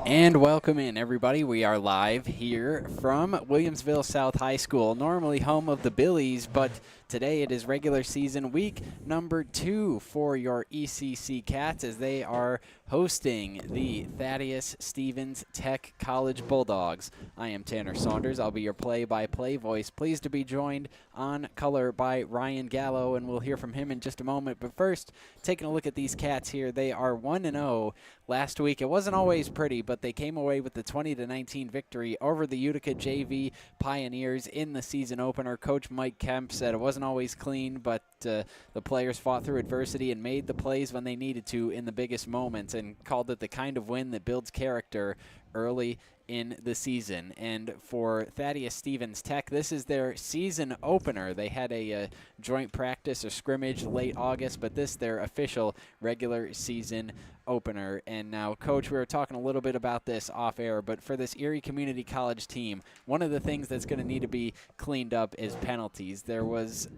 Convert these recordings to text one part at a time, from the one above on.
And welcome in, everybody. We are live here from Williamsville South High School, normally home of the Billies, but today it is regular season week number 2 for your ECC Cats as they are hosting the Thaddeus Stevens Tech College Bulldogs. I am Tanner Saunders. I'll be your play-by-play voice. Pleased to be joined on color by Ryan Gallo, and we'll hear from him in just a moment. But first, taking a look at these Cats here, they are 1-0. Last week, it wasn't always pretty, but they came away with the 20-19 victory over the Utica JV Pioneers in the season opener. Coach Mike Kemp said it wasn't always clean, but the players fought through adversity and made the plays when they needed to in the biggest moments, and called it the kind of win that builds character early in the season. And for Thaddeus Stevens Tech, this is their season opener. They had a joint practice or scrimmage late August, but this their official regular season opener. And now, Coach, we were talking a little bit about this off air, but for this Erie Community College team, one of the things that's going to need to be cleaned up is penalties. There was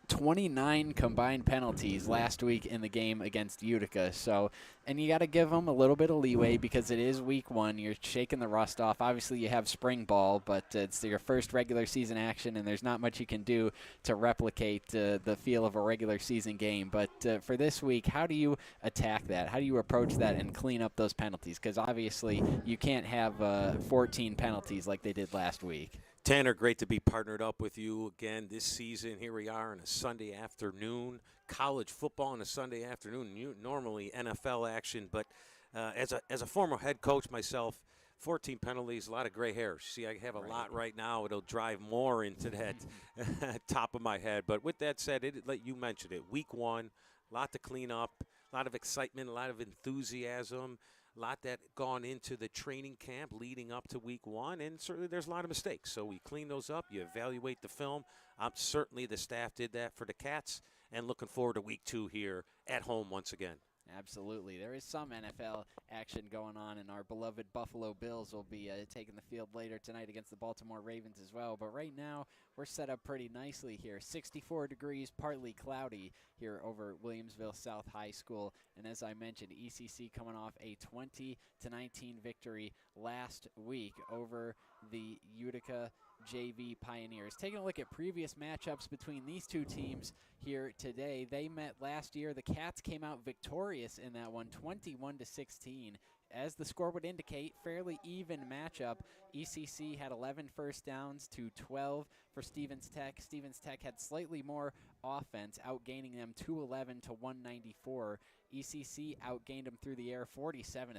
29 combined penalties last week in the game against Utica. So, and you got to give them a little bit of leeway because it is week 1. You're shaking the rust off. Obviously, you have spring ball, but it's your first regular season action, and there's not much you can do to replicate the feel of a regular season game. But for this week, how do you attack that? How do you approach that and clean up those penalties? Because obviously, you can't have 14 penalties like they did last week. Tanner, great to be partnered up with you again this season. Here we are on a Sunday afternoon, college football on a Sunday afternoon, normally NFL action. But as a former head coach myself, 14 penalties, a lot of gray hairs. See, I have a lot right now. It'll drive more into that top of my head. But with that said, like you mentioned it, week 1, a lot to clean up, a lot of excitement, a lot of enthusiasm. A lot that gone into the training camp leading up to week 1, and certainly there's a lot of mistakes. So we clean those up. You evaluate the film. Certainly the staff did that for the Cats, and looking forward to week 2 here at home once again. Absolutely. There is some NFL action going on, and our beloved Buffalo Bills will be taking the field later tonight against the Baltimore Ravens as well. But right now, we're set up pretty nicely here. 64 degrees, partly cloudy here over Williamsville South High School. And as I mentioned, ECC coming off a 20-19 victory last week over the Utica JV Pioneers. Taking a look at previous matchups between these two teams here today. They met last year. The Cats came out victorious in that one, 21-16. As the score would indicate, fairly even matchup. ECC had 11 first downs to 12 for Stevens Tech. Stevens Tech had slightly more offense, outgaining them 211 to 194. ECC outgained them through the air 47-39,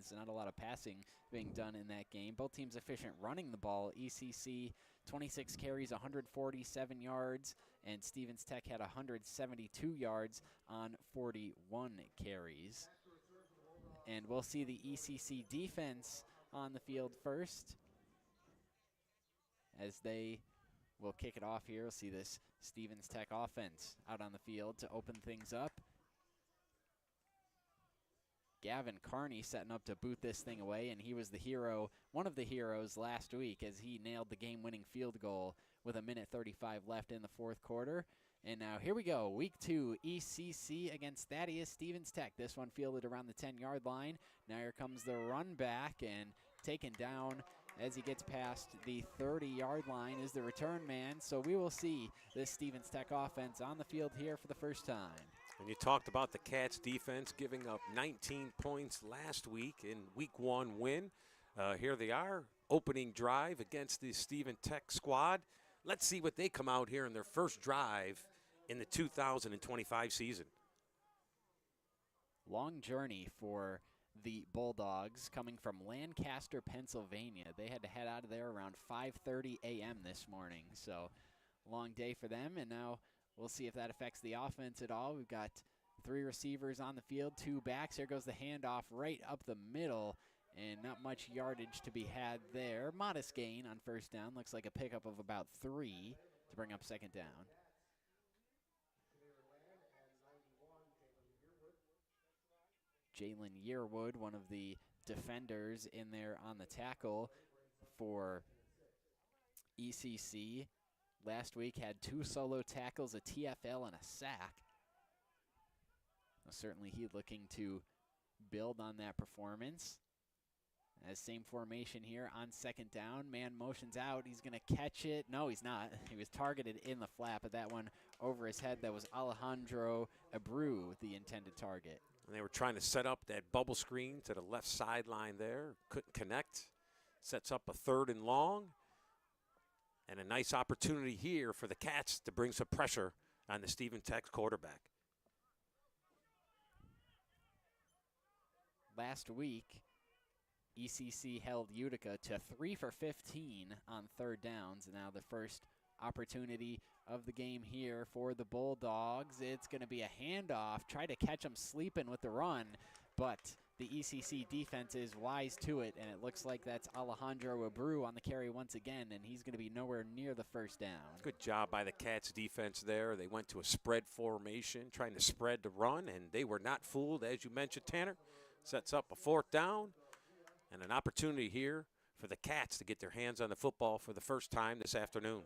so not a lot of passing being done in that game. Both teams efficient running the ball. ECC 26 carries, 147 yards, and Stevens Tech had 172 yards on 41 carries. And we'll see the ECC defense on the field first as they will kick it off here. We'll see this Stevens Tech offense out on the field to open things up. Gavin Carney setting up to boot this thing away, and he was the hero, one of the heroes last week as he nailed the game-winning field goal with 1:35 left in the fourth quarter. And now here we go, week 2, ECC against Thaddeus Stevens Tech. This one fielded around the 10-yard line. Now here comes the run back, and taken down as he gets past the 30-yard line is the return man. So we will see this Stevens Tech offense on the field here for the first time. And you talked about the Cats defense giving up 19 points last week in week 1 win. Here they are, opening drive against the Stevens Tech squad. Let's see what they come out here in their first drive in the 2025 season. Long journey for the Bulldogs coming from Lancaster, Pennsylvania. They had to head out of there around 5:30 a.m. this morning. So long day for them, and now we'll see if that affects the offense at all. We've got 3 receivers on the field, 2 backs. Here goes the handoff right up the middle, and not much yardage to be had there. Modest gain on first down. Looks like a pickup of about 3 to bring up second down. Jalen Yearwood, one of the defenders in there on the tackle for ECC. Last week had 2 solo tackles, a TFL, and a sack. Well, certainly he's looking to build on that performance. As same formation here on second down. Man motions out. He's going to catch it. No, he's not. He was targeted in the flat, but that one over his head. That was Alejandro Abreu, the intended target. And they were trying to set up that bubble screen to the left sideline there. Couldn't connect. Sets up a 3rd and long. And a nice opportunity here for the Cats to bring some pressure on the Stephen Tech quarterback. Last week, ECC held Utica to 3 for 15 on 3rd downs. Now the first opportunity of the game here for the Bulldogs. It's going to be a handoff. Try to catch them sleeping with the run, but the ECC defense is wise to it, and it looks like that's Alejandro Abreu on the carry once again, and he's going to be nowhere near the first down. Good job by the Cats defense there. They went to a spread formation, trying to spread the run, and they were not fooled, as you mentioned, Tanner. Sets up a 4th down. And an opportunity here for the Cats to get their hands on the football for the first time this afternoon.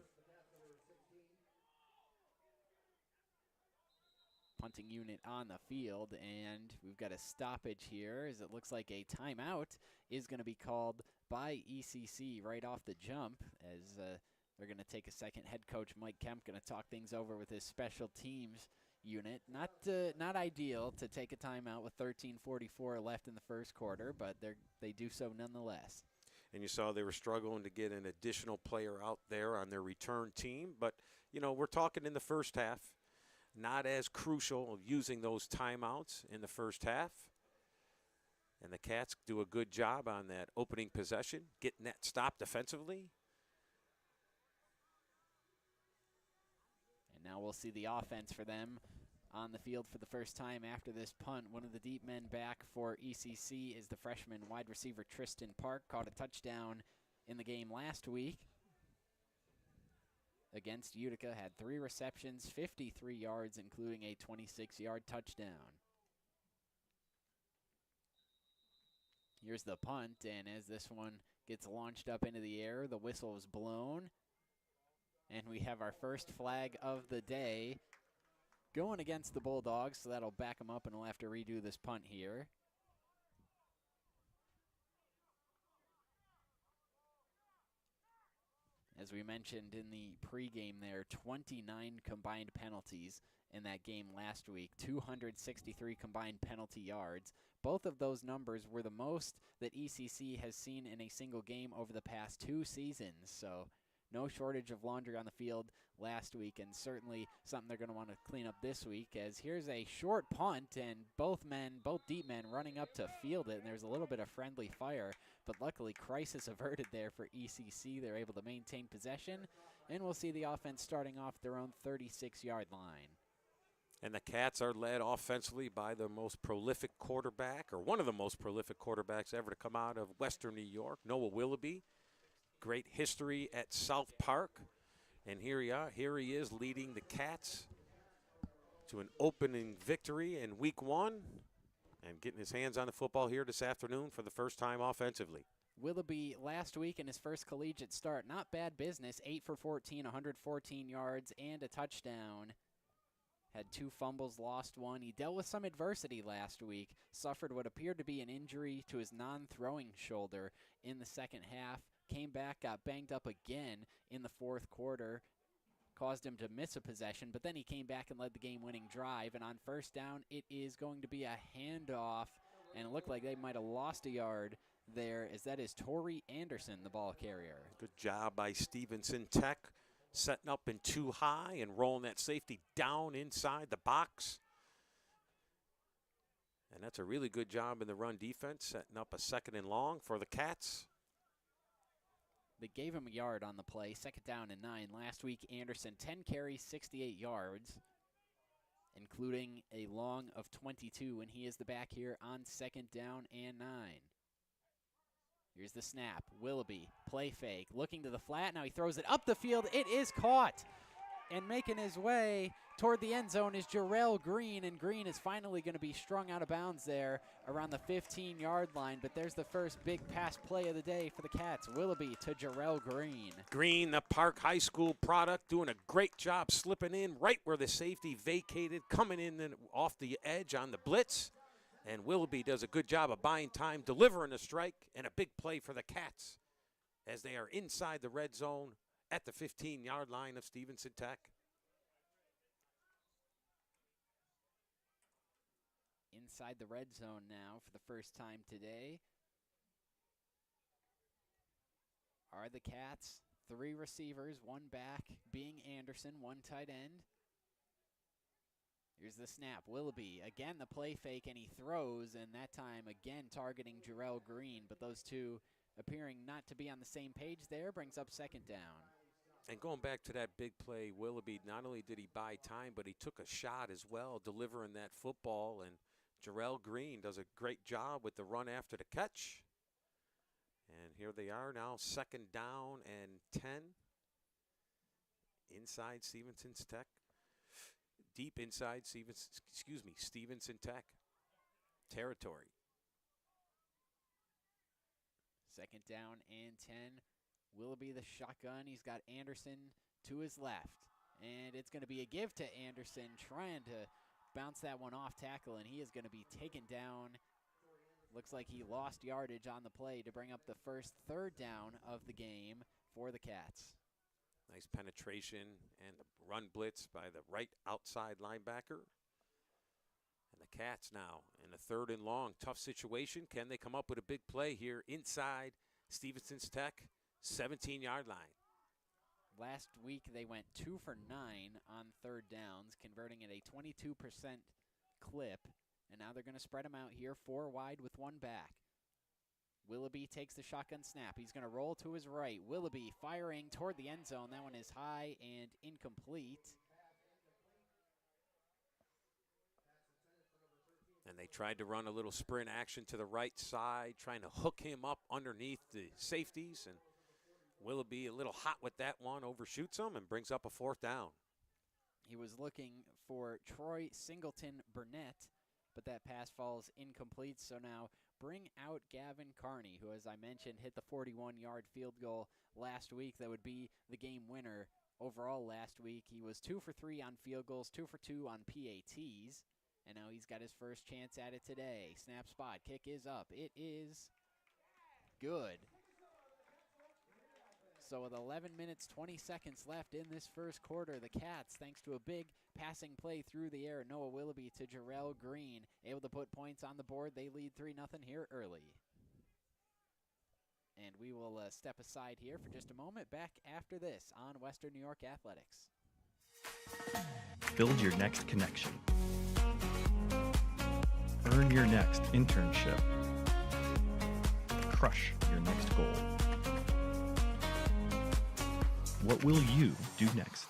Punting unit on the field, and we've got a stoppage here as it looks like a timeout is going to be called by ECC right off the jump, as they're going to take a second. Head coach Mike Kemp going to talk things over with his special teams unit. Not ideal to take a timeout with 13:44 left in the first quarter, but they do so nonetheless. And you saw they were struggling to get an additional player out there on their return team. But, you know, we're talking in the first half, not as crucial using those timeouts in the first half. And the Cats do a good job on that opening possession, getting that stop defensively. And now we'll see the offense for them on the field for the first time after this punt. One of the deep men back for ECC is the freshman wide receiver Tristan Park. Caught a touchdown in the game last week against Utica. Had 3 receptions, 53 yards, including a 26-yard touchdown. Here's the punt, and as this one gets launched up into the air, the whistle is blown. And we have our first flag of the day going against the Bulldogs, so that'll back them up, and we'll have to redo this punt here. As we mentioned in the pregame there, 29 combined penalties in that game last week, 263 combined penalty yards. Both of those numbers were the most that ECC has seen in a single game over the past 2 seasons, so no shortage of laundry on the field last week, and certainly something they're going to want to clean up this week, as here's a short punt, and both deep men running up to field it, and there's a little bit of friendly fire, but luckily crisis averted there for ECC. They're able to maintain possession, and we'll see the offense starting off their own 36-yard line. And the Cats are led offensively by the most prolific quarterback, or one of the most prolific quarterbacks ever to come out of Western New York, Noah Willoughby. Great history at South Park. And here he is leading the Cats to an opening victory in week 1 and getting his hands on the football here this afternoon for the first time offensively. Willoughby last week in his first collegiate start, not bad business, 8 for 14, 114 yards and a touchdown. Had 2 fumbles, lost 1. He dealt with some adversity last week, suffered what appeared to be an injury to his non-throwing shoulder in the second half. Came back, got banged up again in the fourth quarter, caused him to miss a possession, but then he came back and led the game-winning drive, and on first down, it is going to be a handoff, and it looked like they might have lost a yard there, as that is Torrey Anderson, the ball carrier. Good job by Stevenson Tech, setting up in too high and rolling that safety down inside the box. And that's a really good job in the run defense, setting up a 2nd and long for the Cats. They gave him a yard on the play, 2nd down and 9. Last week, Anderson, 10 carries, 68 yards, including a long of 22, and he is the back here on 2nd down and 9. Here's the snap. Willoughby, play fake, looking to the flat. Now he throws it up the field. It is caught. And making his way toward the end zone is Jarrell Green, and Green is finally going to be strung out of bounds there around the 15-yard line, but there's the first big pass play of the day for the Cats. Willoughby to Jarrell Green. Green, the Park High School product, doing a great job slipping in right where the safety vacated, coming in and off the edge on the blitz. And Willoughby does a good job of buying time, delivering a strike, and a big play for the Cats as they are inside the red zone at the 15-yard line of Stevenson Tech. Inside the red zone now for the first time today are the Cats. 3 receivers, 1 back, being Anderson, 1 tight end. Here's the snap. Willoughby, again the play fake, and he throws, and that time again targeting Jarrell Green, but those two appearing not to be on the same page there, brings up second down. And going back to that big play, Willoughby, not only did he buy time, but he took a shot as well, delivering that football, and Jarrell Green does a great job with the run after the catch. And here they are now, second down and 10 inside Stevenson Tech. Deep inside Stevenson Tech territory. Second down and 10. Willoughby the shotgun. He's got Anderson to his left. And it's going to be a give to Anderson, trying to bounce that one off tackle, and he is going to be taken down. Looks like he lost yardage on the play to bring up the first third down of the game for the Cats. Nice penetration and the run blitz by the right outside linebacker. And the Cats now in a 3rd and long. Tough situation. Can they come up with a big play here inside Stevenson's Tech 17-yard line? Last week they went 2 for 9 on 3rd downs, converting at a 22% clip. And now they're going to spread them out here, 4 wide with 1 back. Willoughby takes the shotgun snap. He's going to roll to his right. Willoughby firing toward the end zone. That one is high and incomplete. And they tried to run a little sprint action to the right side, trying to hook him up underneath the safeties. And Willoughby, a little hot with that one, overshoots him and brings up a 4th down. He was looking for Troy Singleton Burnett, but that pass falls incomplete. So now bring out Gavin Carney, who, as I mentioned, hit the 41-yard field goal last week. That would be the game winner overall last week. He was 2 for 3 on field goals, 2 for 2 on PATs, and now he's got his first chance at it today. Snap spot, kick is up. It is good. So with 11 minutes, 20 seconds left in this first quarter, the Cats, thanks to a big passing play through the air, Noah Willoughby to Jarrell Green, able to put points on the board. They lead 3-0 here early. And we will step aside here for just a moment. Back after this on Western New York Athletics. Build your next connection. Earn your next internship. Crush your next goal. What will you do next?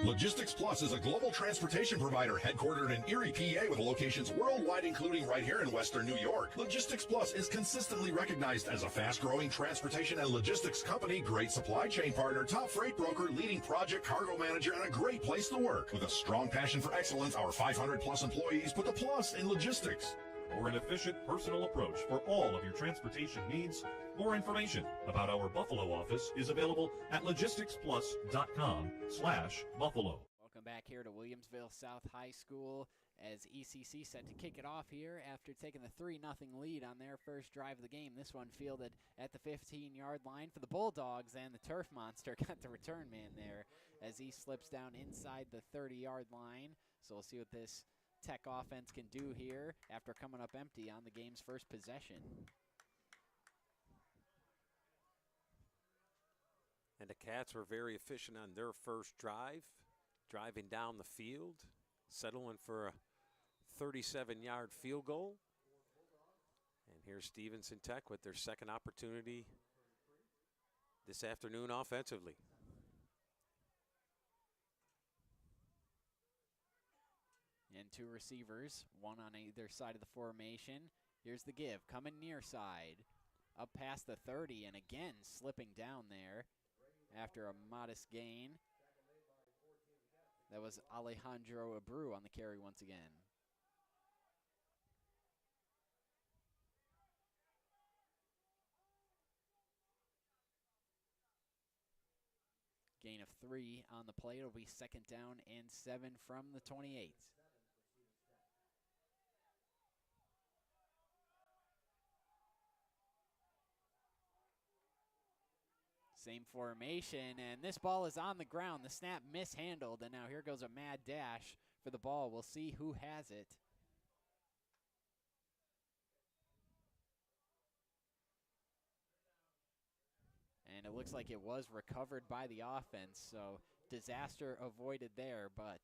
Logistics Plus is a global transportation provider headquartered in Erie, PA, with locations worldwide, including right here in Western New York. Logistics Plus is consistently recognized as a fast-growing transportation and logistics company, great supply chain partner, top freight broker, leading project cargo manager, and a great place to work. With a strong passion for excellence, our 500-plus employees put the plus in logistics. Or an efficient personal approach for all of your transportation needs. More information about our Buffalo office is available at logisticsplus.com/Buffalo. Welcome back here to Williamsville South High School as ECC set to kick it off here after taking the 3-0 lead on their first drive of the game. This one fielded at the 15-yard line for the Bulldogs, and the Turf Monster got the return man there as he slips down inside the 30-yard line. So we'll see what this Tech offense can do here after coming up empty on the game's first possession. And the Cats were very efficient on their first drive, driving down the field, settling for a 37-yard field goal. And here's Stevenson Tech with their second opportunity this afternoon offensively. And 2 receivers, one on either side of the formation. Here's the give, coming near side, up past the 30, and again slipping down there after a modest gain. That was Alejandro Abreu on the carry once again. Gain of 3 on the play. It'll be second down and 7 from the 28. Same formation, and this ball is on the ground. The snap mishandled, and now here goes a mad dash for the ball. We'll see who has it. And it looks like it was recovered by the offense, so disaster avoided there, but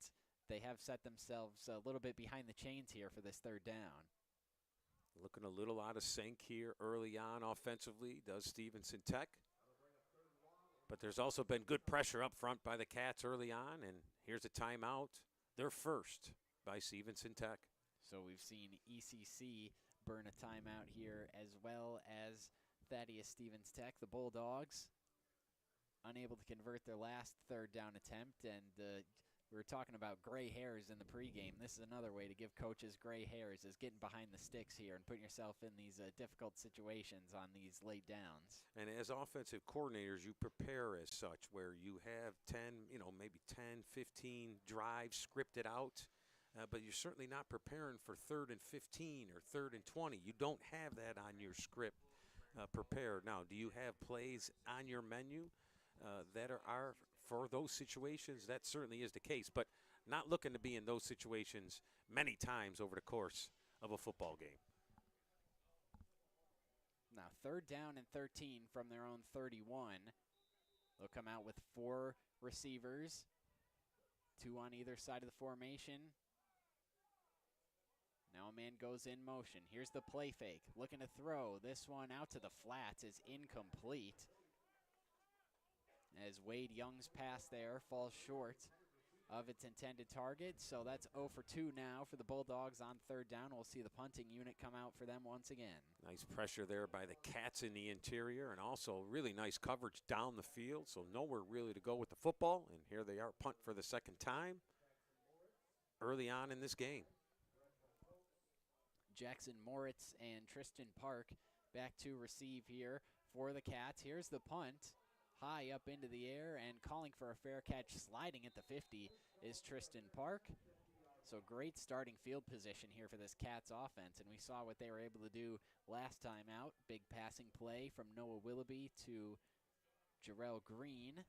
they have set themselves a little bit behind the chains here for this third down. Looking a little out of sync here early on offensively, does Stevenson Tech. But there's also been good pressure up front by the Cats early on, and here's a timeout. They're first by Stevenson Tech. So we've seen ECC burn a timeout here, as well as Thaddeus Stevens Tech. The Bulldogs unable to convert their last third down attempt, and we were talking about gray hairs in the pregame. This is another way to give coaches gray hairs, is getting behind the sticks here and putting yourself in these difficult situations on these late downs. And as offensive coordinators, you prepare as such, where you have 10, maybe 10, 15 drives scripted out, but you're certainly not preparing for 3rd and 15 or 3rd and 20. You don't have that on your script prepared. Now, do you have plays on your menu that are for those situations? That certainly is the case, but not looking to be in those situations many times over the course of a football game. Now 3rd down and 13 from their own 31. They'll come out with 4 receivers, 2 on either side of the formation. Now a man goes in motion. Here's the play fake, looking to throw. This one out to the flats is incomplete, as Wade Young's pass there falls short of its intended target. So that's 0 for 2 now for the Bulldogs on 3rd down. We'll see the punting unit come out for them once again. Nice pressure there by the Cats in the interior, and also really nice coverage down the field, so nowhere really to go with the football. And here they are, punt for the second time early on in this game. Jackson Moritz and Tristan Park back to receive here for the Cats. Here's the punt. High up into the air, and calling for a fair catch, sliding at the 50, is Tristan Park. So great starting field position here for this Cats offense, and we saw what they were able to do last time out. Big passing play from Noah Willoughby to Jarrell Green.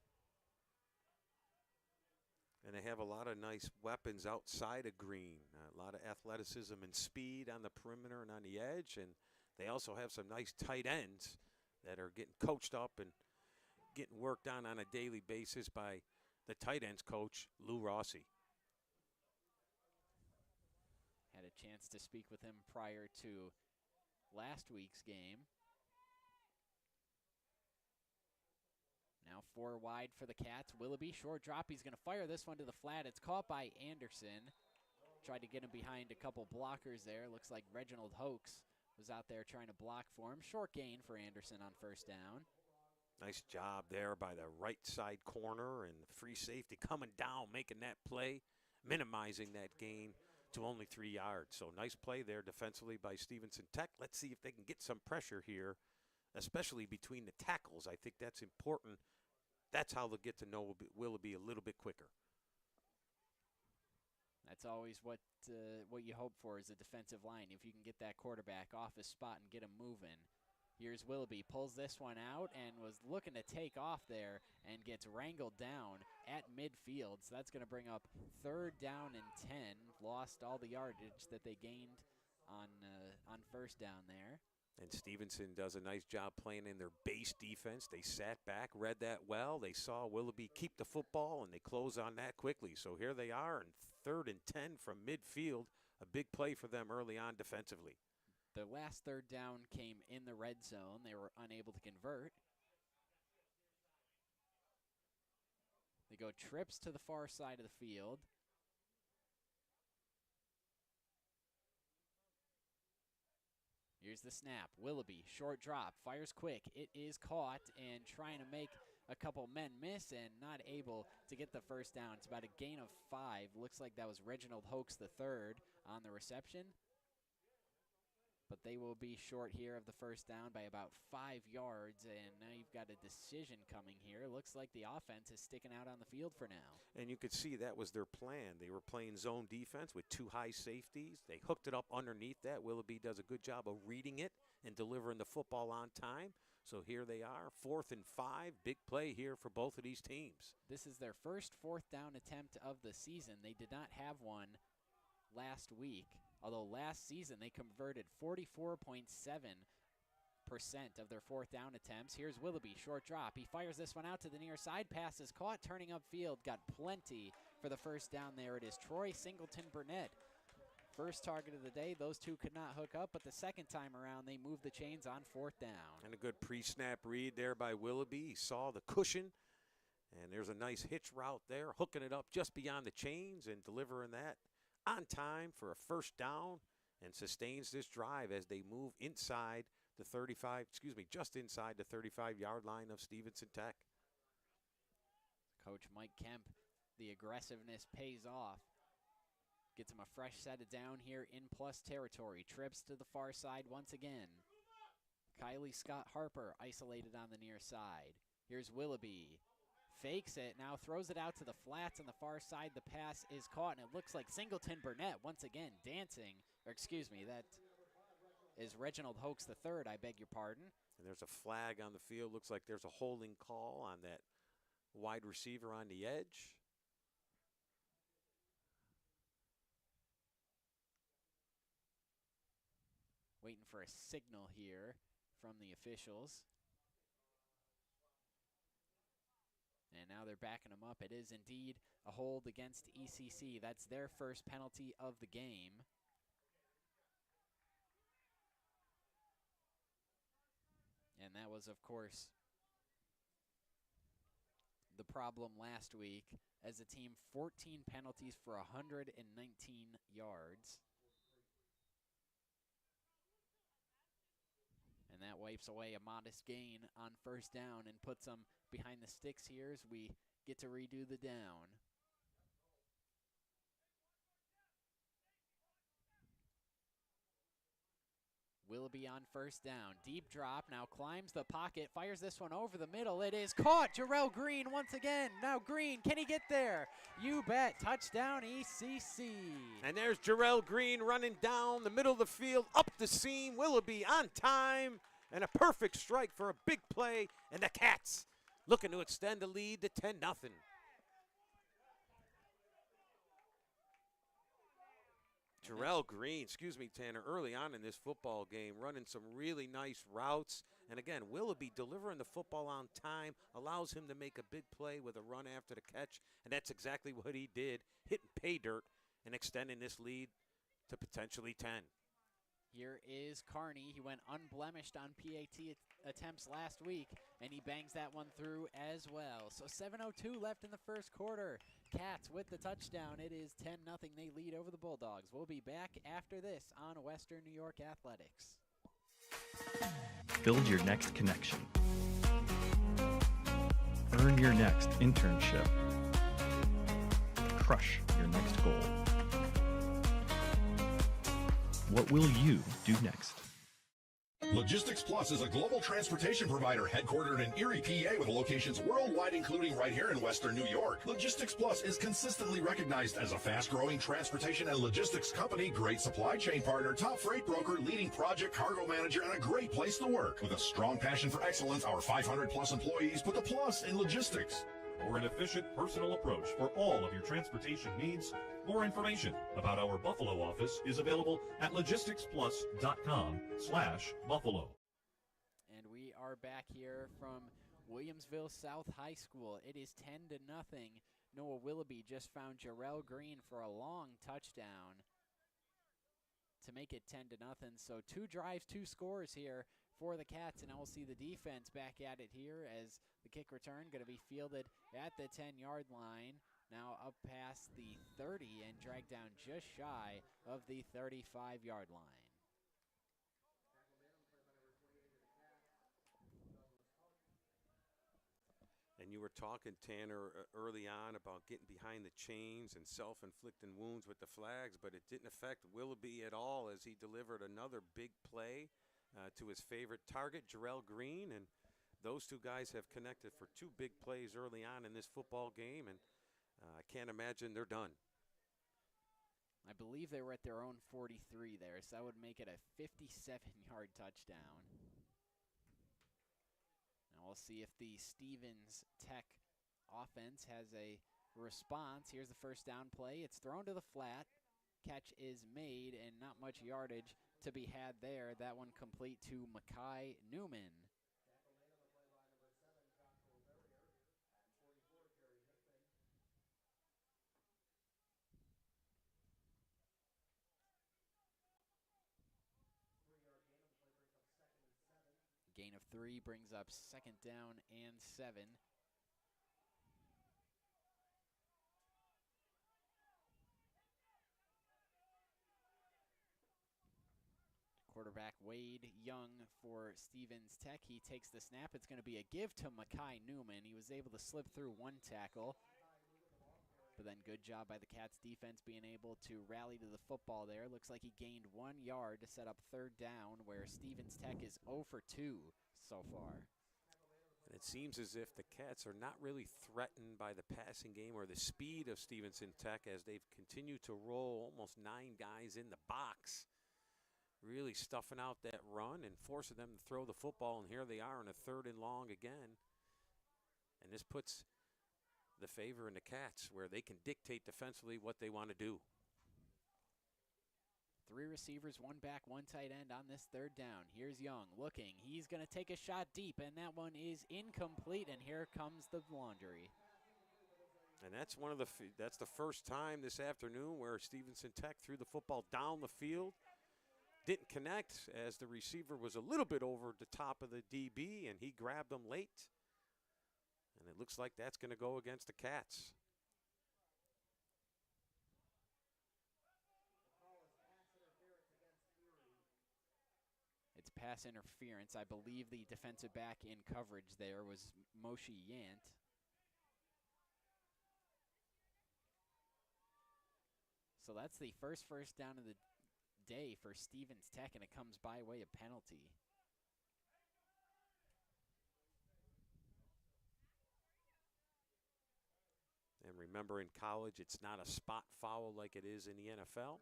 And they have a lot of nice weapons outside of Green. A lot of athleticism and speed on the perimeter and on the edge, and they also have some nice tight ends that are getting coached up and getting worked on a daily basis by the tight ends coach, Lou Rossi. Had a chance to speak with him prior to last week's game. Now 4 wide for the Cats. Willoughby, short drop. He's going to fire this one to the flat. It's caught by Anderson. Tried to get him behind a couple blockers there. Looks like Reginald Hoax was out there trying to block for him. Short gain for Anderson on 1st down. Nice job there by the right side corner, and the free safety coming down, making that play, minimizing that gain to only 3 yards. So nice play there defensively by Stevenson Tech. Let's see if they can get some pressure here, especially between the tackles. I think that's important. That's how they'll get to know Willoughby a little bit quicker. That's always what you hope for is a defensive line. If you can get that quarterback off his spot and get him moving. Here's Willoughby, pulls this one out and was looking to take off there and gets wrangled down at midfield. So that's going to bring up 3rd down and 10. Lost all the yardage that they gained on 1st down there. And Stevenson does a nice job playing in their base defense. They sat back, read that well. They saw Willoughby keep the football, and they close on that quickly. So here they are in 3rd and 10 from midfield. A big play for them early on defensively. Their last 3rd down came in the red zone. They were unable to convert. They go trips to the far side of the field. Here's the snap. Willoughby, short drop, fires quick. It is caught, and trying to make a couple men miss and not able to get the 1st down. It's about a gain of 5. Looks like that was Reginald Hoax III on the reception. But they will be short here of the 1st down by about 5 yards, and now you've got a decision coming here. Looks like the offense is sticking out on the field for now. And you could see that was their plan. They were playing zone defense with 2 high safeties. They hooked it up underneath that. Willoughby does a good job of reading it and delivering the football on time. So here they are, 4th and 5. Big play here for both of these teams. This is their first fourth down attempt of the season. They did not have one last week, although last season they converted 44.7% of their fourth down attempts. Here's Willoughby, short drop. He fires this one out to the near side. Pass is caught, turning upfield. Got plenty for the first down there. It is Troy Singleton Burnett. First target of the day. Those two could not hook up, but the second time around, they moved the chains on fourth down. And a good pre-snap read there by Willoughby. He saw the cushion, and there's a nice hitch route there, hooking it up just beyond the chains and delivering that on time for a first down, and sustains this drive as they move inside the 35, just inside the 35-yard line of Stevenson Tech. Coach Mike Kemp, the aggressiveness pays off. Gets him a fresh set of down here in plus territory. Trips to the far side once again. Kylie Scott Harper isolated on the near side. Here's Willoughby. Fakes it, now throws it out to the flats on the far side. The pass is caught, and it looks like Singleton Burnett once again dancing. Or excuse me, that is Reginald Hoax III, I beg your pardon. And there's a flag on the field. Looks like there's a holding call on that wide receiver on the edge. Waiting for a signal here from the officials. And now they're backing him up. It is indeed a hold against ECC. That's their first penalty of the game. And that was, of course, the problem last week as a team, 14 penalties for 119 yards. And that wipes away a modest gain on first down and puts them behind the sticks here as we get to redo the down. Willoughby on first down. Deep drop, now climbs the pocket, fires this one over the middle. It is caught. Jarrell Green once again. Now Green, can he get there? You bet. Touchdown ECC. And there's Jarrell Green running down the middle of the field, up the seam. Willoughby on time, and a perfect strike for a big play. And the Cats looking to extend the lead to 10-0. Jarrell Green, Tanner, early on in this football game, running some really nice routes. And again, Willoughby delivering the football on time, allows him to make a big play with a run after the catch. And that's exactly what he did, hitting pay dirt and extending this lead to potentially 10. Here is Carney. He went unblemished on PAT attempts last week, and he bangs that one through as well. So 7:02 left in the first quarter. Cats with the touchdown. It is 10-0. They lead over the Bulldogs. We'll be back after this on Western New York Athletics. Build your next connection. Earn your next internship. Crush your next goal. What will you do next? Logistics Plus is a global transportation provider headquartered in Erie, PA with locations worldwide, including right here in Western New York. Logistics Plus is consistently recognized as a fast-growing transportation and logistics company, great supply chain partner, top freight broker, leading project cargo manager, and a great place to work. With a strong passion for excellence, our 500-plus employees put the plus in logistics. For an efficient, personal approach for all of your transportation needs, more information about our Buffalo office is available at logisticsplus.com/Buffalo. And we are back here from Williamsville South High School. It is 10-0. Noah Willoughby just found Jarrell Green for a long touchdown to make it 10-0. So 2 drives, 2 scores here for the Cats, and I will see the defense back at it here as the kick return going to be fielded at the 10-yard line. Now up past the 30 and dragged down just shy of the 35-yard line. And you were talking, Tanner, early on about getting behind the chains and self-inflicting wounds with the flags, but it didn't affect Willoughby at all as he delivered another big play to his favorite target, Jarrell Green. And those two guys have connected for 2 big plays early on in this football game, and I can't imagine they're done. I believe they were at their own 43 there, so that would make it a 57-yard touchdown. see if the Stevens Tech offense has a response. Here's the first down play. It's thrown to the flat. Catch is made, and not much yardage to be had there. That one complete to Mekhi Newman. Gain of 3 brings up 2nd down and 7. Quarterback Wade Young for Stevens Tech. He takes the snap. It's going to be a give to Mekhi Newman. He was able to slip through 1 tackle. But then good job by the Cats defense being able to rally to the football there. Looks like he gained 1 yard to set up 3rd down, where Stevens Tech is 0 for 2 so far. And it seems as if the Cats are not really threatened by the passing game or the speed of Stevenson Tech as they've continued to roll almost 9 guys in the box, really stuffing out that run and forcing them to throw the football. And here they are in a 3rd and long again. And this puts the favor in the Cats, where they can dictate defensively what they want to do. 3 receivers, 1 back, 1 tight end on this 3rd down. Here's Young looking. He's going to take a shot deep, and that one is incomplete, and here comes the laundry. And that's that's the first time this afternoon where Stevenson Tech threw the football down the field. Didn't connect as the receiver was a little bit over the top of the DB, and he grabbed him late. And it looks like that's going to go against the Cats. It's pass interference. I believe the defensive back in coverage there was Moshe Yant. So that's the first down of the day for Stevens Tech, and it comes by way of penalty. And remember, in college, it's not a spot foul like it is in the NFL.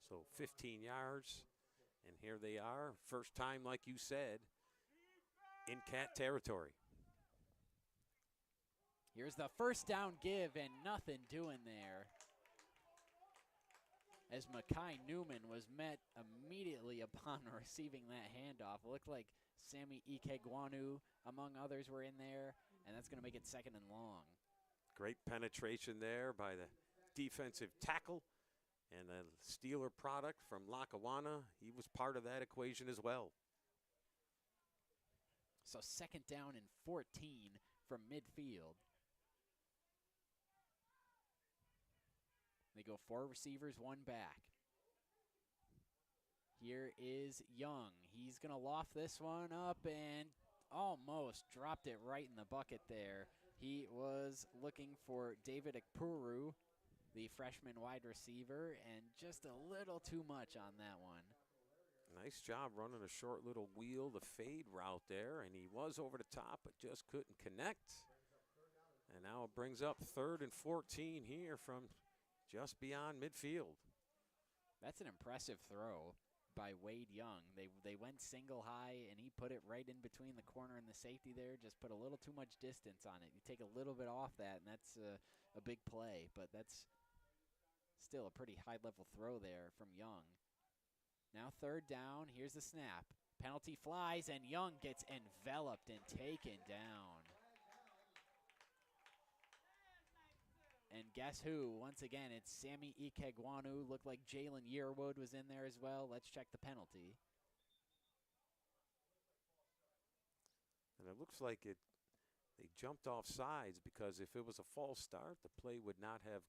So 15 yards, and here they are. First time, like you said, in Cat territory. Here's the first down give, and nothing doing there, as Mekhi Newman was met immediately upon receiving that handoff. It looked like Sammy Ikegwanu, among others, were in there, and that's going to make it 2nd and long. Great penetration there by the defensive tackle, and a Steeler product from Lackawanna. He was part of that equation as well. So 2nd down and 14 from midfield. They go 4 receivers, 1 back. Here is Young. He's going to loft this one up and almost dropped it right in the bucket there. He was looking for David Ekpuru, the freshman wide receiver, and just a little too much on that one. Nice job running a short little wheel, the fade route there, and he was over the top but just couldn't connect. And now it brings up 3rd and 14 here from just beyond midfield. That's an impressive throw by Wade Young. They went single high, and he put it right in between the corner and the safety there, just put a little too much distance on it. You take a little bit off that, and that's a big play, but that's still a pretty high-level throw there from Young. Now 3rd down. Here's the snap. Penalty flies, and Young gets enveloped and taken down. And guess who? Once again, it's Sammy Ikegwanu. Looked like Jalen Yearwood was in there as well. Let's check the penalty. And it looks like they jumped off sides, because if it was a false start, the play would not have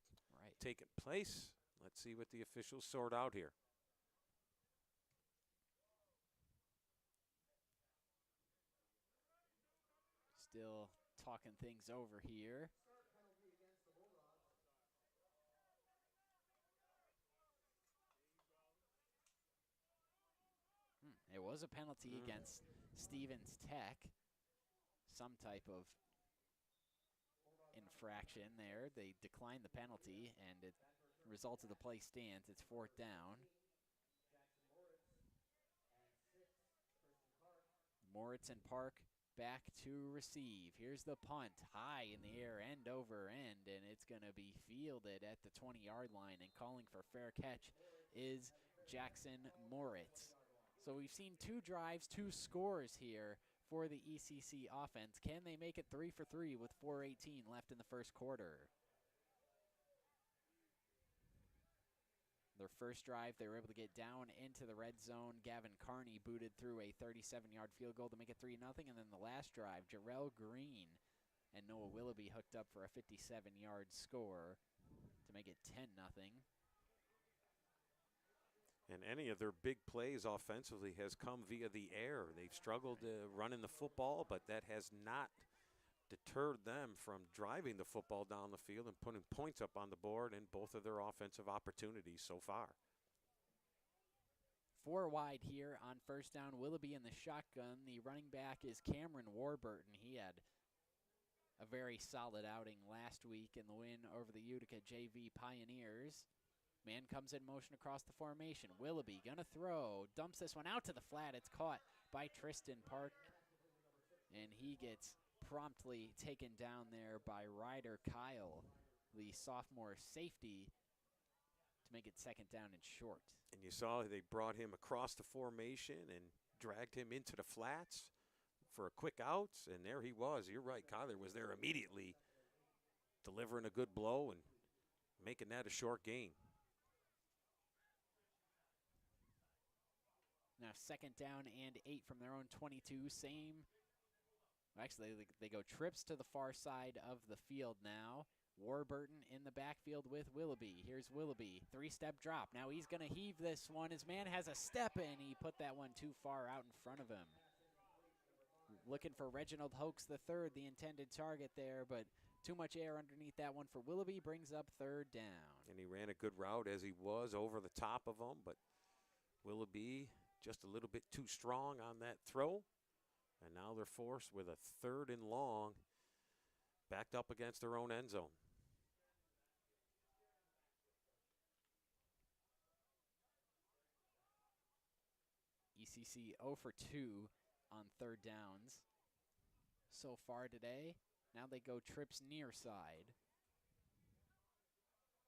taken place. Let's see what the officials sort out here. Still talking things over here. It was a penalty against Stevens Tech. Some type of infraction there. They declined the penalty, and it result of the play stands. It's 4th down. Moritz and Park back to receive. Here's the punt, high in the air, end over end, and it's going to be fielded at the 20-yard line, and calling for fair catch is Jackson Moritz. So we've seen 2 drives, 2 scores here for the ECC offense. Can they make it 3 for 3 with 4:18 left in the first quarter? Their first drive, they were able to get down into the red zone. Gavin Carney booted through a 37-yard field goal to make it 3-0. And then the last drive, Jarrell Green and Noah Willoughby hooked up for a 57-yard score to make it 10-0. And any of their big plays offensively has come via the air. They've struggled running the football, but that has not deterred them from driving the football down the field and putting points up on the board in both of their offensive opportunities so far. 4 wide here on first down. Willoughby in the shotgun. The running back is Cameron Warburton. He had a very solid outing last week in the win over the Utica JV Pioneers. Man comes in motion across the formation. Willoughby gonna throw, dumps this one out to the flat. It's caught by Tristan Park, and he gets promptly taken down there by Ryder Kyle, the sophomore safety, to make it 2nd down and short. And you saw they brought him across the formation and dragged him into the flats for a quick out, and there he was. You're right, Kyler was there immediately, delivering a good blow and making that a short gain. Now 2nd down and 8 from their own 22. Actually, they go trips to the far side of the field now. Warburton in the backfield with Willoughby. Here's Willoughby, 3-step drop. Now he's going to heave this one. His man has a step in. He put that one too far out in front of him. Looking for Reginald Hoax III, the intended target there, but too much air underneath that one for Willoughby. Brings up 3rd down. And he ran a good route as he was over the top of him, but Willoughby just a little bit too strong on that throw. And now they're forced with a 3rd and long, backed up against their own end zone. ECC 0 for 2 on 3rd downs so far today. Now they go trips near side.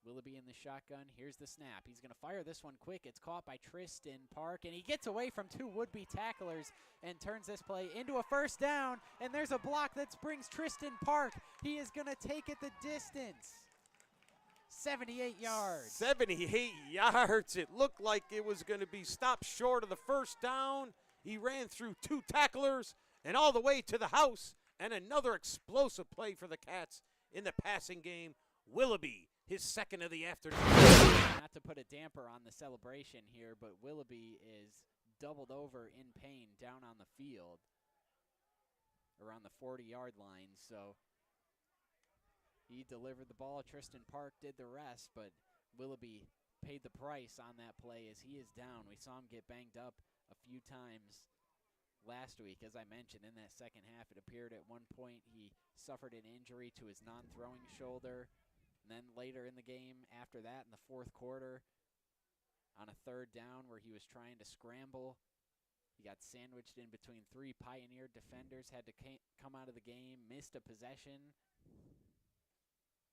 Willoughby in the shotgun. Here's the snap. He's going to fire this one quick. It's caught by Tristan Park, and he gets away from 2 would-be tacklers and turns this play into a 1st down, and there's a block that brings Tristan Park. He is going to take it the distance. 78 yards. 78 yards. It looked like it was going to be stopped short of the 1st down. He ran through 2 tacklers and all the way to the house, and another explosive play for the Cats in the passing game. Willoughby, his 2nd of the afternoon. Not to put a damper on the celebration here, but Willoughby is doubled over in pain down on the field around the 40-yard line. So he delivered the ball. Tristan Park did the rest, but Willoughby paid the price on that play as he is down. We saw him get banged up a few times last week. As I mentioned, in that 2nd half, it appeared at one point he suffered an injury to his non-throwing shoulder. And then later in the game, after that, in the 4th quarter, on a 3rd down where he was trying to scramble, he got sandwiched in between 3 Pioneer defenders, had to come out of the game, missed a possession.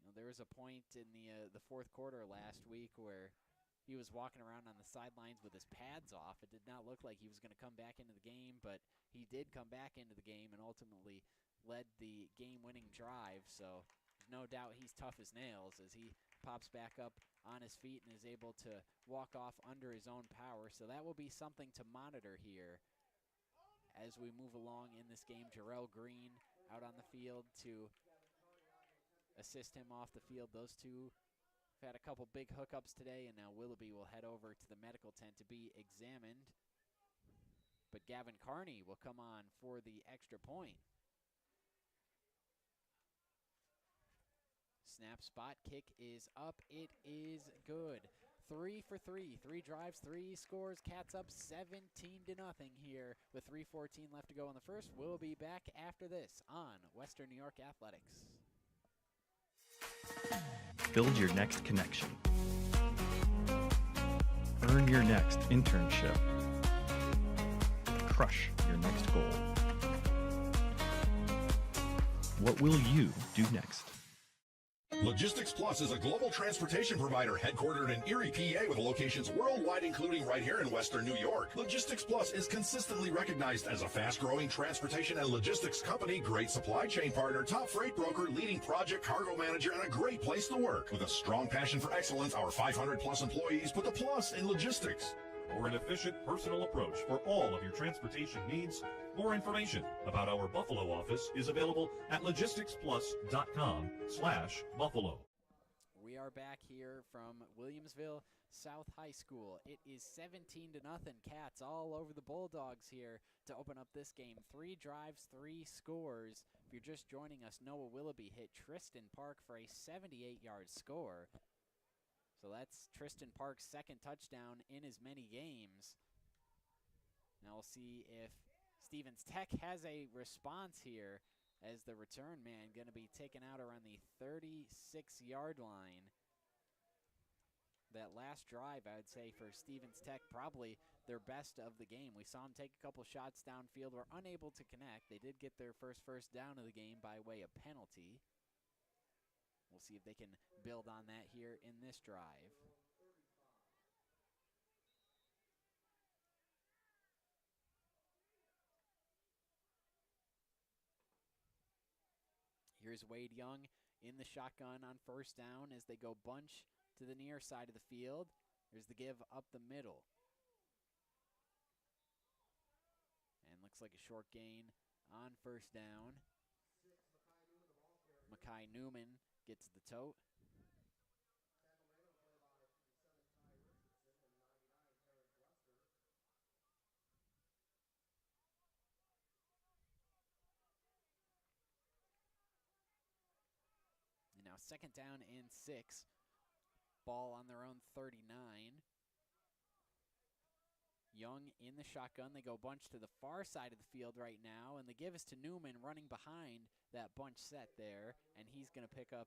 You know, there was a point in the 4th quarter last week where he was walking around on the sidelines with his pads off. It did not look like he was going to come back into the game, but he did come back into the game and ultimately led the game-winning drive. So no doubt he's tough as nails as he pops back up on his feet and is able to walk off under his own power. So that will be something to monitor here as we move along in this game. Jarrell Green out on the field to assist him off the field. Those two have had a couple big hookups today, and now Willoughby will head over to the medical tent to be examined. But Gavin Carney will come on for the extra point. Snap, spot, kick is up. It is good. 3 for 3. 3 drives, 3 scores. Cats up 17-0 here with 3:14 left to go in the first. We'll be back after this on Western New York Athletics. Build your next connection. Earn your next internship. Crush your next goal. What will you do next? Logistics Plus is a global transportation provider headquartered in Erie, PA with locations worldwide, including right here in Western New York. Logistics Plus is consistently recognized as a fast-growing transportation and logistics company, great supply chain partner, top freight broker, leading project cargo manager, and a great place to work. With a strong passion for excellence, our 500-plus employees put the plus in logistics. For an efficient, personal approach for all of your transportation needs, more information about our Buffalo office is available at logisticsplus.com/Buffalo. We are back here from Williamsville South High School. It is 17-0 Cats all over the Bulldogs here to open up this game. 3 drives, 3 scores. If you're just joining us, Noah Willoughby hit Tristan Park for a 78-yard score. So that's Tristan Park's second touchdown in as many games. Now we'll see if Stevens Tech has a response here, as the return man going to be taken out around the 36-yard line. That last drive, I would say, for Stevens Tech, probably their best of the game. We saw them take a couple shots downfield, were unable to connect. They did get their first down of the game by way of penalty. We'll see if they can build on that here in this drive. Here's Wade Young in the shotgun on first down as they go bunch to the near side of the field. There's the give up the middle. And looks like a short gain on first down. Makai Newman gets the tote. And now 2nd down and 6. Ball on their own 39. Young in the shotgun. They go bunch to the far side of the field right now, and the give is to Newman running behind that bunch set there, and he's going to pick up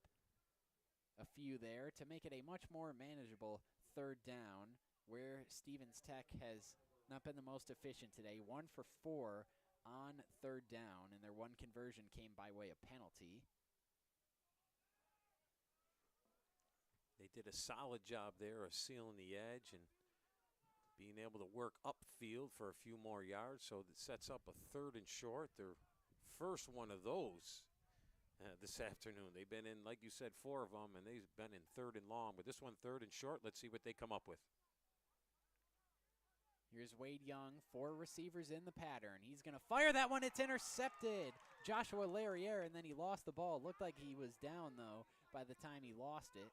a few there to make it a much more manageable 3rd down, where Stevens Tech has not been the most efficient today. 1 for 4 on 3rd down, and their one conversion came by way of penalty. They did a solid job there of sealing the edge and being able to work upfield for a few more yards, so that sets up a 3rd and short. Their first one of those this afternoon. They've been in, like you said, 4 of them, and they've been in 3rd and long. But this one 3rd and short, let's see what they come up with. Here's Wade Young, 4 receivers in the pattern. He's going to fire that one. It's intercepted. Joshua Larriere, and then he lost the ball. Looked like he was down, though, by the time he lost it.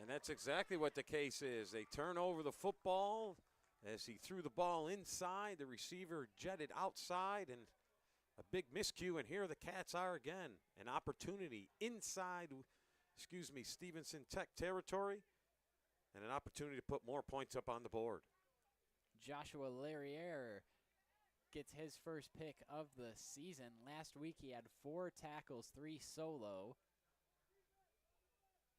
And that's exactly what the case is. They turn over the football as he threw the ball inside. The receiver jetted outside, and a big miscue. And here the Cats are again. An opportunity inside, Stevenson Tech territory, and an opportunity to put more points up on the board. Joshua Larriere gets his first pick of the season. Last week he had 4 tackles, 3 solo.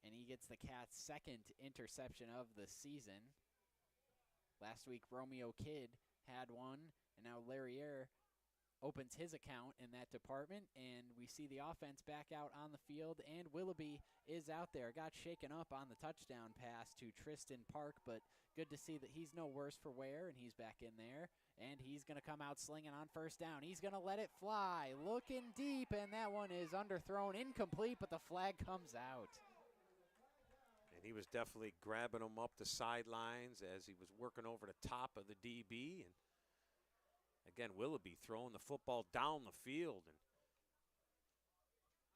And he gets the Cats' 2nd interception of the season. Last week, Romeo Kidd had one, and now Larriere opens his account in that department, and we see the offense back out on the field, and Willoughby is out there. Got shaken up on the touchdown pass to Tristan Park, but good to see that he's no worse for wear, and he's back in there, and he's going to come out slinging on first down. He's going to let it fly, looking deep, and that one is underthrown, incomplete, but the flag comes out. And he was definitely grabbing him up the sidelines as he was working over the top of the DB. And again, Willoughby throwing the football down the field and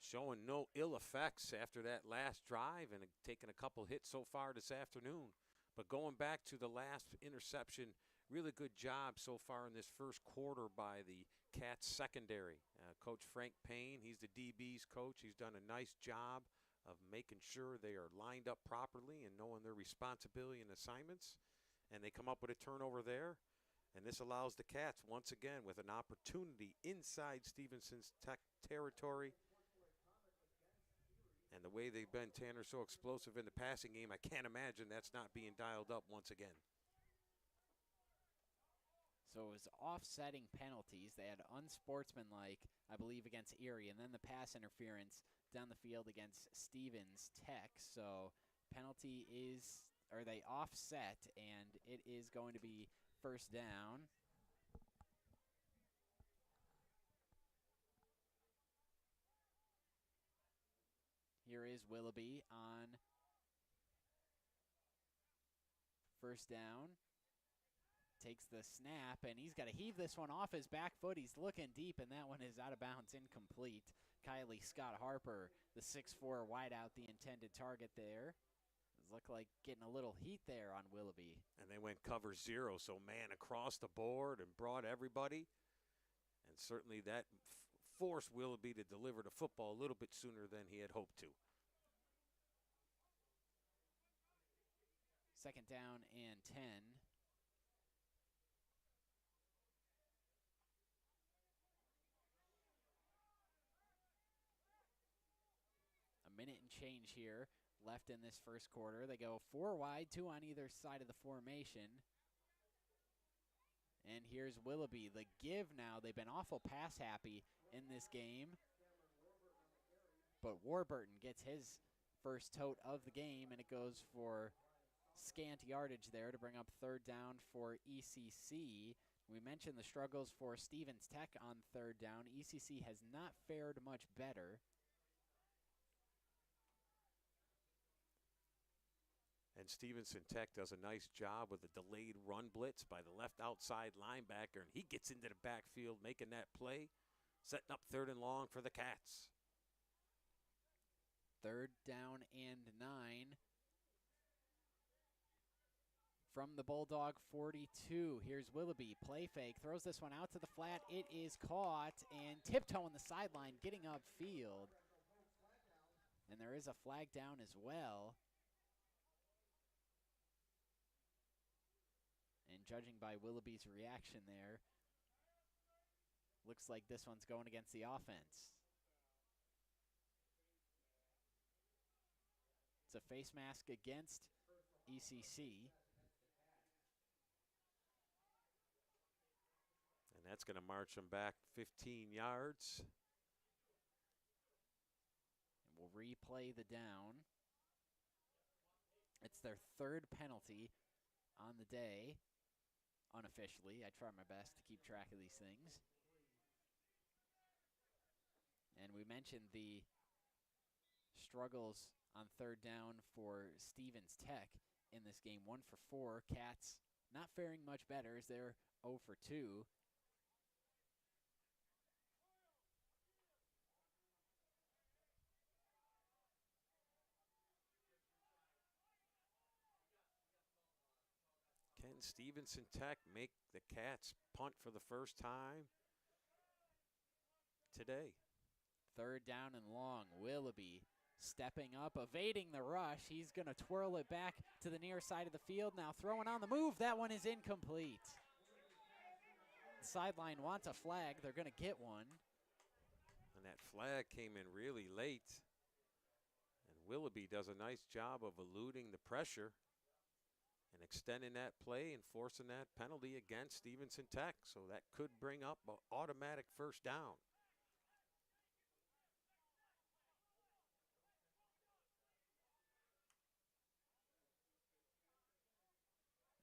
showing no ill effects after that last drive, and taking a couple hits so far this afternoon. But going back to the last interception, really good job so far in this first quarter by the Cats secondary. Coach Frank Payne, he's the DB's coach. He's done a nice job of making sure they are lined up properly and knowing their responsibility and assignments. And they come up with a turnover there. And this allows the Cats, once again, with an opportunity inside Stevenson's Tech territory. And the way they've been, Tanner, so explosive in the passing game, I can't imagine that's not being dialed up once again. So it was offsetting penalties. They had unsportsmanlike, I believe, against Erie, and then the pass interference down the field against Stevens Tech. So penalty is, or they offset, and it is going to be first down. Here is Willoughby on first down. Takes the snap, and he's got to heave this one off his back foot. He's looking deep, and that one is out of bounds, incomplete. Kylie Scott Harper, the 6'4" wideout, the intended target there. It looked like getting a little heat there on Willoughby. And they went cover 0, so man across the board and brought everybody. And certainly that forced Willoughby to deliver the football a little bit sooner than he had hoped to. Second down and 10. A minute and change here left in this first quarter. They go 4 wide, 2 on either side of the formation. And here's Willoughby. The give now. They've been awful pass happy in this game. But Warburton gets his first tote of the game, and it goes for scant yardage there to bring up third down for ECC. We mentioned the struggles for Stevens Tech on third down. ECC has not fared much better. And Stevenson Tech does a nice job with a delayed run blitz by the left outside linebacker, and he gets into the backfield making that play, setting up third and long for the Cats. Third down and 9 from the Bulldog 42. Here's Willoughby, play fake, throws this one out to the flat. It is caught, and tiptoeing the sideline, getting upfield. And there is a flag down as well. And judging by Willoughby's reaction there, looks like this one's going against the offense. It's a face mask against ECC. And that's going to march them back 15 yards. And we'll replay the down. It's their third penalty on the day. Unofficially, I try my best to keep track of these things. And we mentioned the struggles on third down for Stevens Tech in this game. 1 for 4. Cats not faring much better as they're 0 for 2. Can Stevenson Tech make the Cats punt for the first time today? Third down and long. Willoughby stepping up, evading the rush. He's going to twirl it back to the near side of the field. Now throwing on the move. That one is incomplete. The sideline wants a flag. They're going to get one. And that flag came in really late. And Willoughby does a nice job of eluding the pressure and extending that play and forcing that penalty against Stevenson Tech. So that could bring up an automatic first down.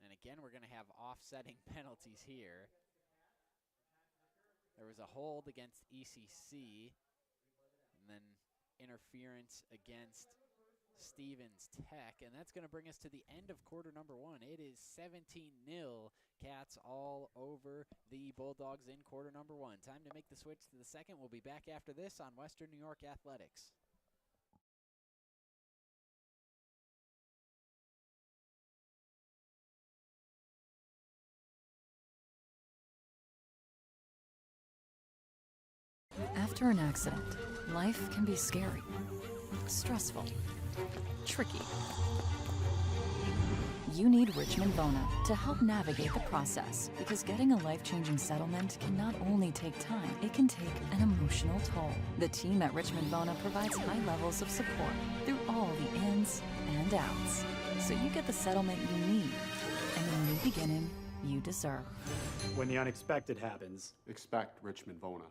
And again, we're going to have offsetting penalties here. There was a hold against ECC, and then interference against Stevens Tech, and that's going to bring us to the end of quarter number 1. It is 17-0. Cats all over the Bulldogs in quarter number 1. Time to make the switch to the second. We'll be back after this on Western New York Athletics. After an accident, life can be scary, stressful, tricky. You need Richmond Bona to help navigate the process, because getting a life-changing settlement can not only take time, it can take an emotional toll. The team at Richmond Bona provides high levels of support through all the ins and outs, so you get the settlement you need and a new beginning you deserve. When the unexpected happens, expect Richmond Vona.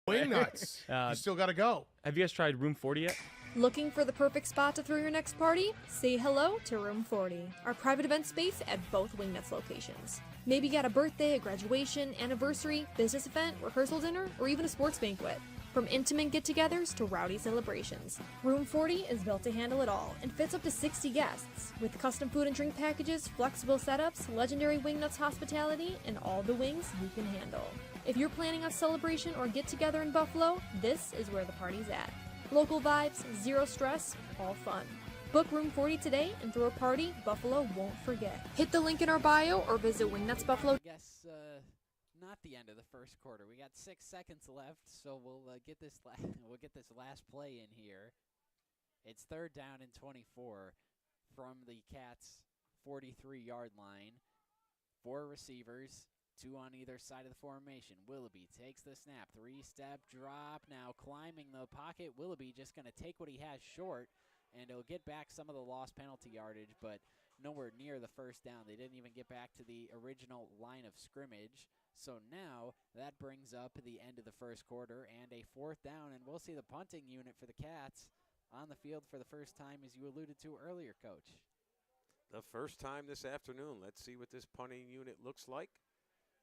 Wing nuts. You still got to go. Have you guys tried Room 40 yet? Looking for the perfect spot to throw your next party? Say hello to Room 40, our private event space at both Wingnuts locations. Maybe you got a birthday, a graduation, anniversary, business event, rehearsal dinner, or even a sports banquet. From intimate get-togethers to rowdy celebrations, Room 40 is built to handle it all and fits up to 60 guests. With custom food and drink packages, flexible setups, legendary Wingnuts hospitality, and all the wings you can handle. If you're planning a celebration or get-together in Buffalo, this is where the party's at. Local vibes, zero stress, all fun. Book Room 40 today and throw a party Buffalo won't forget. Hit the link in our bio or visit Wingnuts Buffalo. I guess not the end of the first quarter. We got 6 seconds left, so we'll get this last play in here. It's 3rd down and 24 from the Cats' 43-yard line. 4 receivers, 2 on either side of the formation. Willoughby takes the snap, 3-step drop. Now climbing the pocket. Willoughby just going to take what he has short, and he'll get back some of the lost penalty yardage, but nowhere near the first down. They didn't even get back to the original line of scrimmage. So now that brings up the end of the first quarter and a 4th down, and we'll see the punting unit for the Cats on the field for the first time, as you alluded to earlier, Coach. The first time this afternoon. Let's see what this punting unit looks like.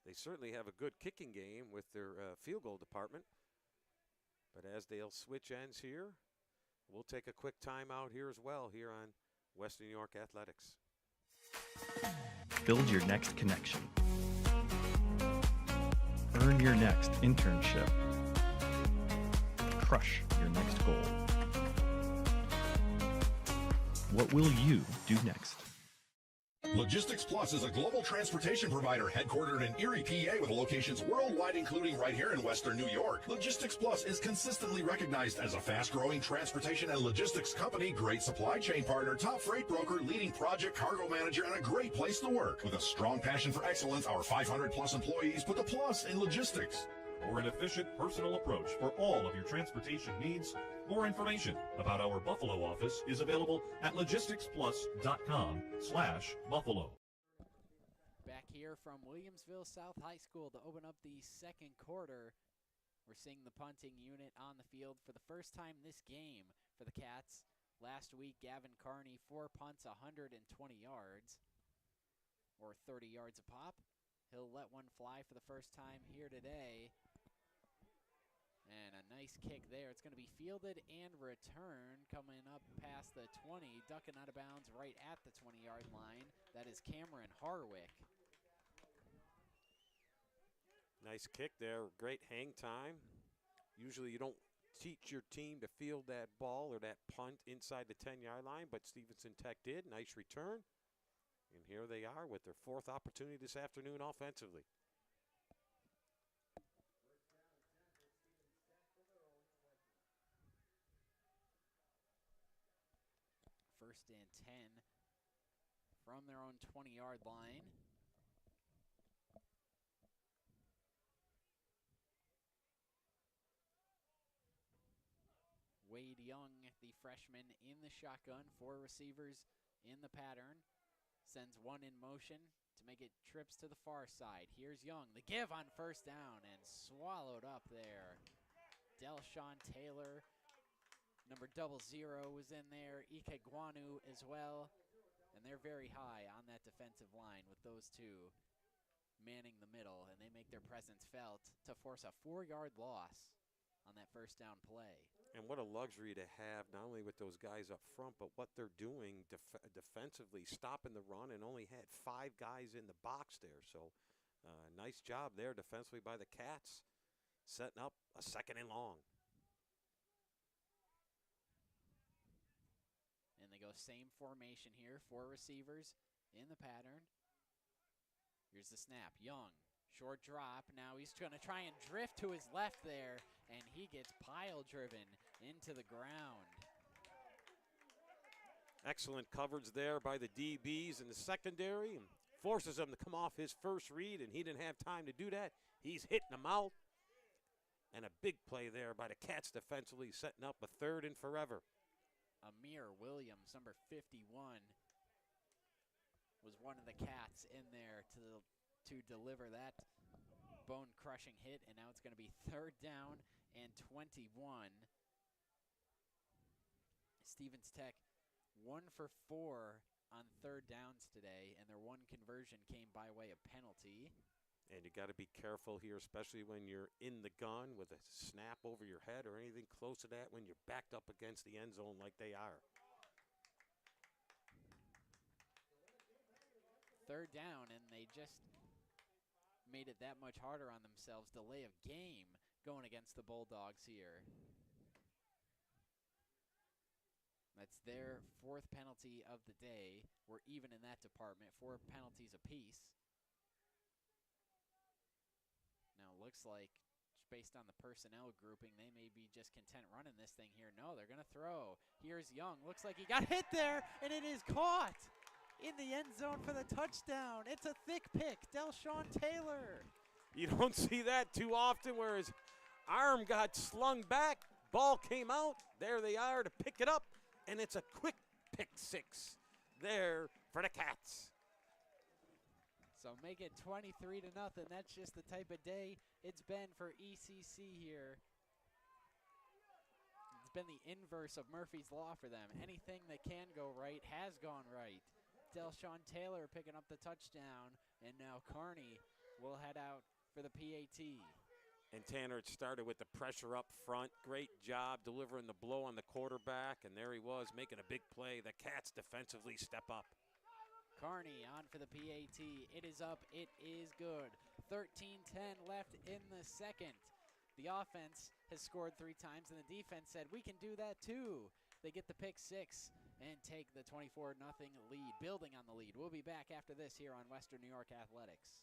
They certainly have a good kicking game with their field goal department. But as they'll switch ends here, we'll take a quick timeout here as well here on Western New York Athletics. Build your next connection. Earn your next internship. Crush your next goal. What will you do next? Logistics Plus is a global transportation provider headquartered in Erie, PA, with locations worldwide, including right here in Western New York. Logistics Plus is consistently recognized as a fast-growing transportation and logistics company, great supply chain partner, top freight broker, leading project cargo manager, and a great place to work. With a strong passion for excellence, our 500-plus employees put the plus in logistics. For an efficient, personal approach for all of your transportation needs, more information about our Buffalo office is available at logisticsplus.com/Buffalo. Back here from Williamsville South High School to open up the second quarter. We're seeing the punting unit on the field for the first time this game for the Cats. Last week, Gavin Carney, 4 punts, 120 yards, or 30 yards a pop. He'll let one fly for the first time here today. And a nice kick there. It's going to be fielded and returned, coming up past the 20, ducking out of bounds right at the 20-yard line. That is Cameron Harwick. Nice kick there. Great hang time. Usually you don't teach your team to field that ball or that punt inside the 10-yard line, but Stevenson Tech did. Nice return. And here they are with their 4th opportunity this afternoon offensively. First and 10 from their own 20-yard line. Wade Young, the freshman, in the shotgun. 4 receivers in the pattern. Sends one in motion to make it trips to the far side. Here's Young. The give on first down and swallowed up there. Delshawn Taylor, number 00 was in there. Ike Guanu as well. And they're very high on that defensive line with those 2 manning the middle, and they make their presence felt to force a 4-yard loss on that first down play. And what a luxury to have, not only with those guys up front, but what they're doing defensively, stopping the run, and only had 5 guys in the box there. So nice job there defensively by the Cats, setting up a 2nd and long. And they go same formation here, 4 receivers in the pattern. Here's the snap. Young, short drop. Now he's going to try and drift to his left there, and he gets pile driven into the ground. Excellent coverage there by the DBs in the secondary, and forces him to come off his first read, and he didn't have time to do that. He's hitting them out. And a big play there by the Cats defensively, setting up a 3rd and forever. Amir Williams, number 51, was one of the Cats in there to to deliver that bone-crushing hit, and now it's going to be 3rd down and 21. Stevens Tech 1 for 4 on 3rd downs today, and their one conversion came by way of penalty. And you got to be careful here, especially when you're in the gun with a snap over your head or anything close to that when you're backed up against the end zone like they are. 3rd down, and they just made it that much harder on themselves. Delay of game going against the Bulldogs here. That's their 4th penalty of the day. We're even in that department, 4 penalties apiece. Now it looks like, just based on the personnel grouping, they may be just content running this thing here. No, they're going to throw. Here's Young. Looks like he got hit there, and it is caught in the end zone for the touchdown. It's a thick pick. Delshawn Taylor. You don't see that too often where his arm got slung back, ball came out, there they are to pick it up, and it's a quick pick 6 there for the Cats. So make it 23-0. That's just the type of day it's been for ECC here. It's been the inverse of Murphy's Law for them. Anything that can go right has gone right. Delshawn Taylor picking up the touchdown, and now Kearney will head out for the PAT. And Tanner, it started with the pressure up front. Great job delivering the blow on the quarterback, and there he was making a big play. The Cats defensively step up. Kearney on for the PAT. It is up. It is good. 13-10 left in the second. The offense has scored 3 times, and the defense said, we can do that too. They get the pick 6 and take the 24-0 lead, building on the lead. We'll be back after this here on Western New York Athletics.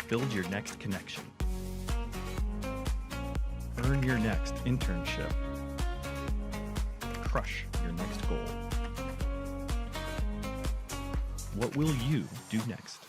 Build your next connection. Earn your next internship. Crush your next goal. What will you do next?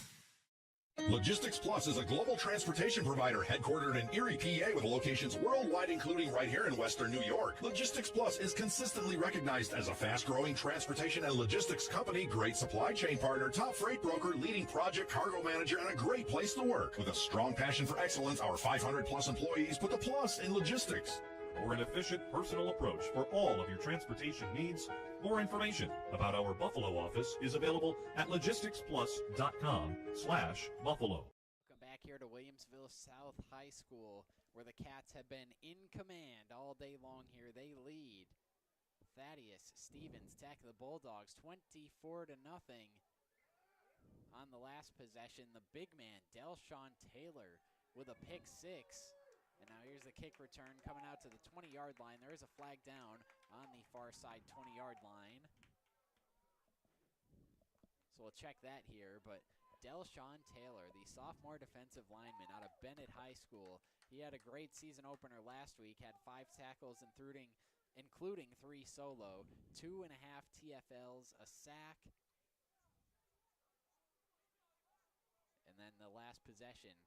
Logistics Plus is a global transportation provider headquartered in Erie, PA with locations worldwide, including right here in Western New York. Logistics Plus is consistently recognized as a fast-growing transportation and logistics company, great supply chain partner, top freight broker, leading project cargo manager, and a great place to work. With a strong passion for excellence, our 500-plus employees put the plus in logistics. For an efficient, personal approach for all of your transportation needs, more information about our Buffalo office is available at logisticsplus.com/Buffalo. Welcome back here to Williamsville South High School, where the Cats have been in command all day long here. They lead. Thaddeus Stevens Tech, the Bulldogs, 24-0 on the last possession. The big man, Delshawn Taylor, with a pick 6. And now here's the kick return coming out to the 20-yard line. There is a flag down on the far side 20-yard line. So we'll check that here, but Delshawn Taylor, the sophomore defensive lineman out of Bennett High School, he had a great season opener last week, had 5 tackles including 3 solo, 2.5 TFLs, a sack. And then the last possession,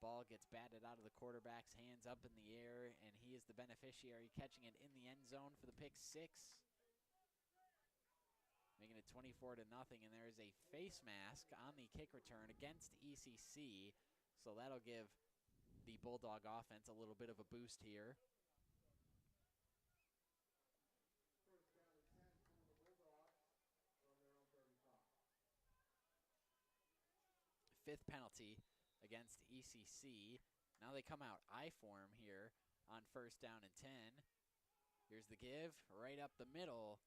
ball gets batted out of the quarterback's hands up in the air, and he is the beneficiary, catching it in the end zone for the pick 6. Making it 24-0, and there is a face mask on the kick return against ECC, so that'll give the Bulldog offense a little bit of a boost here. Fifth penalty against ECC. Now they come out I form here on 1st down and 10. Here's the give right up the middle,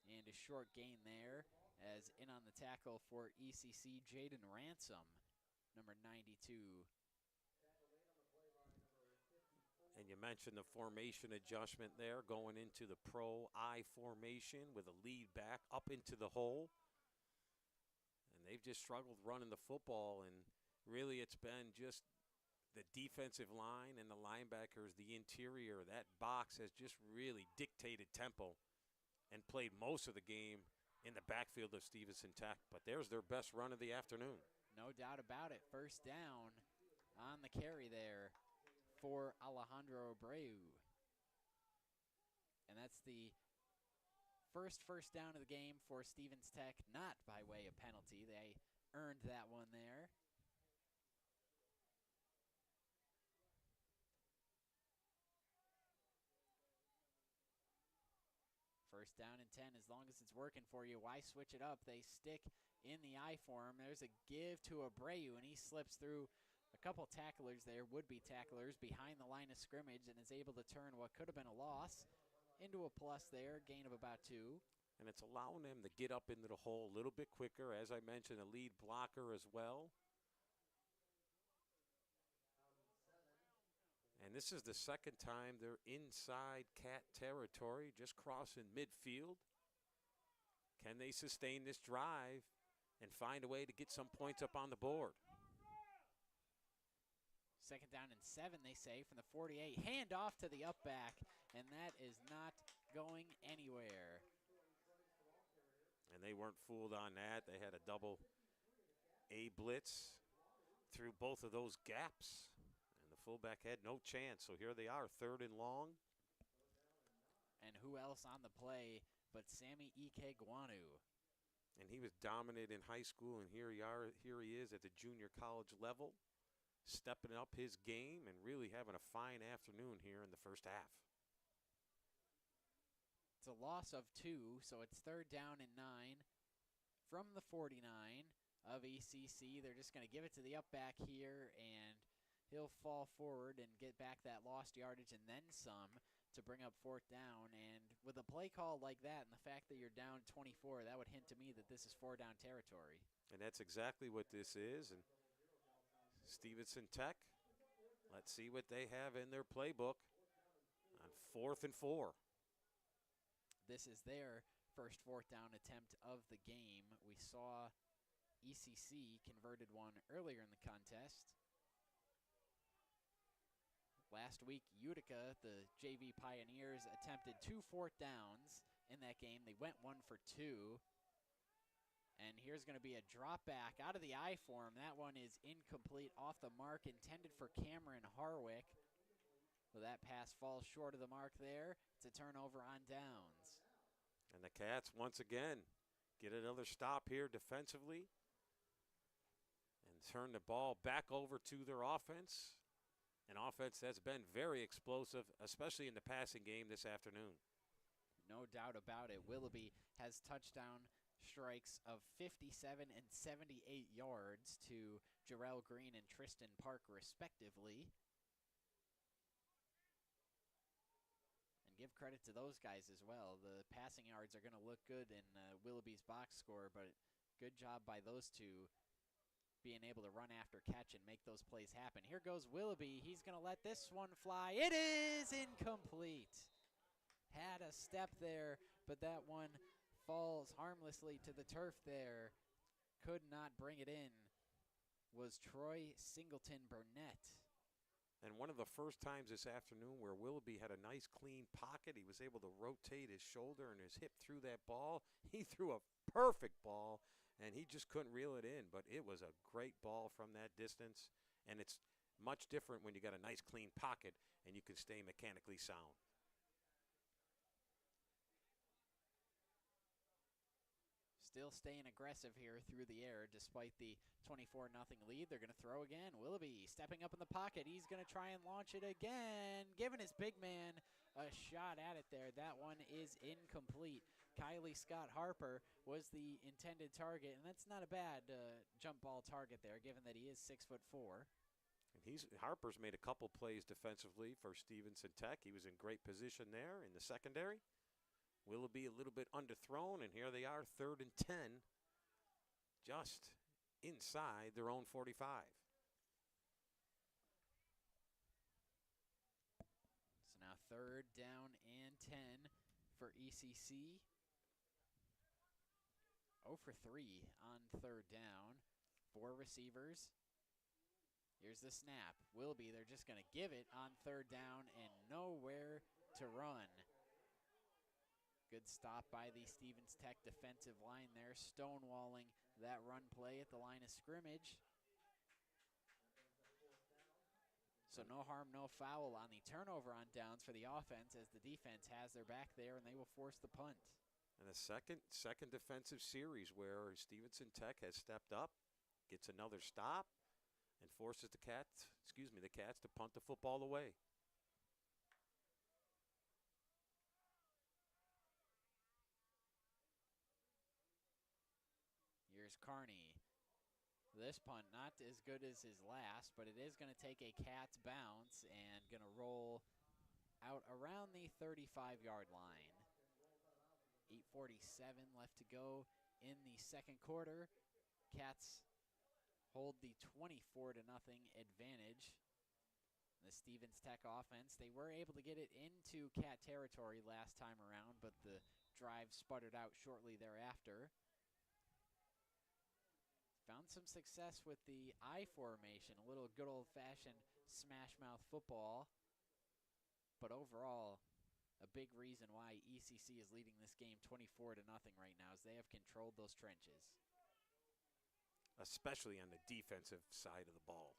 and a short gain there, as in on the tackle for ECC, Jaden Ransom, number 92. And you mentioned the formation adjustment there, going into the pro I formation with a lead back up into the hole. And they've just struggled running the football, and really it's been just the defensive line and the linebackers, the interior. That box has just really dictated tempo and played most of the game in the backfield of Stevenson Tech. But there's their best run of the afternoon. No doubt about it. 1st down on the carry there for Alejandro Abreu. And that's the First down of the game for Stevens Tech, not by way of penalty. They earned that one there. First down and 10, as long as it's working for you, why switch it up? They stick in the I form. There's a give to Abreu, and he slips through a couple tacklers there, would-be tacklers, behind the line of scrimmage, and is able to turn what could have been a loss into a plus there, gain of about 2. And it's allowing them to get up into the hole a little bit quicker. As I mentioned, a lead blocker as well. And this is the second time they're inside Cat territory, just crossing midfield. Can they sustain this drive and find a way to get some points up on the board? Second down and 7, they say, from the 48. Hand off to the up back, and that is not going anywhere. And they weren't fooled on that. They had a double A blitz through both of those gaps. The fullback had no chance, so here they are, 3rd and long. And who else on the play but Sammy Ike Guanu? And he was dominant in high school, and here he is at the junior college level, stepping up his game and really having a fine afternoon here in the first half. It's a loss of 2, so it's 3rd down and 9 from the 49 of ECC. They're just going to give it to the up back here, and he'll fall forward and get back that lost yardage and then some to bring up 4th down. And with a play call like that and the fact that you're down 24, that would hint to me that this is 4-down territory. And that's exactly what this is. And Stevenson Tech, let's see what they have in their playbook on 4th and 4. This is their first 4th down attempt of the game. We saw ECC converted one earlier in the contest. Last week, Utica, the JV Pioneers, attempted 2 4th downs in that game. They went 1 for 2. And here's going to be a drop back out of the I form. That one is incomplete, off the mark, intended for Cameron Harwick. Well, that pass falls short of the mark there. It's a turnover on downs. And the Cats, once again, get another stop here defensively and turn the ball back over to their offense. An offense that's been very explosive, especially in the passing game this afternoon. No doubt about it. Willoughby has touchdown strikes of 57 and 78 yards to Jarrell Green and Tristan Park, respectively. And give credit to those guys as well. The passing yards are going to look good in Willoughby's box score, but good job by those two being able to run after catch and make those plays happen. Here goes Willoughby. He's going to let this one fly. It is incomplete. Had a step there, but that one falls harmlessly to the turf there. Could not bring it in. Was Troy Singleton Burnett. And one of the first times this afternoon where Willoughby had a nice clean pocket. He was able to rotate his shoulder and his hip through that ball. He threw a perfect ball, and he just couldn't reel it in. But it was a great ball from that distance, and it's much different when you got a nice clean pocket and you can stay mechanically sound. Still staying aggressive here through the air despite the 24-0 lead. They're going to throw again. Willoughby stepping up in the pocket. He's going to try and launch it again, giving his big man a shot at it there. That one is incomplete. Kylie Scott Harper was the intended target, and that's not a bad jump ball target there, given that he is 6'4". And Harper's made a couple plays defensively for Stevenson Tech. He was in great position there in the secondary. Willoughby a little bit underthrown, and here they are, 3rd and 10, just inside their own 45. So now 3rd down and 10 for ECC. 0 for 3 on 3rd down. 4 receivers. Here's the snap. Willoughby, they're just going to give it on 3rd down and nowhere to run. Good stop by the Stevens Tech defensive line there, stonewalling that run play at the line of scrimmage. So no harm, no foul on the turnover on downs for the offense, as the defense has their back there and they will force the punt. And a second defensive series where Stevenson Tech has stepped up, gets another stop, and forces the Cats to punt the football away. Here's Carney. This punt not as good as his last, but it is going to take a Cats bounce and going to roll out around the 35-yard line. 8:47 left to go in the second quarter. Cats hold the 24-0 advantage. The Stevens Tech offense, they were able to get it into Cat territory last time around, but the drive sputtered out shortly thereafter. Found some success with the I formation, a little good old-fashioned smash mouth football. But overall, a big reason why ECC is leading this game 24-0 right now is they have controlled those trenches. Especially on the defensive side of the ball.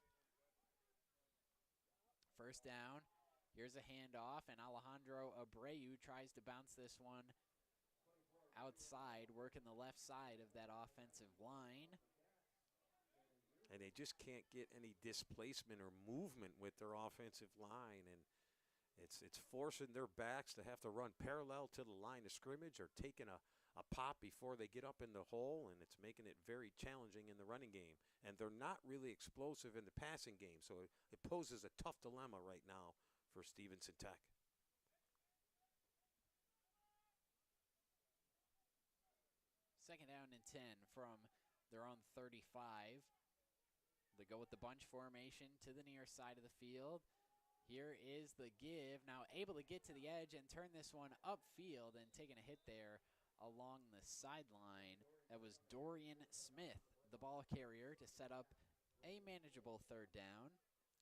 First down, here's a handoff, and Alejandro Abreu tries to bounce this one outside, working the left side of that offensive line. And they just can't get any displacement or movement with their offensive line, and it's forcing their backs to have to run parallel to the line of scrimmage or taking a pop before they get up in the hole, and it's making it very challenging in the running game. And they're not really explosive in the passing game, so it poses a tough dilemma right now for Stevenson Tech. Second down and 10 from their own 35. They go with the bunch formation to the near side of the field. Here is the give. Now able to get to the edge and turn this one upfield, and taking a hit there along the sideline. That was Dorian Smith, the ball carrier, to set up a manageable third down.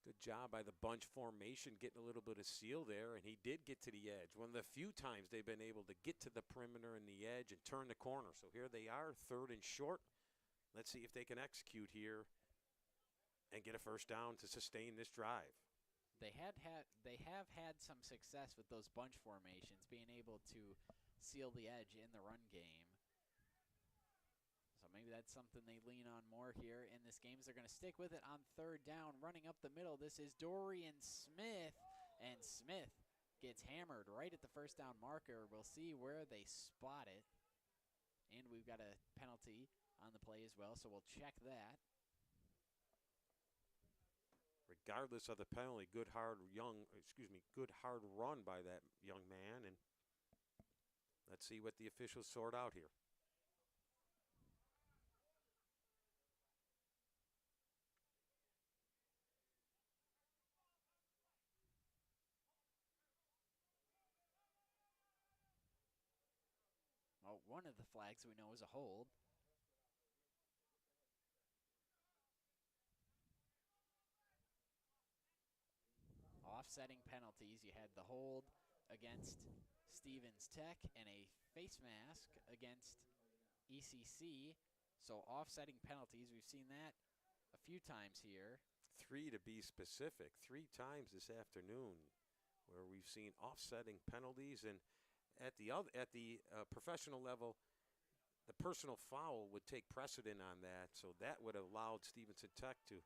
Good job by the bunch formation, getting a little bit of seal there, and he did get to the edge. One of the few times they've been able to get to the perimeter and the edge and turn the corner. So here they are, 3rd and short. Let's see if they can execute here and get a first down to sustain this drive. They have had some success with those bunch formations, being able to seal the edge in the run game. So maybe that's something they lean on more here in this game. They're going to stick with it on third down, running up the middle. This is Dorian Smith, and Smith gets hammered right at the first down marker. We'll see where they spot it. And we've got a penalty on the play as well, so we'll check that. Regardless of the penalty, good hard run by that young man, and let's see what the officials sort out here. Well, one of the flags we know is a hold. Offsetting penalties, you had the hold against Stevens Tech and a face mask against ECC. So offsetting penalties, we've seen that a few times here. 3 to be specific, 3 times this afternoon where we've seen offsetting penalties. And at the professional level, the personal foul would take precedent on that. So that would have allowed Stevenson Tech to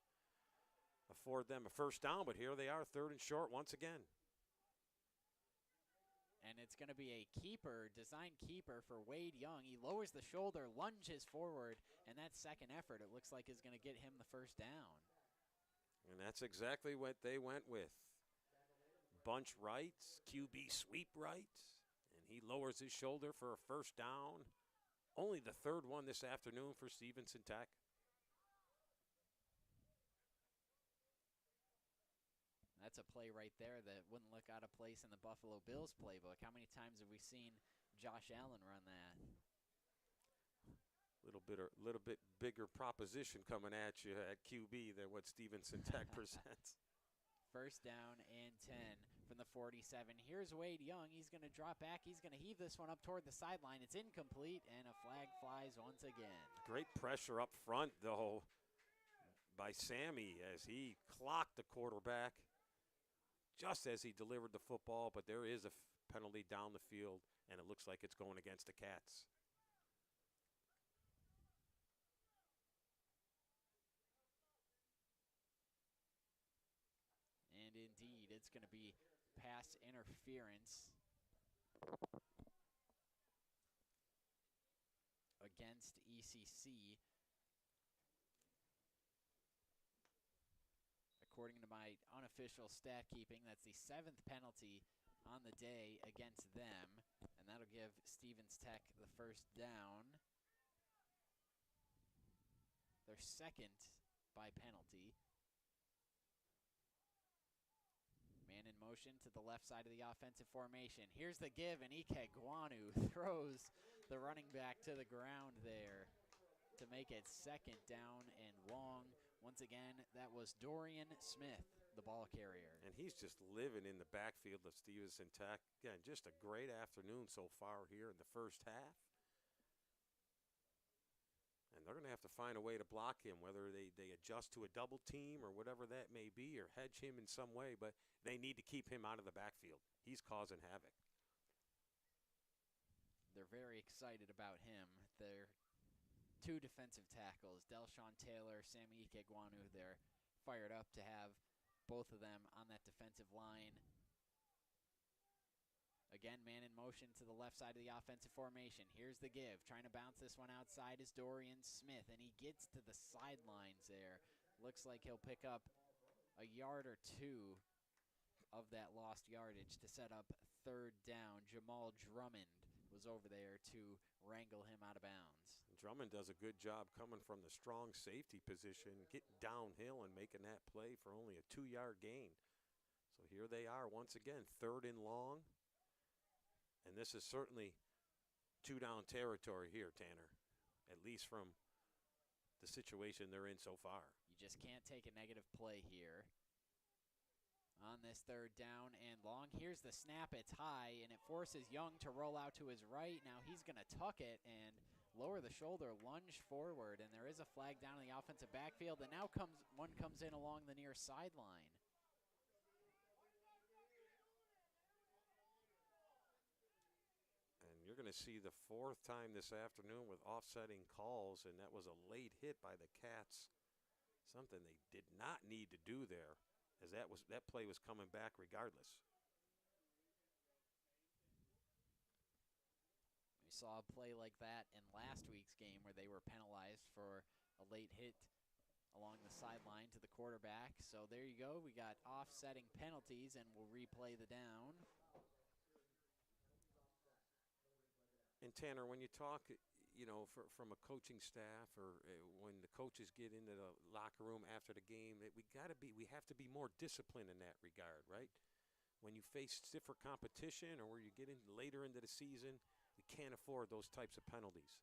afford them a first down, but here they are, 3rd and short once again. And it's going to be a keeper, design keeper for Wade Young. He lowers the shoulder, lunges forward, and that second effort, it looks like, is going to get him the first down. And that's exactly what they went with. Bunch right, QB sweep right, and he lowers his shoulder for a first down. Only the 3rd one this afternoon for Stevenson Tech. That's a play right there that wouldn't look out of place in the Buffalo Bills playbook. How many times have we seen Josh Allen run that? Little bit bigger proposition coming at you at QB than what Stevenson Tech presents. First down and 10 from the 47. Here's Wade Young. He's going to drop back. He's going to heave this one up toward the sideline. It's incomplete, and a flag flies once again. Great pressure up front, though, by Sammy as he clocked the quarterback just as he delivered the football, but there is a penalty down the field, and it looks like it's going against the Cats. And indeed, it's going to be pass interference against ECC. According to my unofficial stat keeping, that's the 7th penalty on the day against them, and that'll give Stevens Tech the first down. Their second by penalty. Man in motion to the left side of the offensive formation. Here's the give, and Ike Guanu throws the running back to the ground there to make it second down and long. Once again, that was Dorian Smith, the ball carrier. And he's just living in the backfield of Stevenson Tech. Again, just a great afternoon so far here in the first half. And they're going to have to find a way to block him, whether they adjust to a double team or whatever that may be, or hedge him in some way, but they need to keep him out of the backfield. He's causing havoc. They're very excited about him. They're 2 defensive tackles, Delshawn Taylor, Sammy Ike Guanu. They're fired up to have both of them on that defensive line. Again, man in motion to the left side of the offensive formation. Here's the give. Trying to bounce this one outside is Dorian Smith, and he gets to the sidelines there. Looks like he'll pick up a yard or 2 of that lost yardage to set up third down. Jamal Drummond was over there to wrangle him out of bounds. Drummond does a good job coming from the strong safety position, getting downhill and making that play for only a 2-yard gain. So here they are once again, 3rd and long. And this is certainly 2-down territory here, Tanner, at least from the situation they're in so far. You just can't take a negative play here. On this 3rd down and long, here's the snap. It's high, and it forces Young to roll out to his right. Now he's going to tuck it and lower the shoulder, lunge forward, and there is a flag down in the offensive backfield, and now one comes in along the near sideline. And you're going to see the 4th time this afternoon with offsetting calls, and that was a late hit by the Cats. Something they did not need to do there, as that play was coming back regardless. We saw a play like that in last week's game where they were penalized for a late hit along the sideline to the quarterback. So there you go. We got offsetting penalties, and we'll replay the down. And Tanner, when you talk, from a coaching staff, or when the coaches get into the locker room after the game, we have to be more disciplined in that regard, right? When you face stiffer competition, or where you get in later into the season, we can't afford those types of penalties.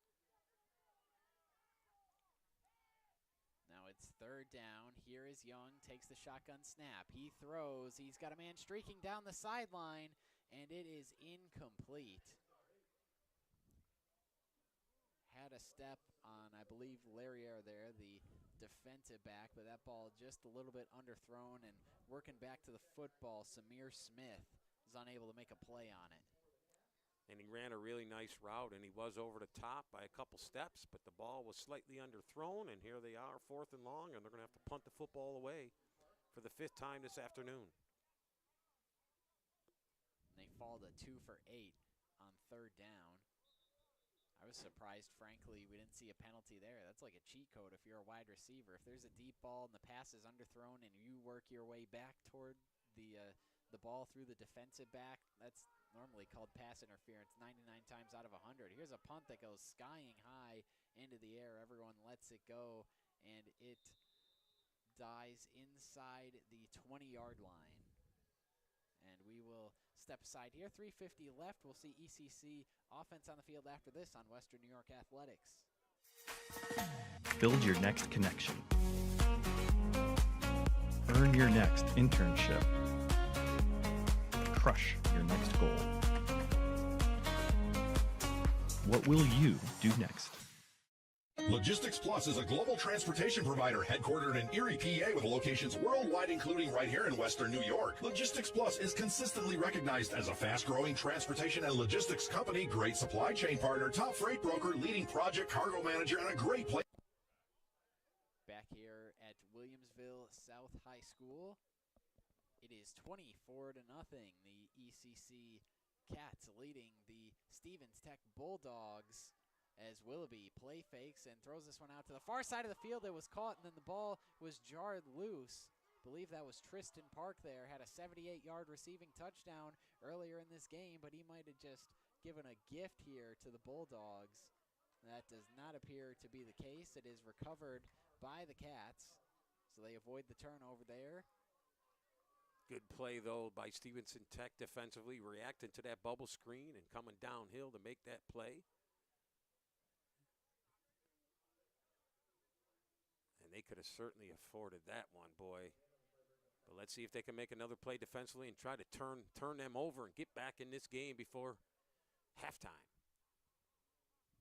Now it's 3rd down. Here is Young, takes the shotgun snap. He throws. He's got a man streaking down the sideline, and it is incomplete. Had a step on, I believe, Larriere there, the defensive back, but that ball just a little bit underthrown, and working back to the football, Samir Smith was unable to make a play on it. And he ran a really nice route, and he was over the top by a couple steps, but the ball was slightly underthrown, and here they are, 4th and long, and they're going to have to punt the football away for the 5th time this afternoon. And they fall to 2 for 8 on 3rd down. I was surprised, frankly, we didn't see a penalty there. That's like a cheat code if you're a wide receiver. If there's a deep ball and the pass is underthrown and you work your way back toward the ball through the defensive back, that's normally called pass interference 99 times out of 100. Here's a punt that goes skying high into the air. Everyone lets it go, and it dies inside the 20-yard line. And we will step aside here. 3:50 left. We'll see ECC offense on the field after this on Western New York Athletics. Build your next connection. Earn your next internship. Crush your next goal. What will you do next? Logistics Plus is a global transportation provider headquartered in Erie, PA with locations worldwide, including right here in Western New York. Logistics Plus is consistently recognized as a fast-growing transportation and logistics company, great supply chain partner, top freight broker, leading project cargo manager, and a great place. Back here at Williamsville South High School, it is 24-0. The ECC Cats leading the Stevens Tech Bulldogs as Willoughby play fakes and throws this one out to the far side of the field. It was caught, and then the ball was jarred loose. I believe that was Tristan Park there. Had a 78-yard receiving touchdown earlier in this game, but he might have just given a gift here to the Bulldogs. That does not appear to be the case. It is recovered by the Cats, so they avoid the turnover there. Good play, though, by Stevenson Tech defensively, reacting to that bubble screen and coming downhill to make that play. And they could have certainly afforded that one, boy. But let's see if they can make another play defensively and try to turn them over and get back in this game before halftime.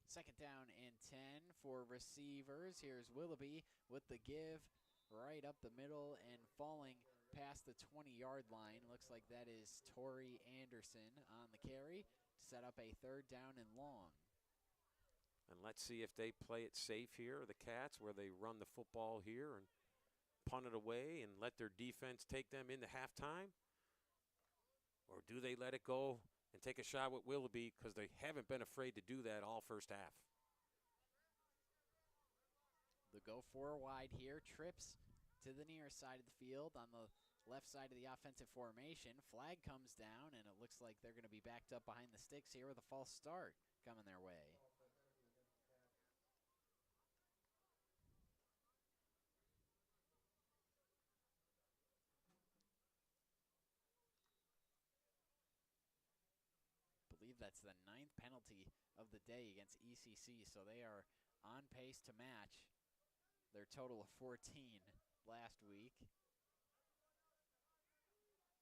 Second down and 10 for receivers. Here's Willoughby with the give right up the middle and falling past the 20-yard line. Looks like that is Torrey Anderson on the carry to set up a third down and long. And let's see if they play it safe here, the Cats, where they run the football here and punt it away and let their defense take them into halftime. Or do they let it go and take a shot with Willoughby, because they haven't been afraid to do that all first half. The go four wide here, trips to the near side of the field on the left side of the offensive formation. Flag comes down, and it looks like they're going to be backed up behind the sticks here with a false start coming their way. I believe that's the 9th penalty of the day against ECC, so they are on pace to match their total of 14 last week.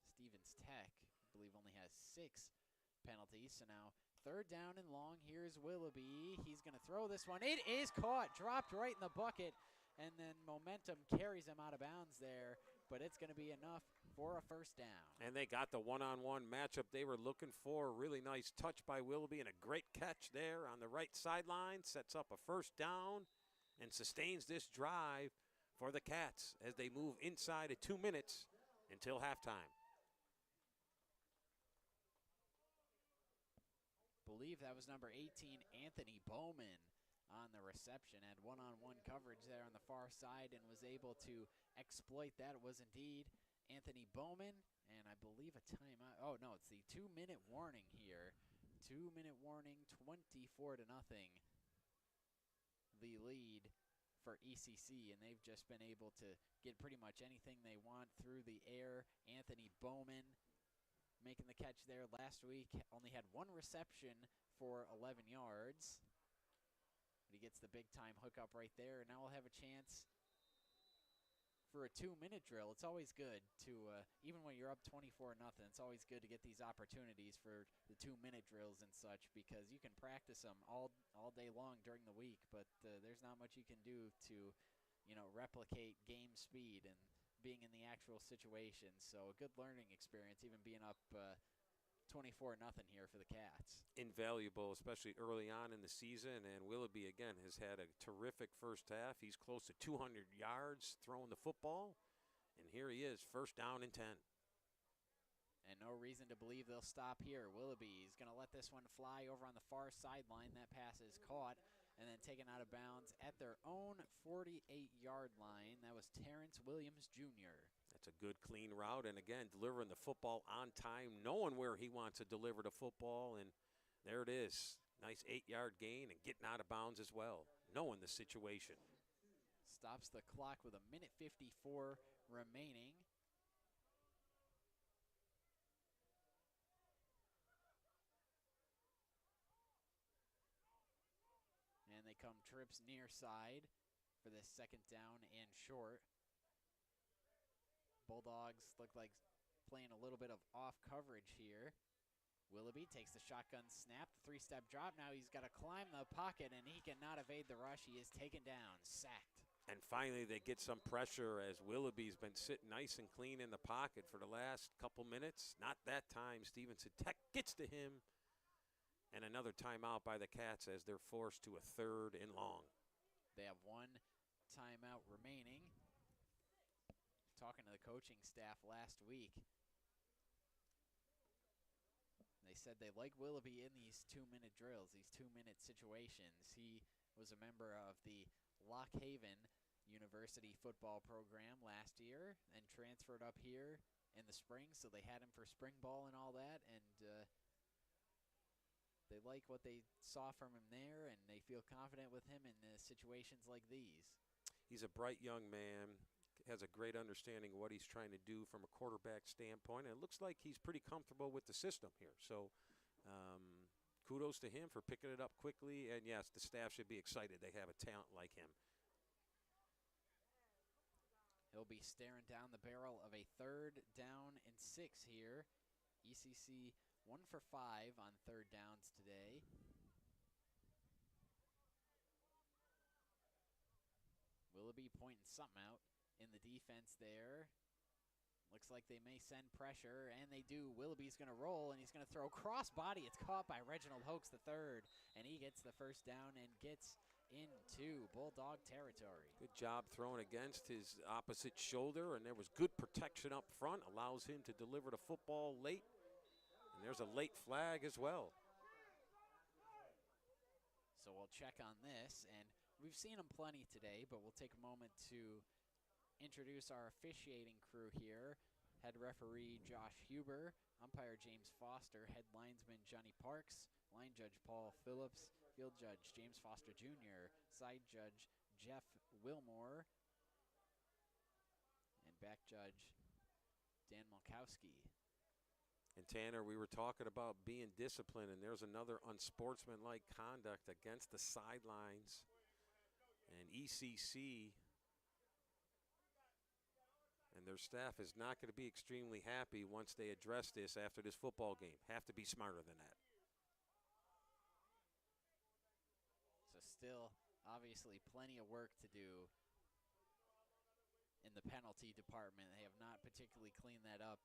Stevens Tech, I believe, only has 6 penalties, so now third down and long. Here's Willoughby. He's going to throw this one. It is caught, dropped right in the bucket, and then momentum carries him out of bounds there, but it's going to be enough for a first down. And they got the one-on-one matchup they were looking for. Really nice touch by Willoughby and a great catch there on the right sideline. Sets up a first down and sustains this drive for the Cats as they move inside of 2 minutes until halftime. Believe that was number 18, Anthony Bowman, on the reception. Had one-on-one coverage there on the far side and was able to exploit that. It was indeed Anthony Bowman, and I believe a timeout. Oh, no, it's the 2-minute warning here. 2-minute warning, 24-0. The lead for ECC, and they've just been able to get pretty much anything they want through the air. Anthony Bowman making the catch there last week. Only had 1 reception for 11 yards. But he gets the big-time hookup right there, and now we'll have a chance for a 2-minute drill. It's always good to, even when you're up 24-0, it's always good to get these opportunities for the 2-minute drills and such, because you can practice them all day long during the week, but there's not much you can do to, replicate game speed and being in the actual situation. So a good learning experience, even being up 24-0 here for the Cats. Invaluable, especially early on in the season. And Willoughby, again, has had a terrific first half. He's close to 200 yards throwing the football. And here he is, first down and 10. And no reason to believe they'll stop here. Willoughby is going to let this one fly over on the far sideline. That pass is caught and then taken out of bounds at their own 48-yard line. That was Terrence Williams, Jr. That's a good, clean route. And, again, delivering the football on time, knowing where he wants to deliver the football. And there it is. Nice 8-yard gain and getting out of bounds as well, knowing the situation. Stops the clock with 1:54 remaining. And they come trips near side for this second down and short. Bulldogs look like playing a little bit of off coverage here. Willoughby takes the shotgun snap, the three-step drop. Now he's got to climb the pocket, and he cannot evade the rush. He is taken down, sacked. And finally, they get some pressure as Willoughby's been sitting nice and clean in the pocket for the last couple minutes. Not that time. Stevenson Tech gets to him. And another timeout by the Cats as they're forced to a 3rd and long. They have one timeout remaining. Talking to the coaching staff last week, they said they like Willoughby in these 2-minute drills, these 2-minute situations. He was a member of the Lock Haven University football program last year and transferred up here in the spring, so they had him for spring ball and all that, and they like what they saw from him there, and they feel confident with him in situations like these. He's a bright young man, has a great understanding of what he's trying to do from a quarterback standpoint, and it looks like he's pretty comfortable with the system here. So kudos to him for picking it up quickly, and yes, the staff should be excited they have a talent like him. He'll be staring down the barrel of a 3rd down and 6 here. ECC 1 for 5 on 3rd downs today. Willoughby pointing something out in the defense there. Looks like they may send pressure, and they do. Willoughby's going to roll, and he's going to throw cross-body. It's caught by Reginald Hoax III, and he gets the 1st down and gets into Bulldog territory. Good job throwing against his opposite shoulder, and there was good protection up front. Allows him to deliver the football late, and there's a late flag as well. So we'll check on this, and we've seen him plenty today, but we'll take a moment to introduce our officiating crew here. Head referee Josh Huber, umpire James Foster, head linesman Johnny Parks, line judge Paul Phillips, field judge James Foster Jr., side judge Jeff Wilmore, and back judge Dan Malkowski. And Tanner, we were talking about being disciplined, and there's another unsportsmanlike conduct against the sidelines. And ECC and their staff is not going to be extremely happy once they address this after this football game. Have to be smarter than that. So still, obviously, plenty of work to do in the penalty department. They have not particularly cleaned that up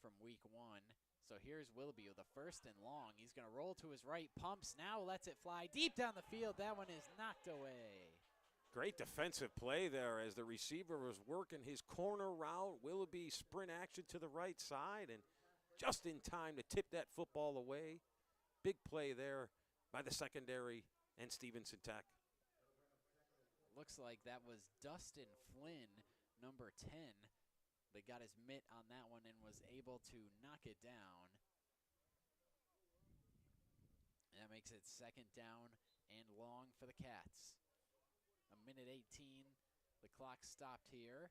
from week 1. So here's Willoughby with a 1st and long. He's going to roll to his right, pumps, now lets it fly deep down the field. That one is knocked away. Great defensive play there as the receiver was working his corner route. Willoughby sprint action to the right side, and just in time to tip that football away. Big play there by the secondary and Stevenson Tech. Looks like that was Dustin Flynn, number 10. They got his mitt on that one and was able to knock it down. And that makes it 2nd down and long for the Cats. 1:18, the clock stopped here.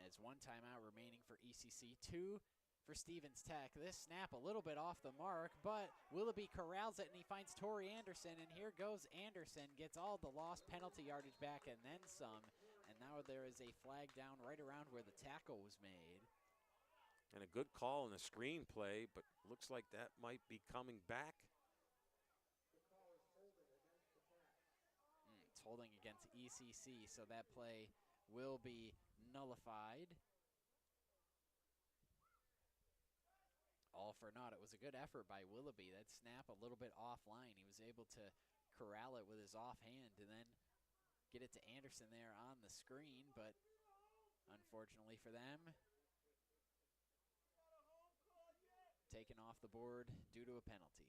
As 1 timeout remaining for ECC, 2 for Stevens Tech. This snap a little bit off the mark, but Willoughby corrals it, and he finds Torrey Anderson, and here goes Anderson, gets all the lost penalty yardage back and then some, and now there is a flag down right around where the tackle was made. And a good call in the screen play, but looks like that might be coming back. It's holding against ECC, so that play will be nullified. All for naught. It was a good effort by Willoughby. That snap a little bit offline. He was able to corral it with his offhand and then get it to Anderson there on the screen, but unfortunately for them, taken off the board due to a penalty.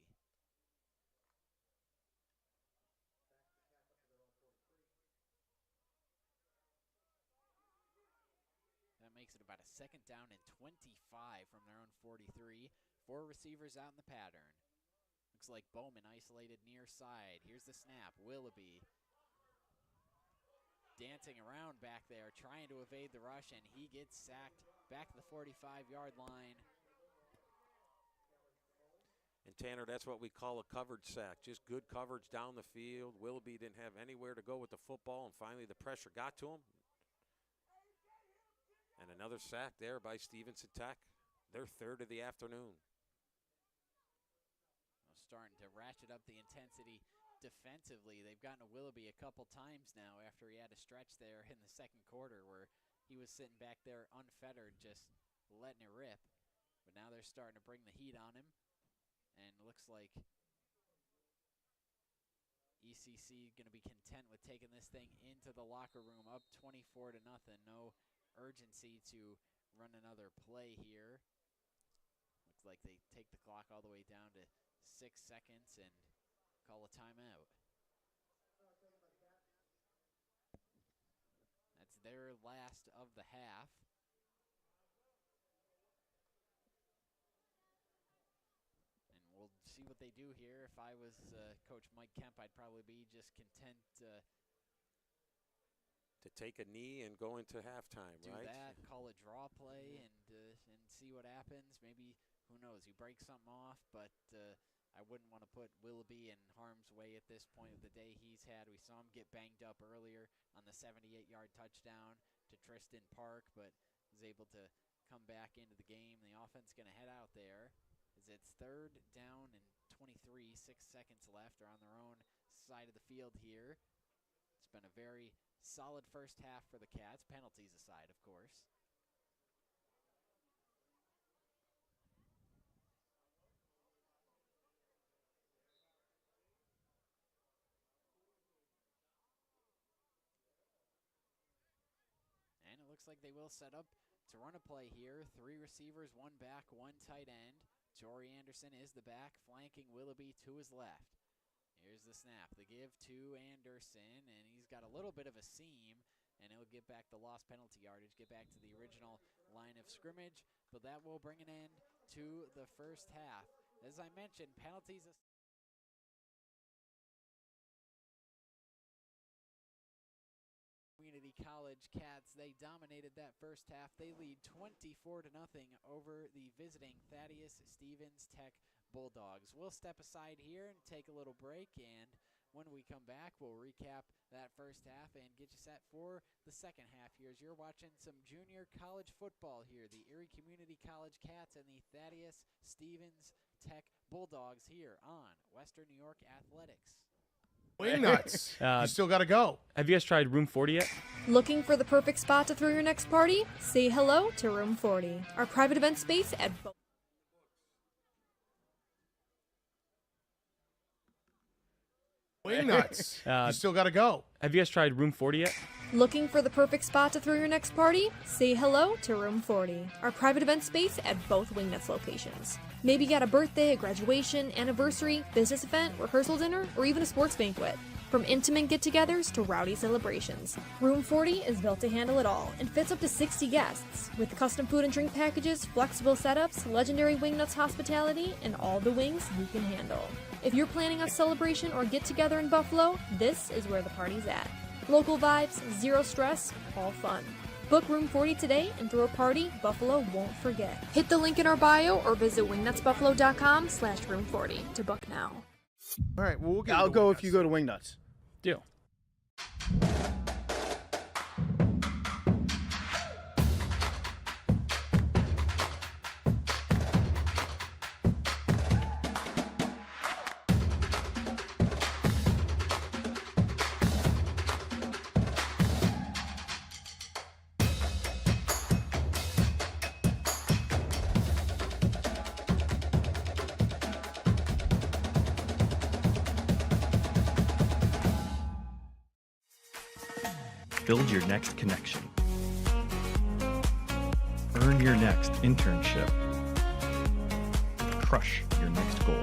That makes it about a 2nd down and 25 from their own 43. 4 receivers out in the pattern. Looks like Bowman isolated near side. Here's the snap. Willoughby dancing around back there, trying to evade the rush, and he gets sacked back to the 45-yard line. And Tanner, that's what we call a coverage sack. Just good coverage down the field. Willoughby didn't have anywhere to go with the football, and finally the pressure got to him. And another sack there by Stevenson Tech, their third of the afternoon. Starting to ratchet up the intensity defensively. They've gotten to Willoughby a couple times now after he had a stretch there in the second quarter where he was sitting back there unfettered, just letting it rip. But now they're starting to bring the heat on him, and looks like ECC going to be content with taking this thing into the locker room, up 24-0. No urgency to run another play here. Looks like they take the clock all the way down to 6 seconds and call a timeout. That's their last of the half. And we'll see what they do here. If I was Coach Mike Kemp, I'd probably be just content to take a knee and go into halftime, do right? that, call a draw play, and see what happens. Maybe, who knows, you break something off, but I wouldn't want to put Willoughby in harm's way at this point of the day he's had. We saw him get banged up earlier on the 78-yard touchdown to Tristan Park, but was able to come back into the game. The offense going to head out there as it's 3rd down and 23, 6 seconds left. They're on their own side of the field here. It's been a very solid first half for the Cats, penalties aside, of course. And it looks like they will set up to run a play here. 3 receivers, 1 back, 1 tight end. Jory Anderson is the back, flanking Willoughby to his left. Here's the snap, the give to Anderson, and he's got a little bit of a seam, and he'll get back the lost penalty yardage, get back to the original line of scrimmage, but that will bring an end to the first half. As I mentioned, penalties. Community College Cats, they dominated that first half. They lead 24-0 over the visiting Thaddeus Stevens Tech Bulldogs. We'll step aside here and take a little break, and when we come back, we'll recap that first half and get you set for the second half here as you're watching some junior college football here. The Erie Community College Cats and the Thaddeus Stevens Tech Bulldogs here on Western New York Athletics. Wing nuts. You still got to go. Have you guys tried Room 40 yet? Looking for the perfect spot to throw your next party? Say hello to Room 40, our private event space at both. Wing nuts. You still got to go. Have you guys tried Room 40 yet? Looking for the perfect spot to throw your next party? Say hello to Room 40, our private event space at both Wingnuts locations. Maybe you got a birthday, a graduation, anniversary, business event, rehearsal dinner, or even a sports banquet. From intimate get-togethers to rowdy celebrations, Room 40 is built to handle it all and fits up to 60 guests. With custom food and drink packages, flexible setups, legendary Wingnuts hospitality, and all the wings you can handle. If you're planning a celebration or get-together in Buffalo, this is where the party's at. Local vibes, zero stress, all fun. Book Room 40 today and throw a party Buffalo won't forget. Hit the link in our bio or visit wingnutsbuffalo.com/room40 to book now. All right, well, I'll go if you go to Wingnuts. Deal. Build your next connection. Earn your next internship. Crush your next goal.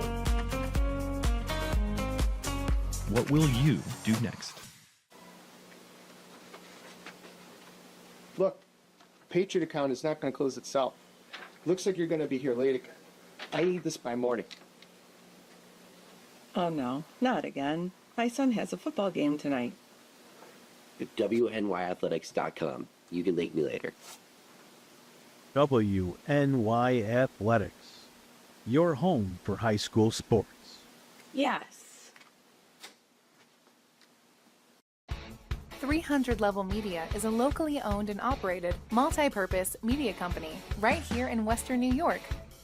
What will you do next? Look, Patriot account is not going to close itself. Looks like you're going to be here late again. I need this by morning. Oh no, not again. My son has a football game tonight. WNYAthletics.com. You can link me later. WNYAthletics, your home for high school sports. Yes. 300 Level Media is a locally owned and operated, multi-purpose media company right here in Western New York.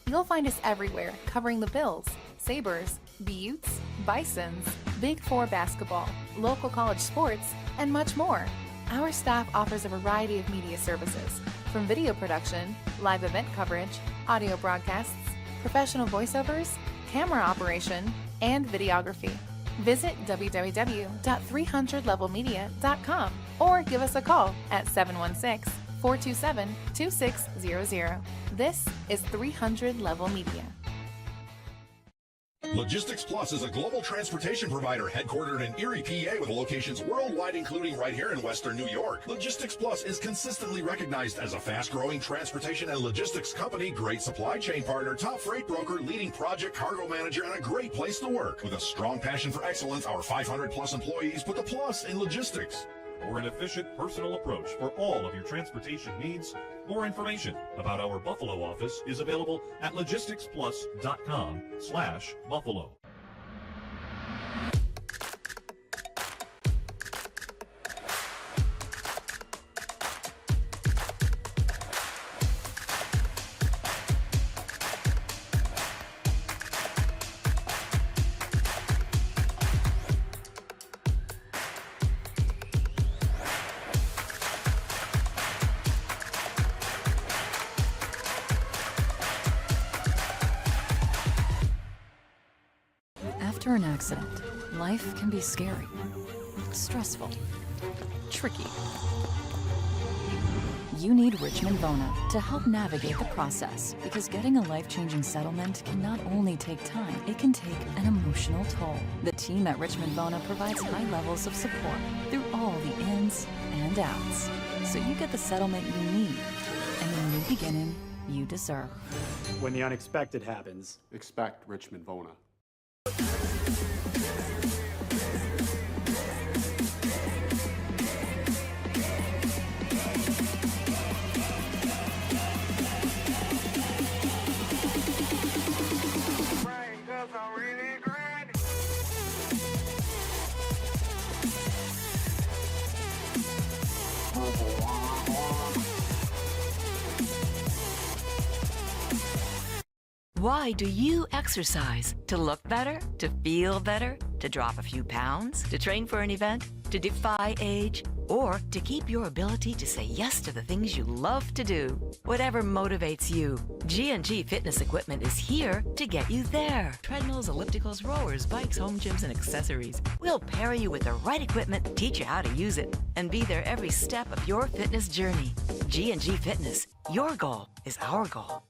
You'll find us everywhere, covering the Bills, Sabres, Buttes, Bisons, Big Four basketball, local college sports, and much more. Our staff offers a variety of media services, from video production, live event coverage, audio broadcasts, professional voiceovers, camera operation, and videography. Visit www.300levelmedia.com or give us a call at 716-427-2600. This is 300 Level Media. Logistics Plus is a global transportation provider headquartered in Erie, PA with locations worldwide, including right here in Western New York. Logistics Plus is consistently recognized as a fast-growing transportation and logistics company, great supply chain partner, top freight broker, leading project cargo manager, and a great place to work. With a strong passion for excellence, our 500-plus employees put the plus in logistics. For an efficient, personal approach for all of your transportation needs, more information about our Buffalo office is available at logisticsplus.com/Buffalo. After an accident, life can be scary, stressful, tricky. You need Richmond Bona to help navigate the process, because getting a life-changing settlement can not only take time, it can take an emotional toll. The team at Richmond Bona provides high levels of support through all the ins and outs, so you get the settlement you need and the new beginning you deserve. When the unexpected happens, expect Richmond Bona. Why do you exercise? To look better? To feel better? To drop a few pounds? To train for an event? To defy age? Or to keep your ability to say yes to the things you love to do? Whatever motivates you, G&G Fitness Equipment is here to get you there. Treadmills, ellipticals, rowers, bikes, home gyms, and accessories. We'll pair you with the right equipment, teach you how to use it, and be there every step of your fitness journey. G&G Fitness. Your goal is our goal.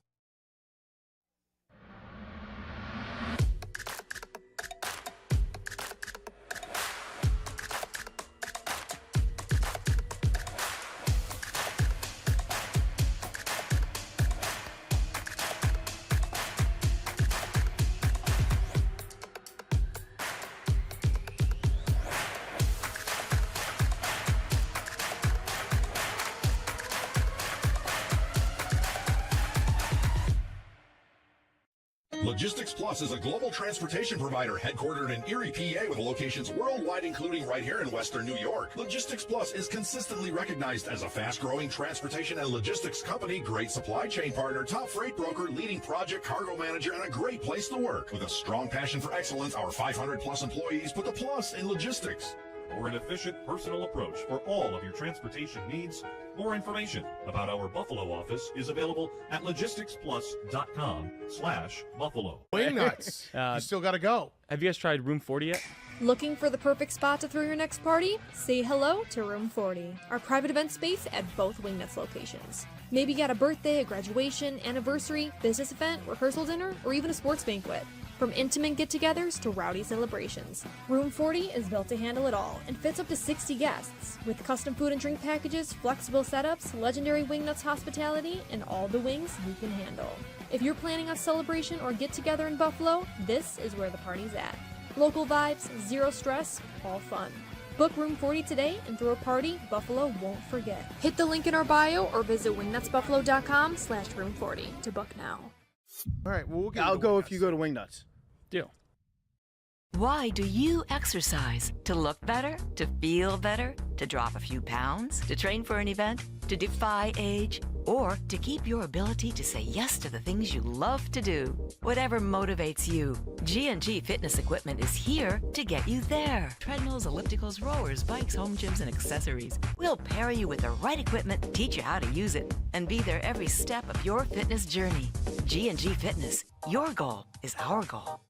Logistics Plus is a global transportation provider headquartered in Erie, PA with locations worldwide, including right here in Western New York. Logistics Plus is consistently recognized as a fast-growing transportation and logistics company, great supply chain partner, top freight broker, leading project cargo manager, and a great place to work. With a strong passion for excellence, our 500-plus employees put the plus in logistics. For an efficient, personal approach for all of your transportation needs, more information about our Buffalo office is available at logisticsplus.com/Buffalo. Wing nuts. You still got to go. Have you guys tried Room 40 yet? Looking for the perfect spot to throw your next party? Say hello to Room 40, our private event space at both Wingnuts locations. Maybe you got a birthday, a graduation, anniversary, business event, rehearsal dinner, or even a sports banquet. From intimate get-togethers to rowdy celebrations, Room 40 is built to handle it all and fits up to 60 guests, with custom food and drink packages, flexible setups, legendary Wingnuts hospitality, and all the wings you can handle. If you're planning a celebration or get-together in Buffalo, this is where the party's at. Local vibes, zero stress, all fun. Book Room 40 today and throw a party Buffalo won't forget. Hit the link in our bio or visit wingnutsbuffalo.com/room40 to book now. All right, well, I'll go if you go to Wingnuts. Deal. Why do you exercise? To look better? To feel better? To drop a few pounds? To train for an event? To defy age? Or to keep your ability to say yes to the things you love to do? Whatever motivates you, G&G Fitness Equipment is here to get you there. Treadmills, ellipticals, rowers, bikes, home gyms, and accessories. We'll pair you with the right equipment, teach you how to use it, and be there every step of your fitness journey. G&G Fitness. Your goal is our goal.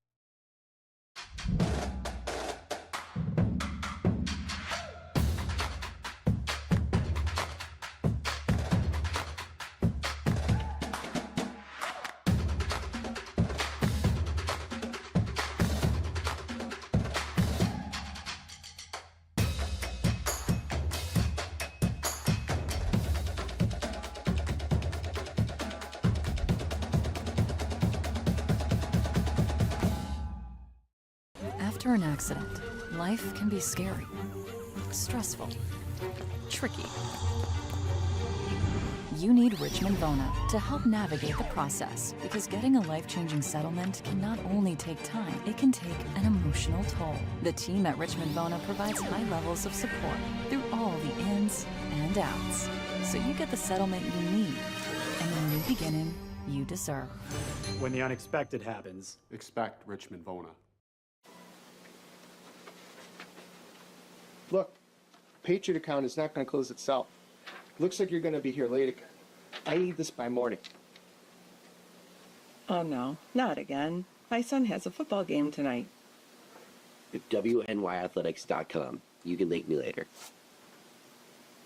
After an accident, life can be scary, stressful, tricky. You need Richmond Bona to help navigate the process, because getting a life-changing settlement can not only take time, it can take an emotional toll. The team at Richmond Bona provides high levels of support through all the ins and outs, so you get the settlement you need and the new beginning you deserve. When the unexpected happens, expect Richmond Bona. Look, Patriot account is not going to close itself. Looks like you're going to be here late again. I need this by morning. Oh no, not again. My son has a football game tonight. At WNYAthletics.com. You can link me later.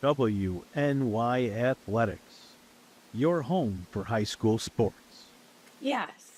WNYAthletics. Your home for high school sports. Yes.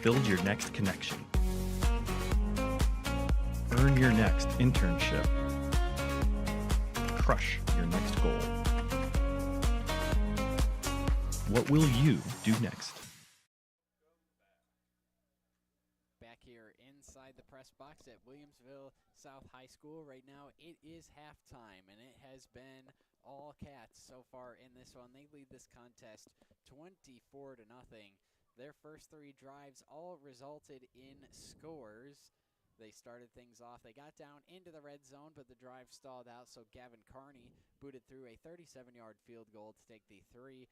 Build your next connection. Earn your next internship. Crush your next goal. What will you do next? Back here inside the press box at Williamsville South High School right now, it is halftime, and it has been all Cats so far in this one. They lead this contest 24-0. Their first three drives all resulted in scores. They started things off. They got down into the red zone, but the drive stalled out, so Gavin Carney booted through a 37-yard field goal to take the 3-0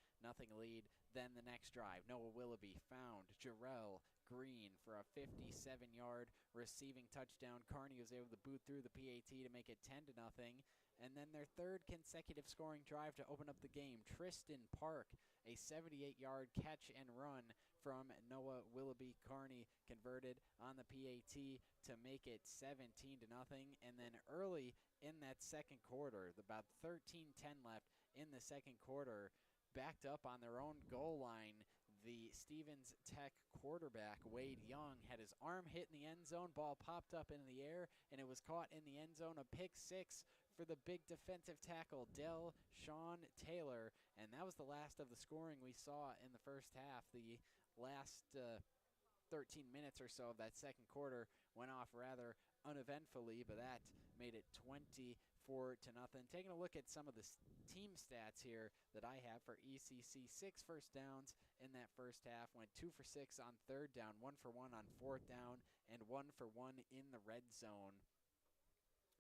lead. Then the next drive, Noah Willoughby found Jarrell Green for a 57-yard receiving touchdown. Carney was able to boot through the PAT to make it 10-0. And then their third consecutive scoring drive to open up the game, Tristan Park, a 78-yard catch and run from Noah Willoughby. Carney converted on the PAT to make it 17-0. And then early in that second quarter, about 13-10 left in the second quarter, backed up on their own goal line, the Stevens Tech quarterback, Wade Young, had his arm hit in the end zone. Ball popped up into the air, and it was caught in the end zone. A pick six for the big defensive tackle, Del Sean Taylor. And that was the last of the scoring we saw in the first half. The last 13 minutes or so of that second quarter went off rather uneventfully, but that made it 24-0. Taking a look at some of the team stats here that I have for ECC: 6 first downs in that first half, went 2 for 6 on third down, 1 for 1 on fourth down, and 1 for 1 in the red zone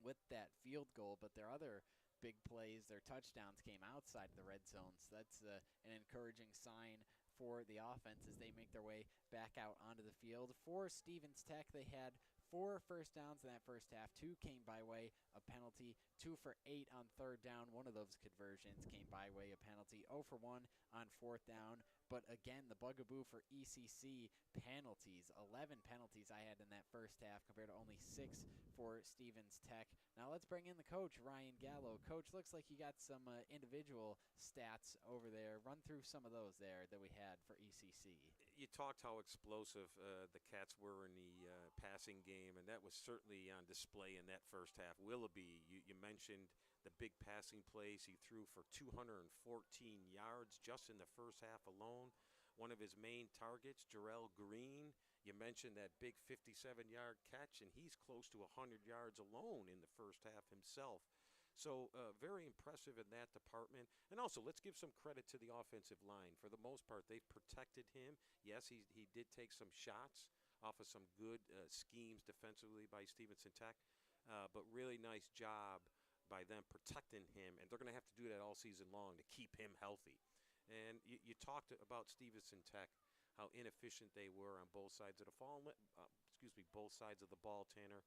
with that field goal. But their other big plays, their touchdowns, came outside of the red zone, so that's an encouraging sign for the offense as they make their way back out onto the field. For Stevens Tech, they had 4 first downs in that first half. 2 came by way of penalty. 2 for 8 on third down. One of those conversions came by way of penalty. 0 for 1 on fourth down. But again, the bugaboo for ECC, penalties. 11 penalties I had in that first half compared to only 6 for Stevens Tech. Now let's bring in the coach, Ryan Gallo. Coach, looks like you got some individual stats over there. Run through some of those there that we had for ECC. You talked how explosive the Cats were in the passing game, and that was certainly on display in that first half. Willoughby, you mentioned the big passing plays. He threw for 214 yards just in the first half alone. One of his main targets, Jarrell Green, you mentioned that big 57-yard catch, and he's close to 100 yards alone in the first half himself. So very impressive in that department. And also, let's give some credit to the offensive line. For the most part, they've protected him. Yes, he did take some shots off of some good schemes defensively by Stevenson Tech, but really nice job by them protecting him. And they're going to have to do that all season long to keep him healthy. And you talked about Stevenson Tech, how inefficient they were on both sides of the both sides of the ball, Tanner.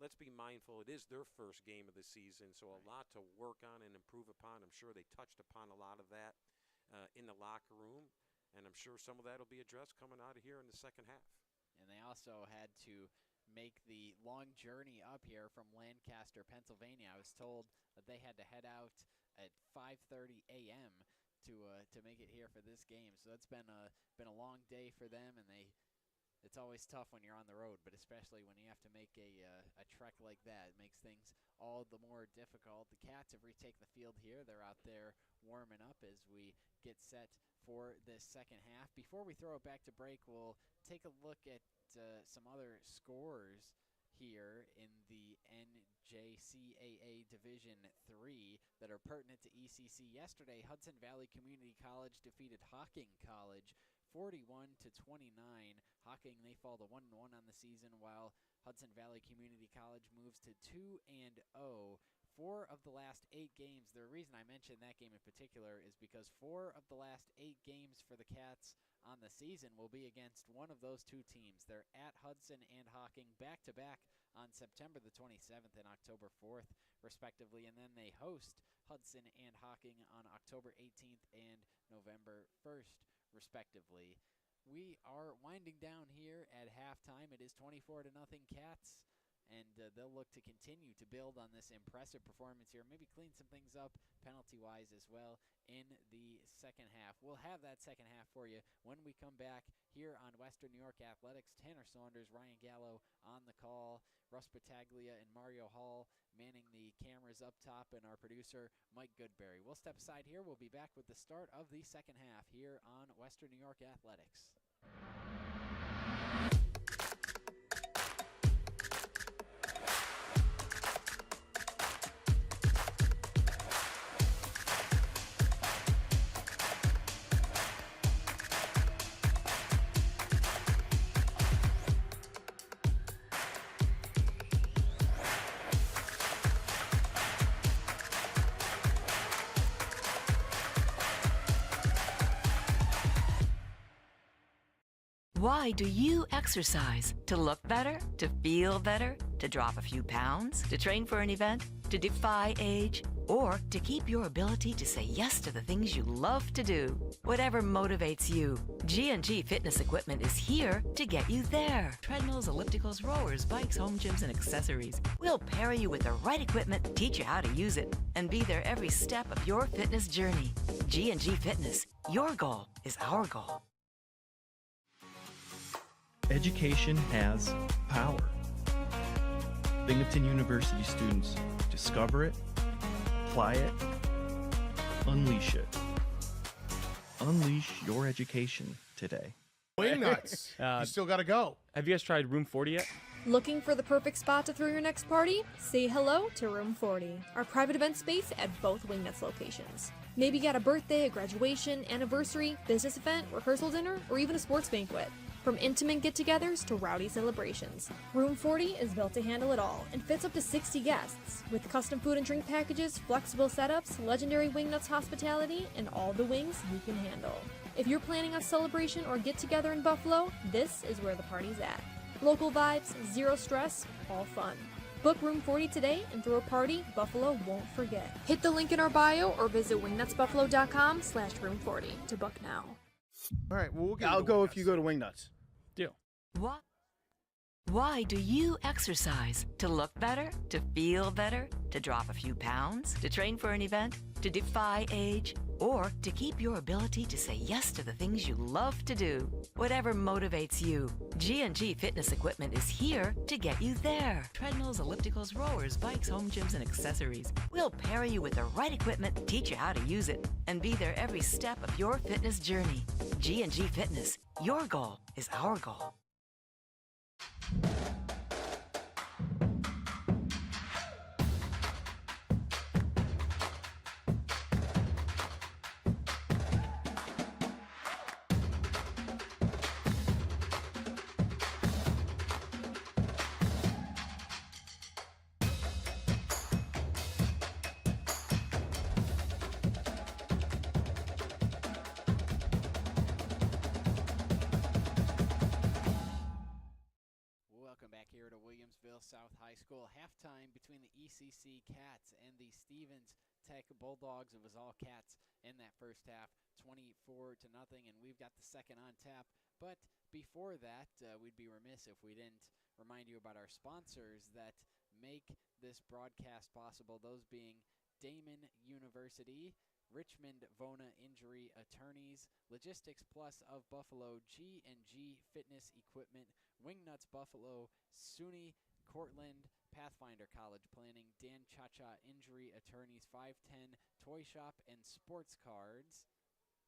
Let's be mindful, it is their first game of the season, so a lot to work on and improve upon. I'm sure they touched upon a lot of that in the locker room, and I'm sure some of that will be addressed coming out of here in the second half. And they also had to make the long journey up here from Lancaster, Pennsylvania. I was told that they had to head out at 5:30 a.m. to make it here for this game. So that's been a long day for them, and it's always tough when you're on the road, but especially when you have to make a trek like that. It makes things all the more difficult. The Cats have retaken the field here. They're out there warming up as we get set for this second half. Before we throw it back to break, we'll take a look at some other scores here in the NJCAA Division III that are pertinent to ECC. Yesterday, Hudson Valley Community College defeated Hocking College 41-29. Hocking, they fall to 1-1 on the season, while Hudson Valley Community College moves to 2-0. 4 of the last 8 games, the reason I mentioned that game in particular is because 4 of the last 8 games for the Cats on the season will be against one of those two teams. They're at Hudson and Hocking back-to-back on September the 27th and October 4th, respectively, and then they host Hudson and Hocking on October 18th and November 1st, respectively. We are winding down here at halftime. It is 24-0 Cats, and they'll look to continue to build on this impressive performance here, maybe clean some things up penalty-wise as well in the second half. We'll have that second half for you when we come back here on Western New York Athletics. Tanner Saunders, Ryan Gallo on the call, Russ Battaglia and Mario Hall manning the cameras up top, and our producer, Mike Goodberry. We'll step aside here. We'll be back with the start of the second half here on Western New York Athletics. Why do you exercise? To look better? To feel better? To drop a few pounds? To train for an event? To defy age? Or to keep your ability to say yes to the things you love to do? Whatever motivates you, G&G Fitness Equipment is here to get you there. Treadmills, ellipticals, rowers, bikes, home gyms, and accessories. We'll pair you with the right equipment, teach you how to use it, and be there every step of your fitness journey. G&G Fitness. Your goal is our goal. Education has power. Binghamton University students discover it, apply it, unleash it. Unleash your education today. Wing nuts. You still got to go. Have you guys tried Room 40 yet? Looking for the perfect spot to throw your next party? Say hello to Room 40, our private event space at both Wingnuts locations. Maybe you got a birthday, a graduation, anniversary, business event, rehearsal dinner, or even a sports banquet. From intimate get-togethers to rowdy celebrations, Room 40 is built to handle it all and fits up to 60 guests, with custom food and drink packages, flexible setups, legendary Wingnuts hospitality, and all the wings you can handle. If you're planning a celebration or get-together in Buffalo, this is where the party's at. Local vibes, zero stress, all fun. Book Room 40 today and throw a party Buffalo won't forget. Hit the link in our bio or visit wingnutsbuffalo.com/room40 to book now. All right, well, we'll get I'll go if you go to Wingnuts. Deal. What? Why do you exercise? To look better? To feel better? To drop a few pounds? To train for an event? To defy age? Or to keep your ability to say yes to the things you love to do? Whatever motivates you, G&G Fitness Equipment is here to get you there. Treadmills, ellipticals, rowers, bikes, home gyms, and accessories. We'll pair you with the right equipment, teach you how to use it, and be there every step of your fitness journey. G&G Fitness. Your goal is our goal. Welcome back here to Williamsville South High School. Halftime between the ECC Cats and the Stevens Tech Bulldogs. It was all Cats in that first half, 24-0, and we've got the second on tap. But before that, we'd be remiss if we didn't remind you about our sponsors that make this broadcast possible, those being Damon University, Richmond Vona Injury Attorneys, Logistics Plus of Buffalo, G&G Fitness Equipment, Wingnuts Buffalo, SUNY Cortland, Pathfinder College Planning, Dan Cha-Cha Injury Attorneys, 510 Toy Shop and Sports Cards,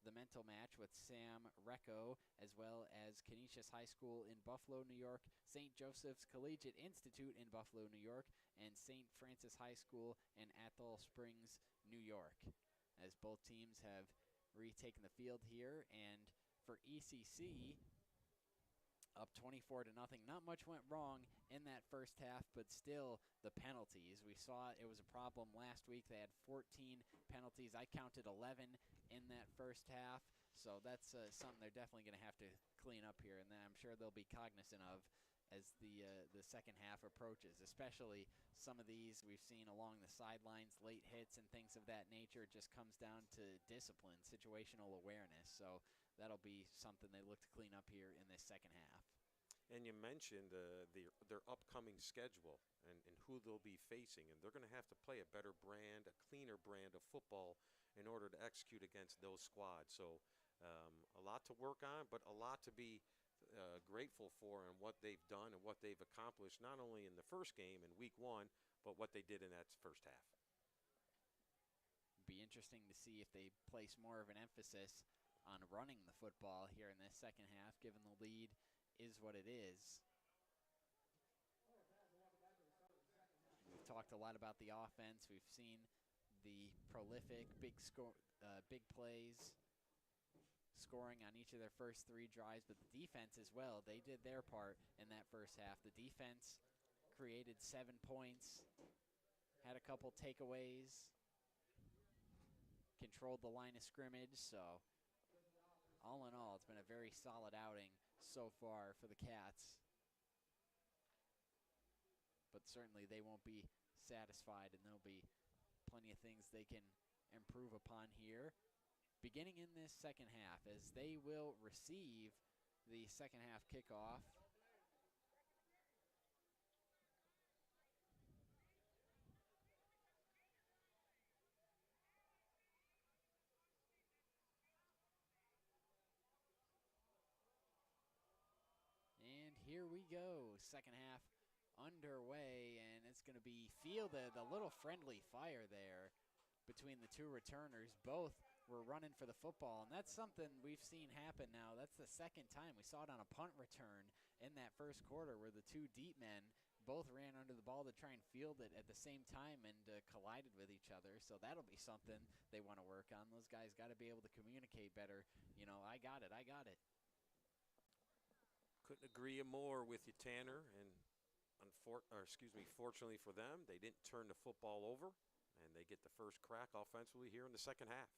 The Mental Match with Sam Recco, as well as Canisius High School in Buffalo, New York, St. Joseph's Collegiate Institute in Buffalo, New York, and St. Francis High School in Athol Springs, New York, as both teams have retaken the field here. And for ECC, up 24-0. Not much went wrong in that first half, but still the penalties. We saw it was a problem last week. They had 14 penalties. I counted 11 in that first half, so that's something they're definitely going to have to clean up here, and then I'm sure they'll be cognizant of as the second half approaches, especially some of these we've seen along the sidelines, late hits and things of that nature. It just comes down to discipline, situational awareness. So that'll be something they look to clean up here in this second half. And you mentioned their upcoming schedule and who they'll be facing, and they're going to have to play a better brand, a cleaner brand of football in order to execute against those squads. So a lot to work on, but a lot to be grateful for and what they've done and what they've accomplished, not only in the first game in week one, but what they did in that first half. Be interesting to see if they place more of an emphasis on running the football here in this second half, given the lead is what it is. We've talked a lot about the offense. We've seen the prolific big plays, scoring on each of their first three drives, but the defense as well. They did their part in that first half. The defense created 7 points, had a couple takeaways, controlled the line of scrimmage. So all in all, it's been a very solid outing so far for the Cats. But certainly they won't be satisfied, and there'll be plenty of things they can improve upon here, beginning in this second half, as they will receive the second half kickoff. And here we go, second half underway, and it's going to be fielded. A little friendly fire there between the two returners. Both were running for the football, and that's something we've seen happen now. That's the second time. We saw it on a punt return in that first quarter where the two deep men both ran under the ball to try and field it at the same time and collided with each other. So that'll be something they want to work on. Those guys got to be able to communicate better. You know, I got it, I got it. Couldn't agree more with you, Tanner. And fortunately for them, they didn't turn the football over, and they get the first crack offensively here in the second half.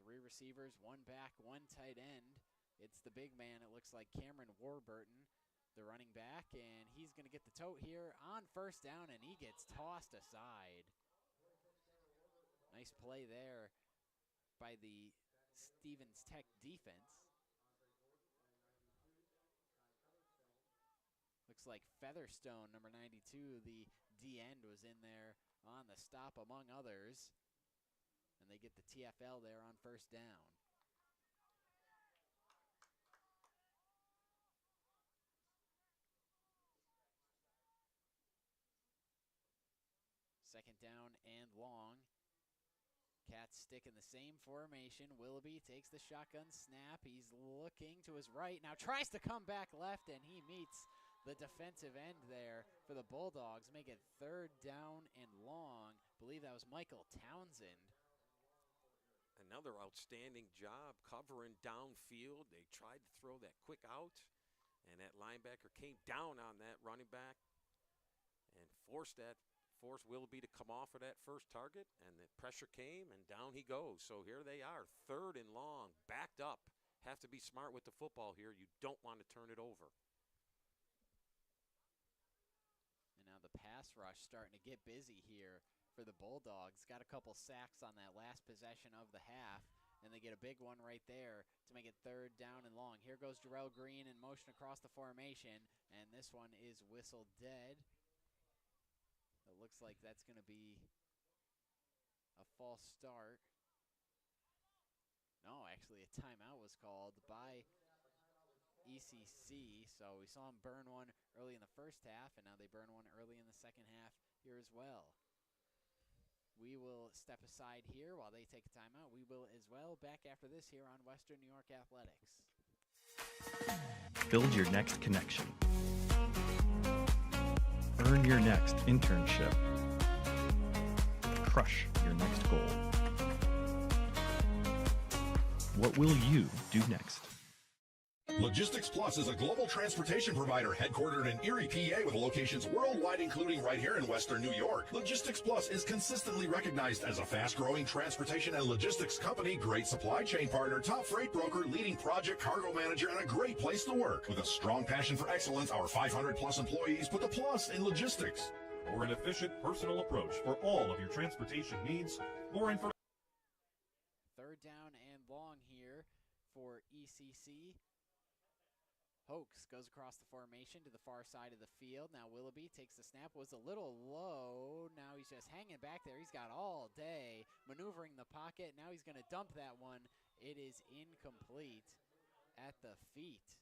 Three receivers, one back, one tight end. It's the big man, it looks like Cameron Warburton, the running back, and he's going to get the tote here on first down, and he gets tossed aside. Nice play there by the Stevens Tech defense. Looks like Featherstone, number 92, the D-end, was in there on the stop among others. And they get the TFL there on first down. Second down and long. Cats stick in the same formation. Willoughby takes the shotgun snap. He's looking to his right. Now tries to come back left, and he meets the defensive end there for the Bulldogs. Make it third down and long. I believe that was Michael Townsend. Another outstanding job covering downfield. They tried to throw that quick out, and that linebacker came down on that running back and forced Willoughby to come off of that first target, and the pressure came, and down he goes. So here they are, third and long, backed up. Have to be smart with the football here. You don't want to turn it over. And now the pass rush starting to get busy here for the Bulldogs. Got a couple sacks on that last possession of the half, and they get a big one right there to make it third down and long. Here goes Jarrell Green in motion across the formation, and this one is whistled dead. It looks like that's going to be a false start. No, actually a timeout was called by ECC. So we saw them burn one early in the first half, and now they burn one early in the second half here as well. We will step aside here while they take a timeout. We will as well. Back after this here on Western New York Athletics. Build your next connection. Earn your next internship. Crush your next goal. What will you do next? Logistics Plus is a global transportation provider headquartered in Erie, PA with locations worldwide, including right here in Western New York. Logistics Plus is consistently recognized as a fast-growing transportation and logistics company, great supply chain partner, top freight broker, leading project cargo manager, and a great place to work. With a strong passion for excellence, our 500-plus employees put the plus in logistics. For an efficient, personal approach for all of your transportation needs, more information. Third down and long here for ECC. Hoax goes across the formation to the far side of the field. Now Willoughby takes the snap, was a little low. Now he's just hanging back there. He's got all day maneuvering the pocket. Now he's going to dump that one. It is incomplete at the feet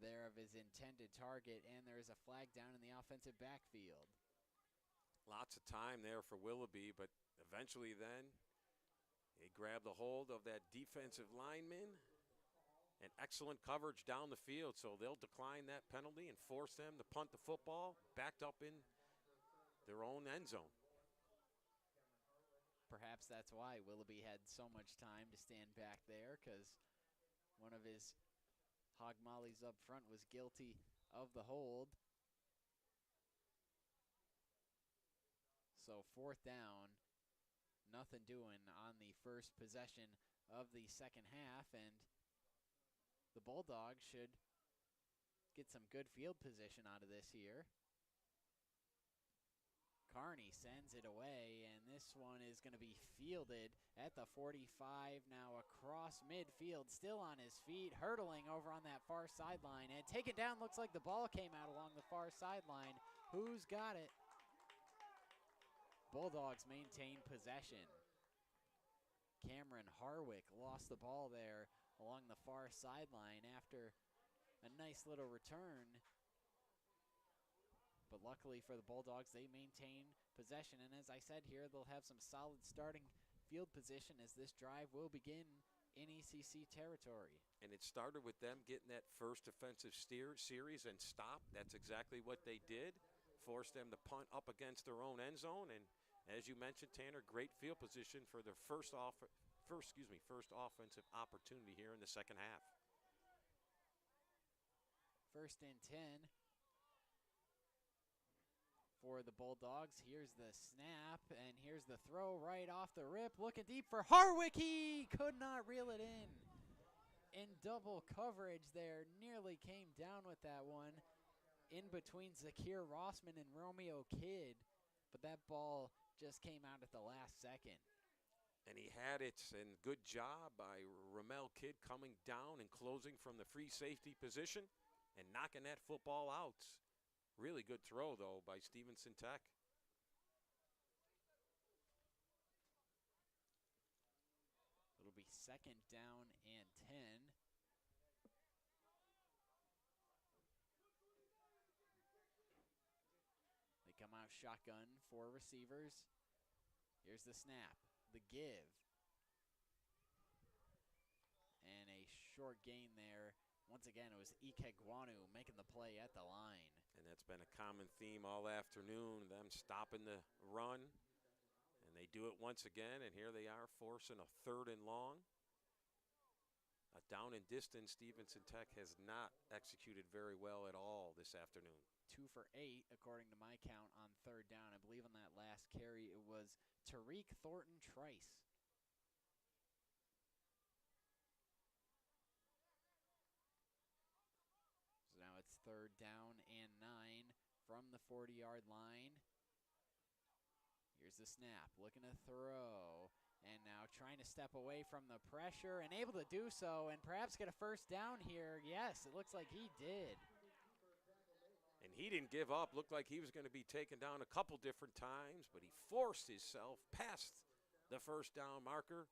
there of his intended target, and there is a flag down in the offensive backfield. Lots of time there for Willoughby, but eventually then he grabbed a hold of that defensive lineman. And excellent coverage down the field, so they'll decline that penalty and force them to punt the football backed up in their own end zone. Perhaps that's why Willoughby had so much time to stand back there, because one of his hog mollies up front was guilty of the hold. So fourth down, nothing doing on the first possession of the second half, and the Bulldogs should get some good field position out of this here. Carney sends it away, and this one is going to be fielded at the 45, now across midfield, still on his feet, hurdling over on that far sideline, and taken down. Looks like the ball came out along the far sideline. Who's got it? Bulldogs maintain possession. Cameron Harwick lost the ball there along the far sideline after a nice little return. But luckily for the Bulldogs, they maintain possession. And as I said here, they'll have some solid starting field position as this drive will begin in ECC territory. And it started with them getting that first offensive series and stop. That's exactly what they did. Forced them to punt up against their own end zone. And as you mentioned, Tanner, great field position for their first offensive opportunity here in the second half. 1st and 10 for the Bulldogs. Here's the snap, and here's the throw right off the rip. Looking deep for Harwick. He could not reel it in double coverage there. Nearly came down with that one in between Zakir Rossman and Romeo Kidd, but that ball just came out at the last second. And he had it, and good job by Ramel Kidd coming down and closing from the free safety position and knocking that football out. Really good throw, though, by Stevenson Tech. It'll be 2nd down and 10. They come out shotgun, 4 receivers. Here's the snap, the give. And a short gain there. Once again, it was Ikegwanu making the play at the line. And that's been a common theme all afternoon, them stopping the run. And they do it once again, and here they are forcing a 3rd and long. A down and distance, Stevenson Tech has not executed very well at all this afternoon. 2 for 8, according to my count, on 3rd down. I believe on that last carry, it was Tariq Thornton Trice. So now it's 3rd down and 9 from the 40-yard line. Here's the snap, looking to throw, and now trying to step away from the pressure and able to do so and perhaps get a 1st down here. Yes, it looks like he did. And he didn't give up. Looked like he was going to be taken down a couple different times, but he forced himself past the 1st down marker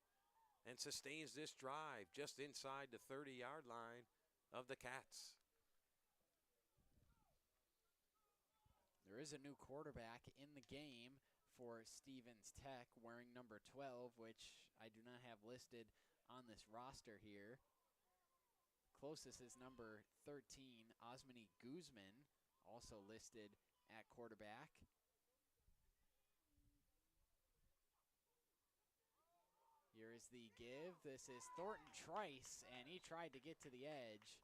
and sustains this drive just inside the 30-yard line of the Cats. There is a new quarterback in the game for Stevens Tech wearing number 12, which I do not have listed on this roster here. Closest is number 13, Osmani Guzman, also listed at quarterback. Here is the give. This is Thornton Trice, and he tried to get to the edge,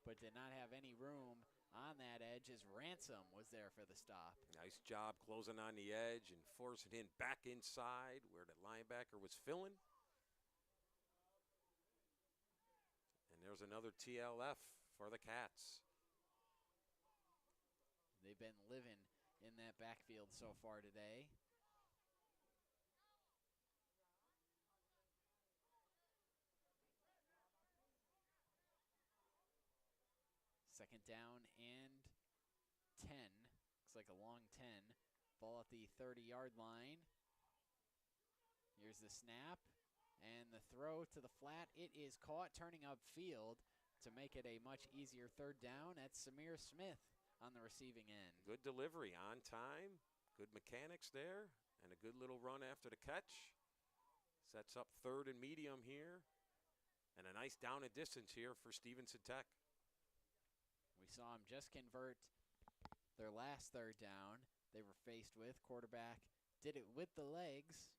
but did not have any room on that edge as Ransom was there for the stop. Nice job closing on the edge and forcing him back inside where the linebacker was filling. And there's another TLF for the Cats. They've been living in that backfield so far today. Second down and 10. Looks like a long 10. Ball at the 30-yard line. Here's the snap and the throw to the flat. It is caught, turning upfield to make it a much easier 3rd down. That's Samir Smith on the receiving end. Good delivery on time. Good mechanics there. And a good little run after the catch. Sets up 3rd and medium here. And a nice down and distance here for Stevenson Tech. We saw him just convert their last 3rd down they were faced with. Quarterback did it with the legs.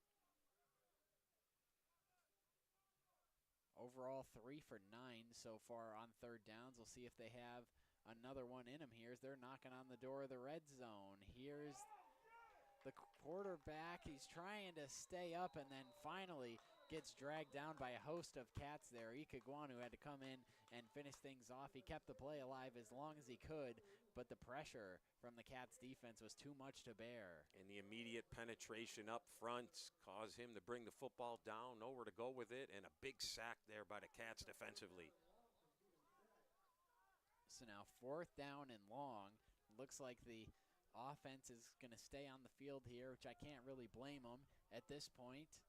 Overall 3 for 9 so far on 3rd downs. We'll see if they have another one in them here as they're knocking on the door of the red zone. Here's the quarterback. He's trying to stay up and then finally gets dragged down by a host of Cats there. Ikegwanu had to come in and finish things off. He kept the play alive as long as he could, but the pressure from the Cats defense was too much to bear. And the immediate penetration up front caused him to bring the football down, nowhere to go with it, and a big sack there by the Cats defensively. So now 4th down and long. Looks like the offense is going to stay on the field here, which I can't really blame them at this point.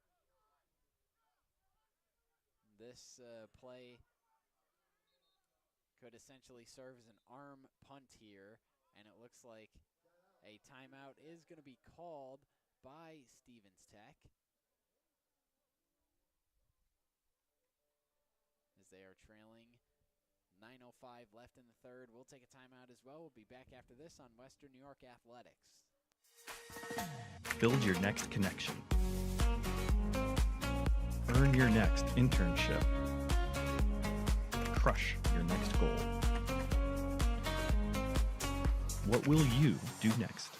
This play could essentially serve as an arm punt here, and it looks like a timeout is going to be called by Stevens Tech as they are trailing. 9:05 left in the 3rd. We'll take a timeout as well. We'll be back after this on Western New York Athletics. Build your next connection. Earn your next internship. Crush your next goal. What will you do next?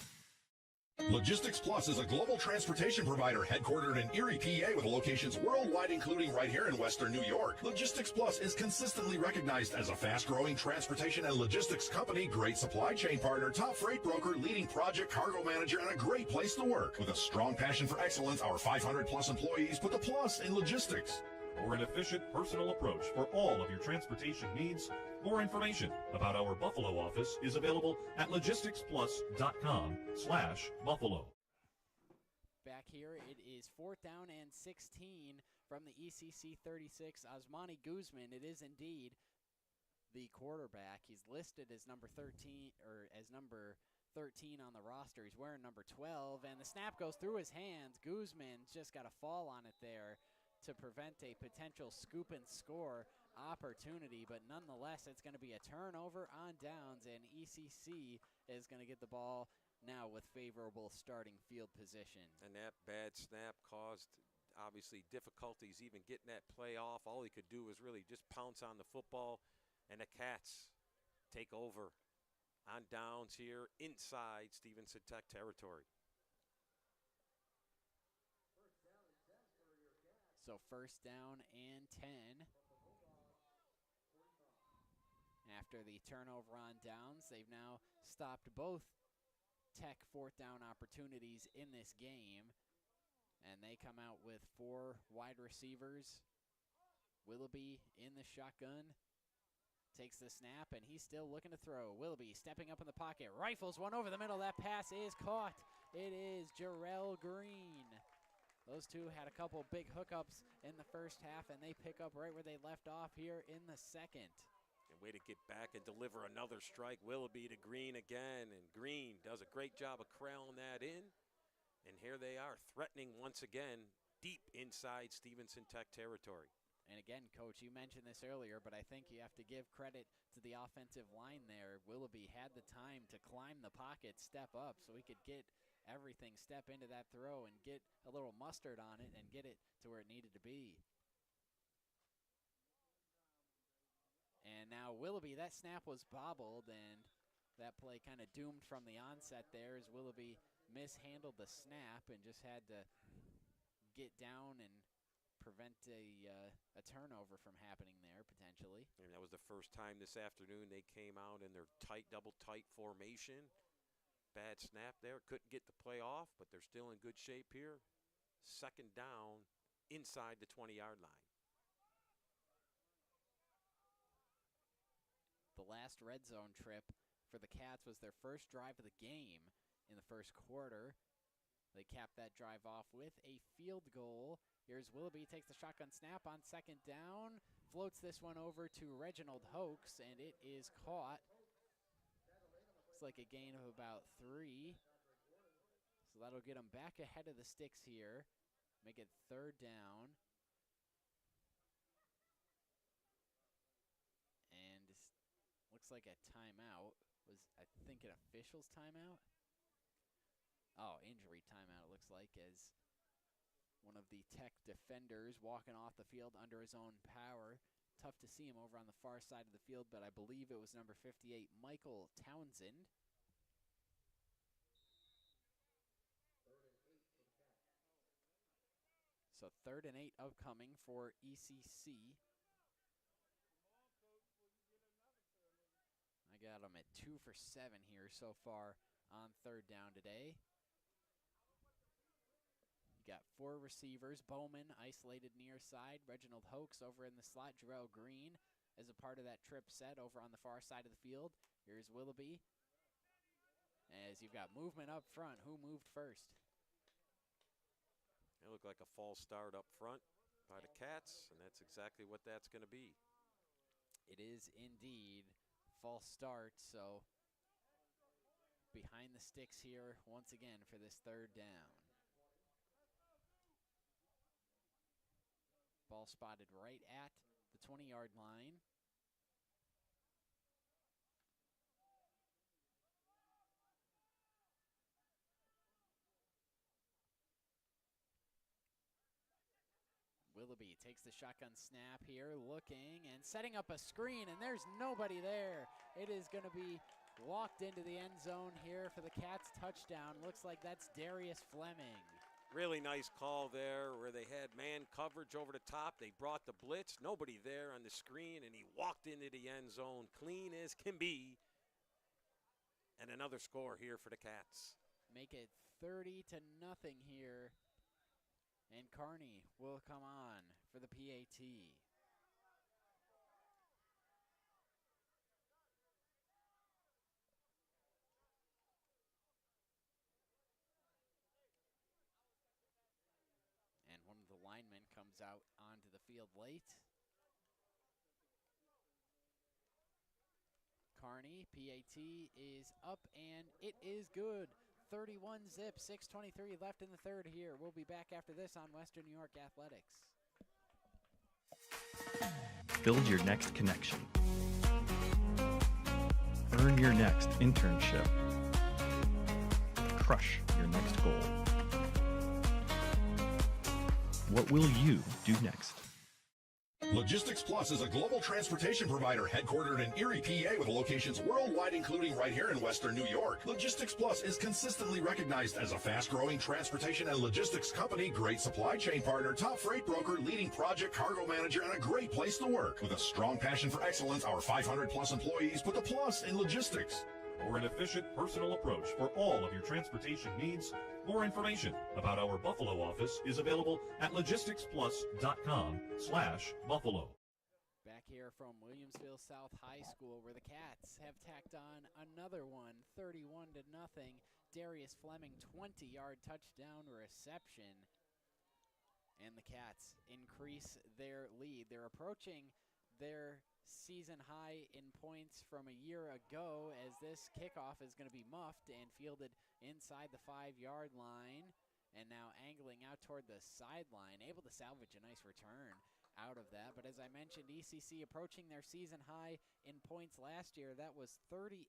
Logistics Plus is a global transportation provider headquartered in Erie, PA with locations worldwide, including right here in Western New York. Logistics Plus is consistently recognized as a fast-growing transportation and logistics company, great supply chain partner, top freight broker, leading project cargo manager, and a great place to work. With a strong passion for excellence, our 500-plus employees put the plus in logistics. For an efficient, personal approach for all of your transportation needs, more information about our Buffalo office is available at logisticsplus.com/Buffalo. Back here, it is 4th down and 16 from the ECC 36. Osmani Guzman, it is indeed the quarterback. He's listed as number 13 on the roster. He's wearing number 12, and the snap goes through his hands. Guzman just got a fall on it there to prevent a potential scoop and score opportunity, but nonetheless, it's going to be a turnover on downs, and ECC is going to get the ball now with favorable starting field position. And that bad snap caused, obviously, difficulties even getting that play off. All he could do was really just pounce on the football, and the Cats take over on downs here inside Stevenson Tech territory. So 1st down and 10. After the turnover on downs, they've now stopped both Tech 4th down opportunities in this game. And they come out with 4 wide receivers. Willoughby in the shotgun. Takes the snap, and he's still looking to throw. Willoughby stepping up in the pocket. Rifles one over the middle. That pass is caught. It is Jarrell Green. Those two had a couple big hookups in the first half, and they pick up right where they left off here in the second. And way to get back and deliver another strike. Willoughby to Green again, and Green does a great job of corralling that in. And here they are, threatening once again deep inside Stevenson Tech territory. And again, Coach, you mentioned this earlier, but I think you have to give credit to the offensive line there. Willoughby had the time to climb the pocket, step up, so he could get everything, step into that throw and get a little mustard on it and get it to where it needed to be. And now Willoughby, that snap was bobbled, and that play kind of doomed from the onset there as Willoughby mishandled the snap and just had to get down and prevent a turnover from happening there potentially. And that was the first time this afternoon they came out in their tight, double tight formation. Bad snap there, couldn't get the play off, but they're still in good shape here. 2nd down inside the 20-yard line. The last red zone trip for the Cats was their first drive of the game in the first quarter. They capped that drive off with a field goal. Here's Willoughby, takes the shotgun snap on 2nd down, floats this one over to Reginald Hoax, and it is caught. Looks like a gain of about 3. So that'll get them back ahead of the sticks here. Make it 3rd down. And looks like a timeout. Was, I think, an official's timeout? Oh, injury timeout, it looks like, as one of the Tech defenders walking off the field under his own power. Tough to see him over on the far side of the field, but I believe it was number 58, Michael Townsend. So 3rd and 8 upcoming for ECC. I got them at 2 for 7 here so far on 3rd down today. Got 4 receivers. Bowman isolated near side. Reginald Hoax over in the slot. Jarrell Green as a part of that trip set over on the far side of the field. Here's Willoughby. As you've got movement up front. Who moved first? It looked like a false start up front by the Cats, and that's exactly what that's going to be. It is indeed false start, so behind the sticks here once again for this 3rd down. Ball spotted right at the 20-yard line. Willoughby takes the shotgun snap here, looking and setting up a screen, and there's nobody there. It is going to be walked into the end zone here for the Cats touchdown. Looks like that's Darius Fleming. Really nice call there where they had man coverage over the top. They brought the blitz, nobody there on the screen, and he walked into the end zone clean as can be. And another score here for the Cats. Make it 30-0 here. And Kearney will come on for the PAT. And one of the linemen comes out onto the field late. Kearney, PAT is up, and it is good. 31-zip, 6:23 left in the third here. We'll be back after this on Western New York Athletics. Build your next connection. Earn your next internship. Crush your next goal. What will you do next? Logistics Plus is a global transportation provider headquartered in Erie, PA with locations worldwide, including right here in Western New York. Logistics Plus is consistently recognized as a fast-growing transportation and logistics company, great supply chain partner, top freight broker, leading project cargo manager, and a great place to work. With a strong passion for excellence, our 500-plus employees put the plus in logistics. For an efficient, personal approach for all of your transportation needs, more information about our Buffalo office is available at logisticsplus.com/Buffalo. Back here from Williamsville South High School, where the Cats have tacked on another one, 31-0. Darius Fleming, 20-yard touchdown reception. And the Cats increase their lead. They're approaching their season high in points from a year ago, as this kickoff is going to be muffed and fielded inside the 5-yard line, and now angling out toward the sideline, able to salvage a nice return out of that. But as I mentioned, ECC approaching their season high in points last year. That was 38.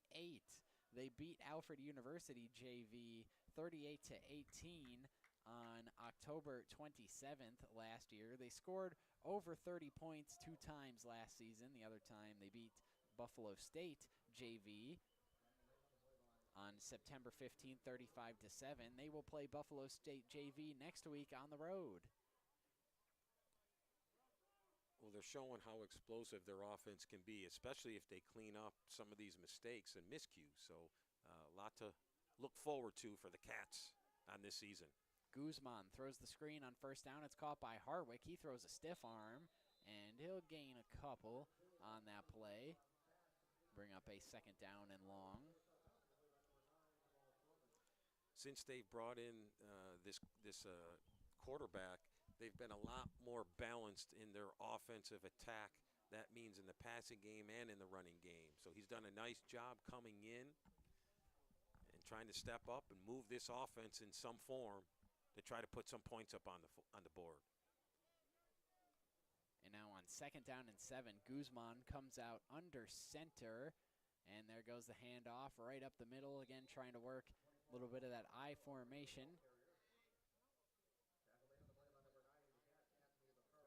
They beat Alfred University JV 38-18 on October 27th last year. They scored over 30 points 2 times last season. The other time they beat Buffalo State JV on September 15th, 35-7. They will play Buffalo State JV next week on the road. Well, they're showing how explosive their offense can be, especially if they clean up some of these mistakes and miscues. So a lot to look forward to for the Cats on this season. Guzman throws the screen on first down. It's caught by Harwick. He throws a stiff arm, and he'll gain a couple on that play. Bring up a second down and long. Since they've brought in this quarterback, they've been a lot more balanced in their offensive attack. That means in the passing game and in the running game. So he's done a nice job coming in and trying to step up and move this offense in some form to try to put some points up on the board. And now on second down and 7, Guzman comes out under center, and there goes the handoff right up the middle, again trying to work a little bit of that I formation.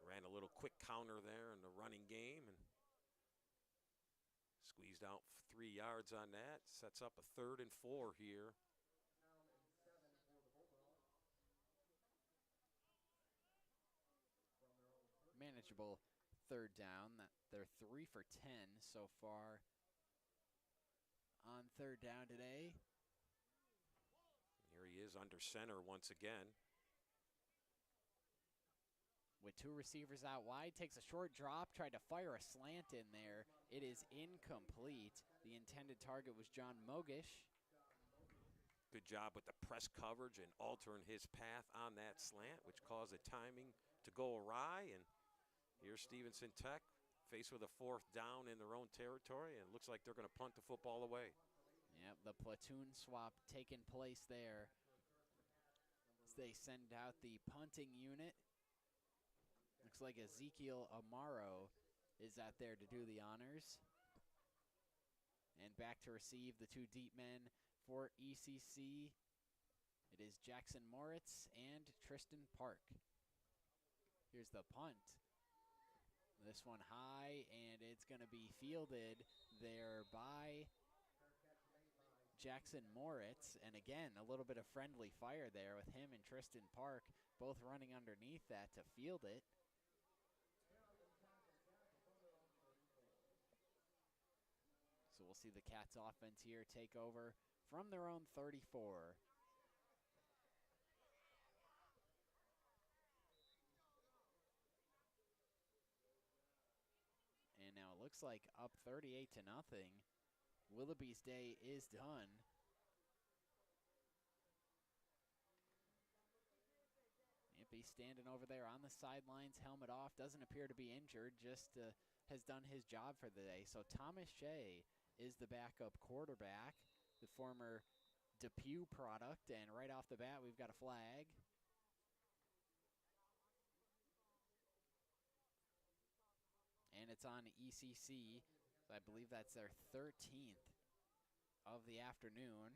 Ran a little quick counter there in the running game and squeezed out 3 yards on that. Sets up a 3rd and 4 here. Manageable 3rd down. They're 3 for 10 so far on 3rd down today. Here he is under center once again. With 2 receivers out wide, takes a short drop, tried to fire a slant in there. It is incomplete. The intended target was John Mogish. Good job with the press coverage and altering his path on that slant, which caused the timing to go awry. And here's Stevenson Tech faced with a 4th down in their own territory, and it looks like they're going to punt the football away. Yep, the platoon swap taking place there as they send out the punting unit. Looks like Ezekiel Amaro is out there to do the honors. And back to receive the 2 deep men for ECC. It is Jackson Moritz and Tristan Park. Here's the punt. This one high, and it's going to be fielded there by Jackson Moritz. And again, a little bit of friendly fire there with him and Tristan Park both running underneath that to field it. So we'll see the Cats offense here take over from their own 34. And now it looks like up 38-0. Willoughby's day is done. Impey standing over there on the sidelines, helmet off, doesn't appear to be injured, just has done his job for the day. So Thomas Shea is the backup quarterback, the former Depew product, and right off the bat we've got a flag. And it's on ECC. I believe that's their 13th of the afternoon.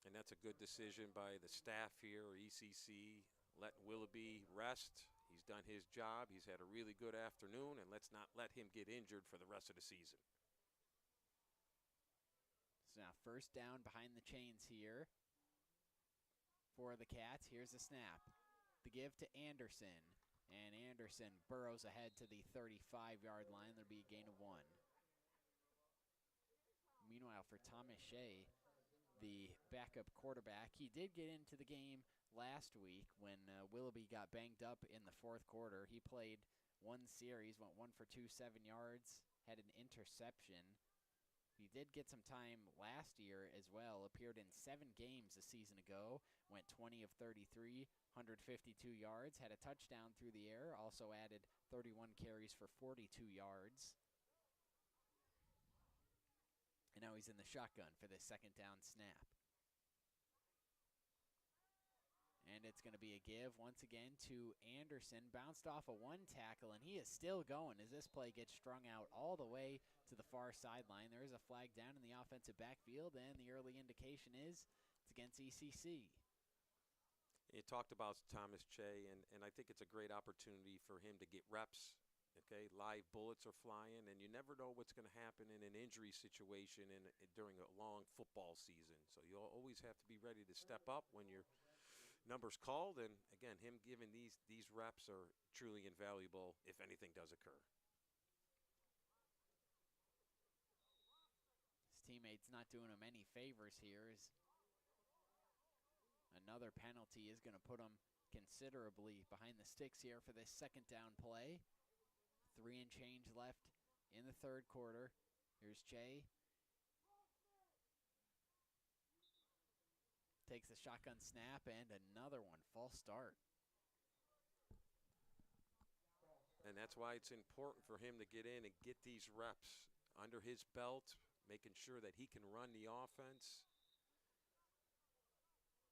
And that's a good decision by the staff here, or ECC, letting Willoughby rest. He's done his job. He's had a really good afternoon, and let's not let him get injured for the rest of the season. So now first down behind the chains here for the Cats. Here's the snap. The give to Anderson. And Anderson burrows ahead to the 35-yard line. There'll be a gain of 1. Meanwhile, for Thomas Shea, the backup quarterback, he did get into the game last week when Willoughby got banged up in the fourth quarter. He played one series, went 1 for 2, 7 yards, had an interception. He did get some time last year as well, appeared in 7 games a season ago, went 20 of 33, 152 yards, had a touchdown through the air, also added 31 carries for 42 yards. And now he's in the shotgun for this second down snap. And it's going to be a give once again to Anderson. Bounced off a 1 tackle, and he is still going as this play gets strung out all the way to the far sideline. There is a flag down in the offensive backfield, and the early indication is it's against ECC. You talked about Thomas Shea, and I think it's a great opportunity for him to get reps. Okay, live bullets are flying, and you never know what's going to happen in an injury situation during a long football season. So you'll always have to be ready to step up when your number's called. And, again, him giving these reps are truly invaluable if anything does occur. His teammates not doing him any favors here, as another penalty is going to put him considerably behind the sticks here for this second down play. 3 and change left in the third quarter. Here's Jay. Takes the shotgun snap, and another one. False start. And that's why it's important for him to get in and get these reps under his belt, making sure that he can run the offense.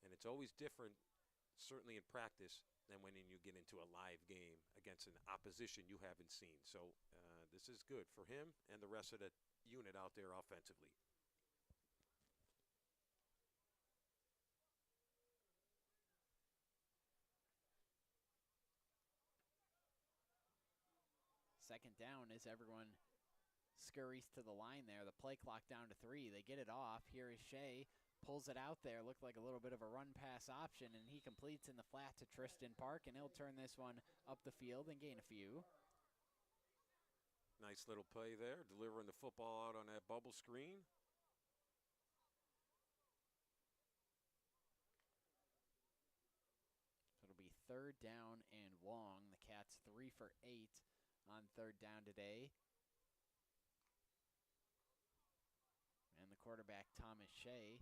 And it's always different, certainly in practice, than when you get into a live game against an opposition you haven't seen. So this is good for him and the rest of the unit out there offensively. Second down as everyone scurries to the line there. The play clock down to 3. They get it off. Here is Shea. Pulls it out there. Looked like a little bit of a run pass option, and he completes in the flat to Tristan Park, and he'll turn this one up the field and gain a few. Nice little play there, delivering the football out on that bubble screen. So it'll be third down and long. The Cats 3 for 8 on third down today. And the quarterback, Thomas Shea.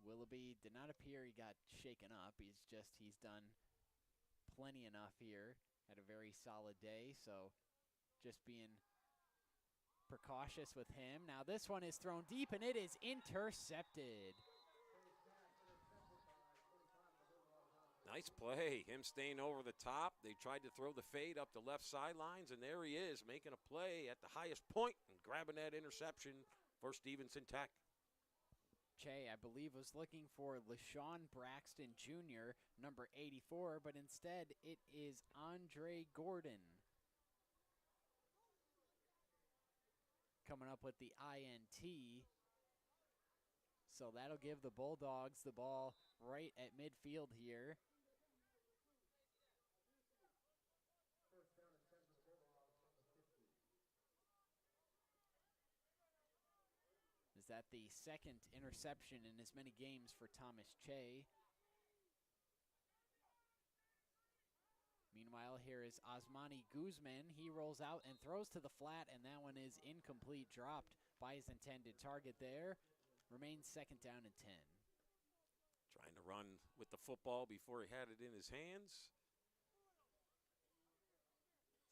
Willoughby did not appear he got shaken up. He's done plenty enough here. Had a very solid day, so just being precautious with him. Now this one is thrown deep, and it is intercepted. Nice play. Him staying over the top. They tried to throw the fade up the left sidelines, and there he is making a play at the highest point and grabbing that interception for Stevenson Tech. Che, I believe, was looking for LaShawn Braxton Jr., number 84, but instead it is Andre Gordon, coming up with the INT. So that'll give the Bulldogs the ball right at midfield here. Is that the second interception in as many games for Thomas Che? Meanwhile, here is Osmani Guzman. He rolls out and throws to the flat, and that one is incomplete, dropped by his intended target there. Remains second down and 10. Trying to run with the football before he had it in his hands.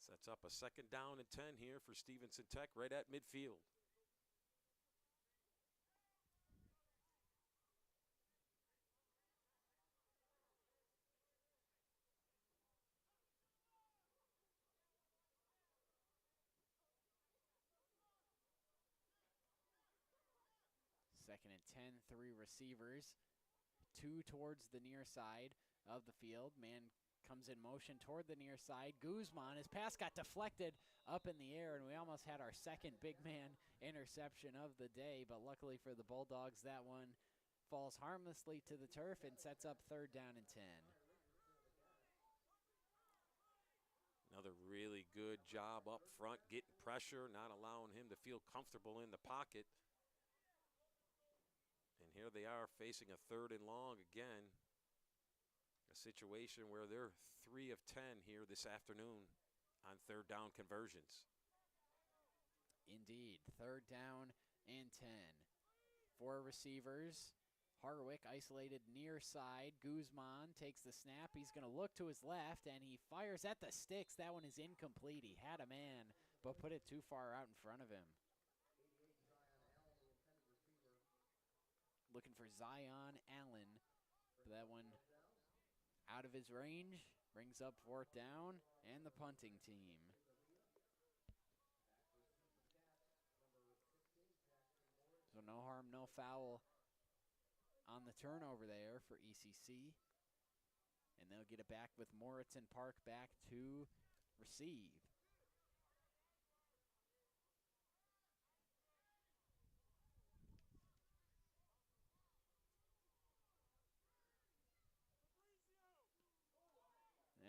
Sets up a second down and 10 here for Stevenson Tech right at midfield. Second and 10, 3 receivers, 2 towards the near side of the field. Man comes in motion toward the near side. Guzman, his pass got deflected up in the air, and we almost had our second big man interception of the day, but luckily for the Bulldogs, that one falls harmlessly to the turf and sets up third down and 10. Another really good job up front, getting pressure, not allowing him to feel comfortable in the pocket. And here they are facing a third and long again. A situation where they're 3 of 10 here this afternoon on third down conversions. Indeed, third down and 10. 4 receivers. Harwick isolated near side. Guzman takes the snap. He's going to look to his left, and he fires at the sticks. That one is incomplete. He had a man, but put it too far out in front of him. Looking for Zion Allen, but that one out of his range, brings up fourth down, and the punting team. So no harm, no foul on the turnover there for ECC. And they'll get it back with Moritz and Park back to receive.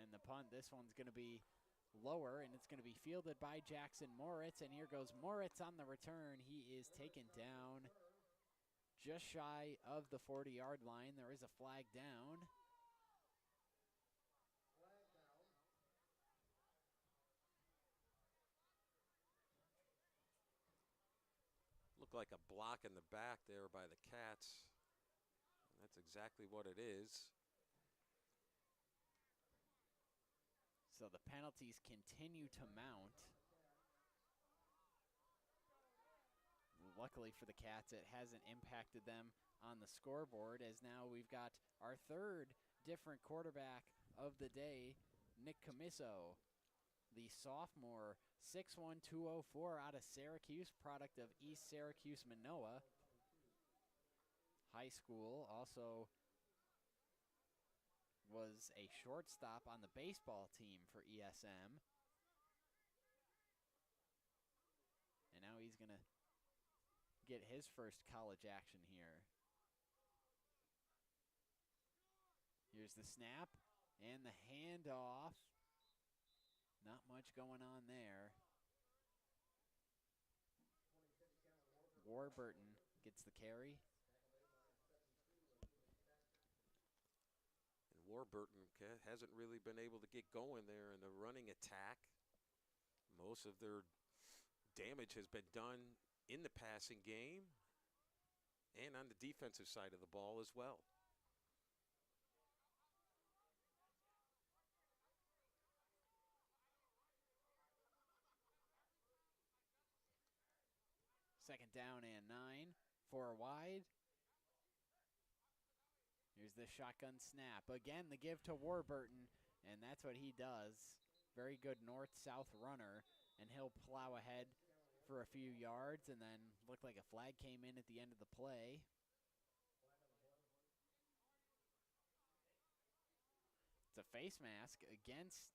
And the punt, this one's going to be lower, and it's going to be fielded by Jackson Moritz. And here goes Moritz on the return. He is taken down just shy of the 40-yard line. There is a flag down. Looked like a block in the back there by the Cats. And that's exactly what it is. So the penalties continue to mount. Luckily for the Cats, it hasn't impacted them on the scoreboard, as now we've got our third different quarterback of the day, Nick Camiso, the sophomore, 6'1", 204 out of Syracuse, product of East Syracuse Manoa High School. Also was a shortstop on the baseball team for ESM. And now he's going to get his first college action here. Here's the snap and the handoff. Not much going on there. Warburton gets the carry. And Warburton hasn't really been able to get going there in the running attack. Most of their damage has been done in the passing game and on the defensive side of the ball as well. Second down and 9, 4 wide. Here's the shotgun snap. Again, the give to Warburton, and that's what he does. Very good north-south runner, and he'll plow ahead for a few yards, and then looked like a flag came in at the end of the play. It's a face mask against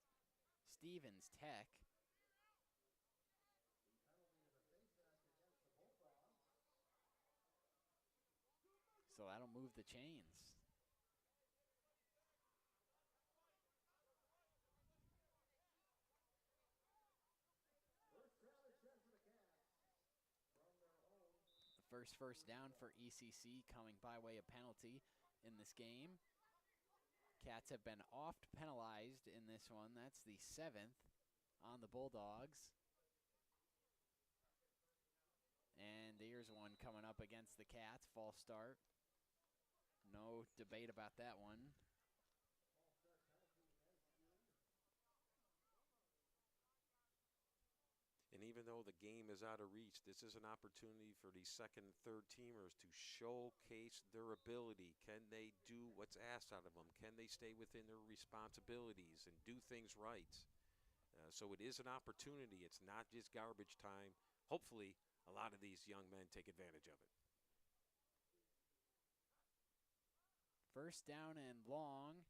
Stevens Tech. So that'll move the chains. The first down for ECC coming by way of penalty in this game. Cats have been oft penalized in this one. That's the 7th on the Bulldogs. And here's one coming up against the Cats. False start. No debate about that one. And even though the game is out of reach, this is an opportunity for these second and third teamers to showcase their ability. Can they do what's asked out of them? Can they stay within their responsibilities and do things right? So it is an opportunity. It's not just garbage time. Hopefully, a lot of these young men take advantage of it. First down and long.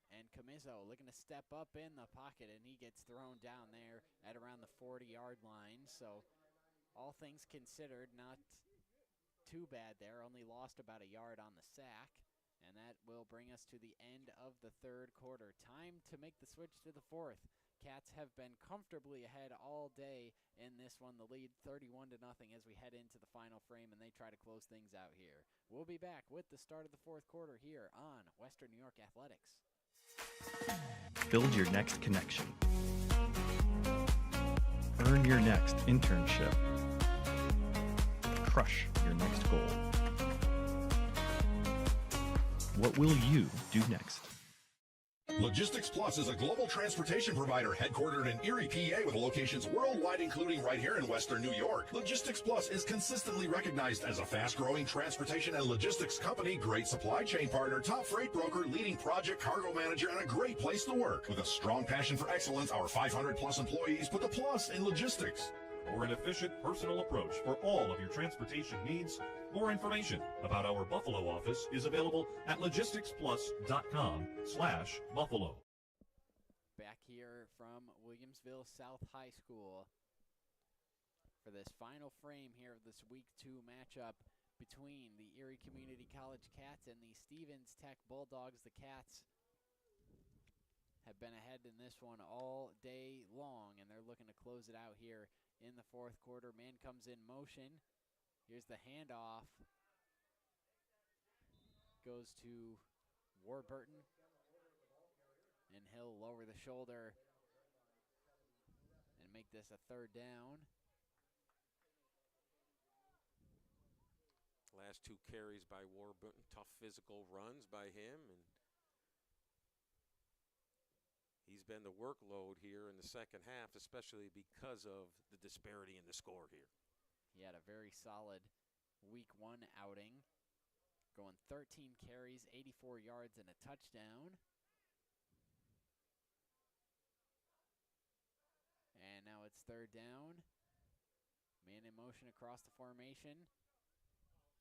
And Camiso looking to step up in the pocket, and he gets thrown down there at around the 40-yard line. So all things considered, not too bad there. Only lost about a yard on the sack. And that will bring us to the end of the third quarter. Time to make the switch to the fourth. Cats have been comfortably ahead all day in this one. The lead 31-0 as we head into the final frame, and they try to close things out here. We'll be back with the start of the fourth quarter here on Western New York Athletics. Build your next connection. Earn your next internship. Crush your next goal. What will you do next? Logistics Plus is a global transportation provider headquartered in Erie, PA with locations worldwide, including right here in Western New York. Logistics Plus is consistently recognized as a fast-growing transportation and logistics company, great supply chain partner, top freight broker, leading project cargo manager, and a great place to work. With a strong passion for excellence, our 500-plus employees put the plus in logistics. For an efficient, personal approach for all of your transportation needs, more information about our Buffalo office is available at logisticsplus.com/Buffalo. Back here from Williamsville South High School for this final frame here of this Week 2 matchup between the Erie Community College Cats and the Stevens Tech Bulldogs. The Cats have been ahead in this one all day long, and they're looking to close it out here in the fourth quarter. Man comes in motion. Here's the handoff. Goes to Warburton. And he'll lower the shoulder and make this a third down. Last two carries by Warburton, tough physical runs by him, and he's been the workload here in the second half, especially because of the disparity in the score here. He had a very solid Week 1 outing, going 13 carries, 84 yards, and a touchdown. And now it's third down. Man in motion across the formation.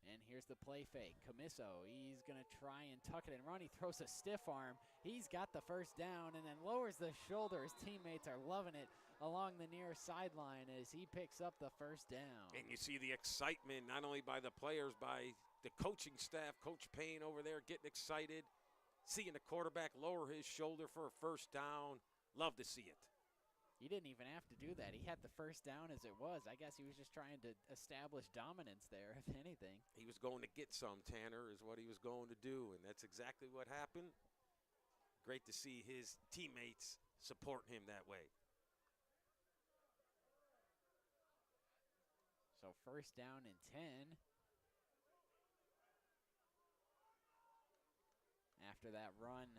And here's the play fake. Camiso, he's going to try and tuck it and run. He throws a stiff arm. He's got the first down and then lowers the shoulder. His teammates are loving it along the near sideline as he picks up the first down. And you see the excitement not only by the players, by the coaching staff. Coach Payne over there getting excited, seeing the quarterback lower his shoulder for a first down. Love to see it. He didn't even have to do that. He had the first down as it was. I guess he was just trying to establish dominance there, if anything. He was going to get some, Tanner, is what he was going to do, and that's exactly what happened. Great to see his teammates supporting him that way. So first down and 10. After that run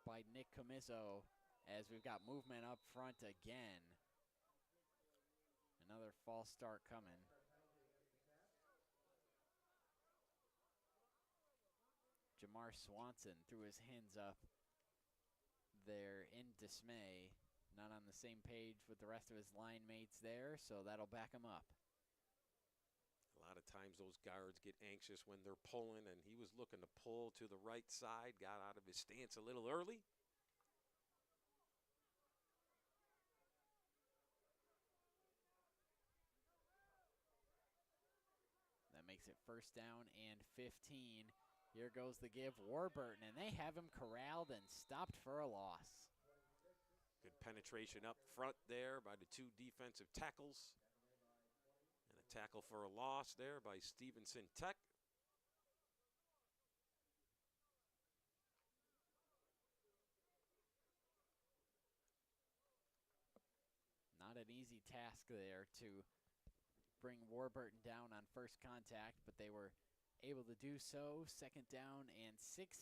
by Nick Camiso, as we've got movement up front again. Another false start coming. Jamar Swanson threw his hands up there in dismay. Not on the same page with the rest of his line mates there, so that'll back him up. A lot of times those guards get anxious when they're pulling, and he was looking to pull to the right side, got out of his stance a little early. That makes makes it first down and 15. Here goes the give, Warburton, and they have him corralled and stopped for a loss. Good penetration up front there by the two defensive tackles. And a tackle for a loss there by Stevenson Tech. Not an easy task there to bring Warburton down on first contact, but they were able to do so. Second down and 16.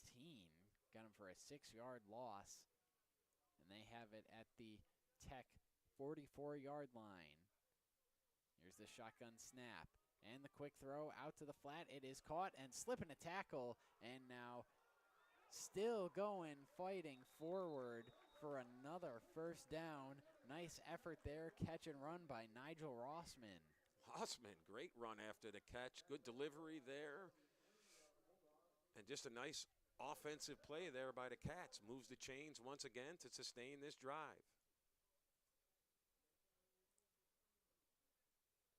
Got him for a 6-yard loss. And they have it at the Tech 44-yard line. Here's the shotgun snap. And the quick throw out to the flat. It is caught and slipping a tackle. And now still going, fighting forward for another first down. Nice effort there. Catch and run by Nigel Rossman. Rossman, great run after the catch. Good delivery there. And just a nice offensive play there by the Cats. Moves the chains once again to sustain this drive.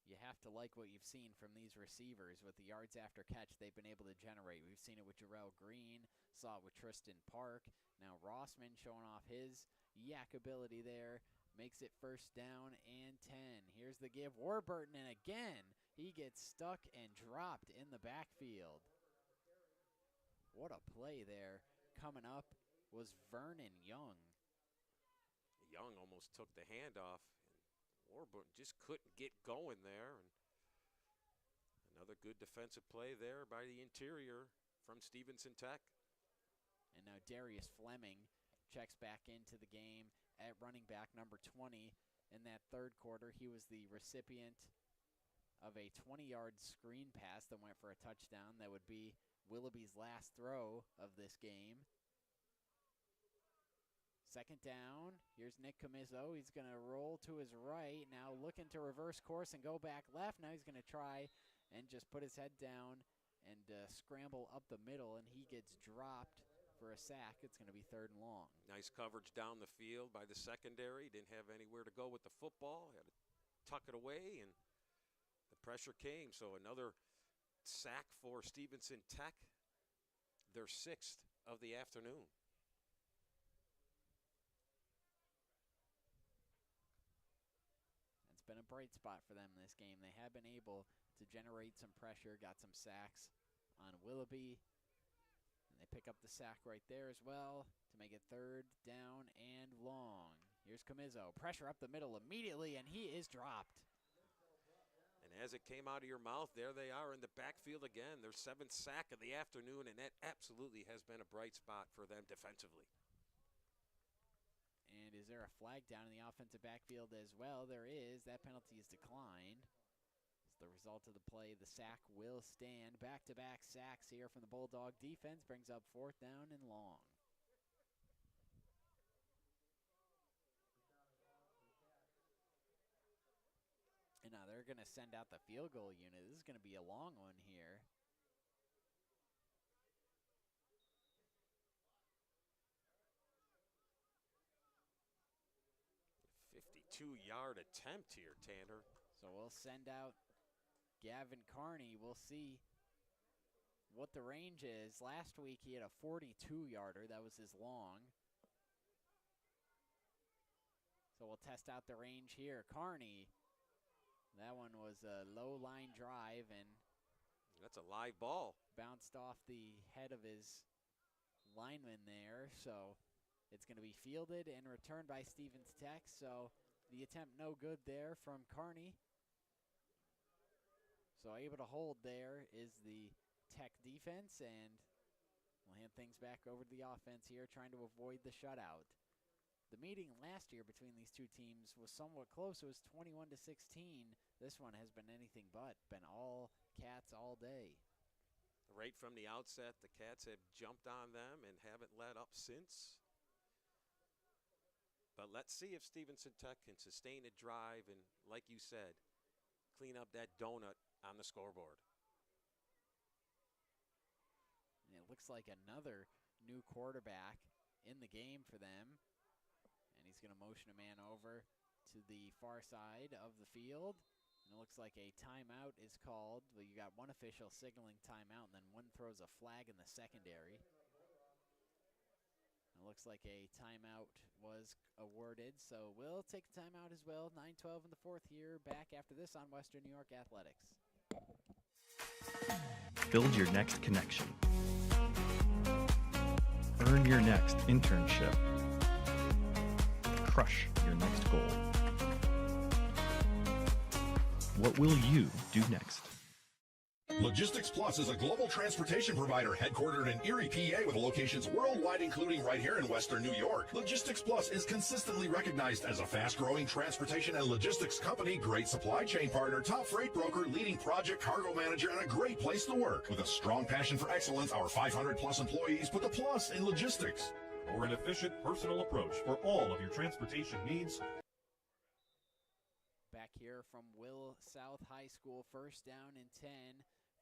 You have to like what you've seen from these receivers with the yards after catch they've been able to generate. We've seen it with Jarrell Green, saw it with Tristan Park. Now Rossman showing off his yak ability there. Makes it first down and 10. Here's the give, Warburton, and again, he gets stuck and dropped in the backfield. What a play there. Coming up was Vernon Young. Young almost took the handoff. Warburton just couldn't get going there. And another good defensive play there by the interior from Stevenson Tech. And now Darius Fleming checks back into the game at running back number 20. In that third quarter, he was the recipient of a 20-yard screen pass that went for a touchdown. That would be Willoughby's last throw of this game. Second down. Here's Nick Camizzo. He's going to roll to his right. Now looking to reverse course and go back left. Now he's going to try and just put his head down and scramble up the middle, and he gets dropped for a sack. It's going to be third and long. Nice coverage down the field by the secondary. Didn't have anywhere to go with the football. Had to tuck it away, and the pressure came. So another sack for Stevenson Tech, their 6th of the afternoon. It's been a bright spot for them in this game. They have been able to generate some pressure, got some sacks on Willoughby. And they pick up the sack right there as well to make it third down and long. Here's Camizzo. Pressure up the middle immediately, and he is dropped. And as it came out of your mouth, there they are in the backfield again. Their 7th sack of the afternoon, and that absolutely has been a bright spot for them defensively. And is there a flag down in the offensive backfield as well? There is. That penalty is declined. As the result of the play, the sack will stand. Back-to-back sacks here from the Bulldog defense brings up 4th down and long. And now they're going to send out the field goal unit. This is going to be a long one here. A 52-yard attempt here, Tanner. So we'll send out Gavin Carney. We'll see what the range is. Last week he had a 42-yarder. That was his long. So we'll test out the range here. Carney, that one was a low line drive, and that's a live ball. Bounced off the head of his lineman there. So it's going to be fielded and returned by Stevens Tech. So the attempt no good there from Carney. So able to hold there is the Tech defense, and we'll hand things back over to the offense here, trying to avoid the shutout. The meeting last year between these two teams was somewhat close. It was 21-16. This one has been anything but. Been all Cats all day. Right from the outset, the Cats have jumped on them and haven't let up since. But let's see if Stevenson Tech can sustain a drive and, like you said, clean up that donut on the scoreboard. And it looks like another new quarterback in the game for them. And he's going to motion a man over to the far side of the field. And it looks like a timeout is called. Well, you got one official signaling timeout, and then one throws a flag in the secondary. It looks like a timeout was awarded, so we'll take a timeout as well. 9-12 in the fourth here. Back after this on Western New York Athletics. Build your next connection. Earn your next internship. Crush your next goal. What will you do next? Logistics Plus is a global transportation provider headquartered in Erie, PA with locations worldwide, including right here in Western New York. Logistics Plus is consistently recognized as a fast-growing transportation and logistics company, great supply chain partner, top freight broker, leading project cargo manager, and a great place to work. With a strong passion for excellence, our 500-plus employees put the plus in logistics. For an efficient, personal approach for all of your transportation needs. Back here from Will South High School, first down and 10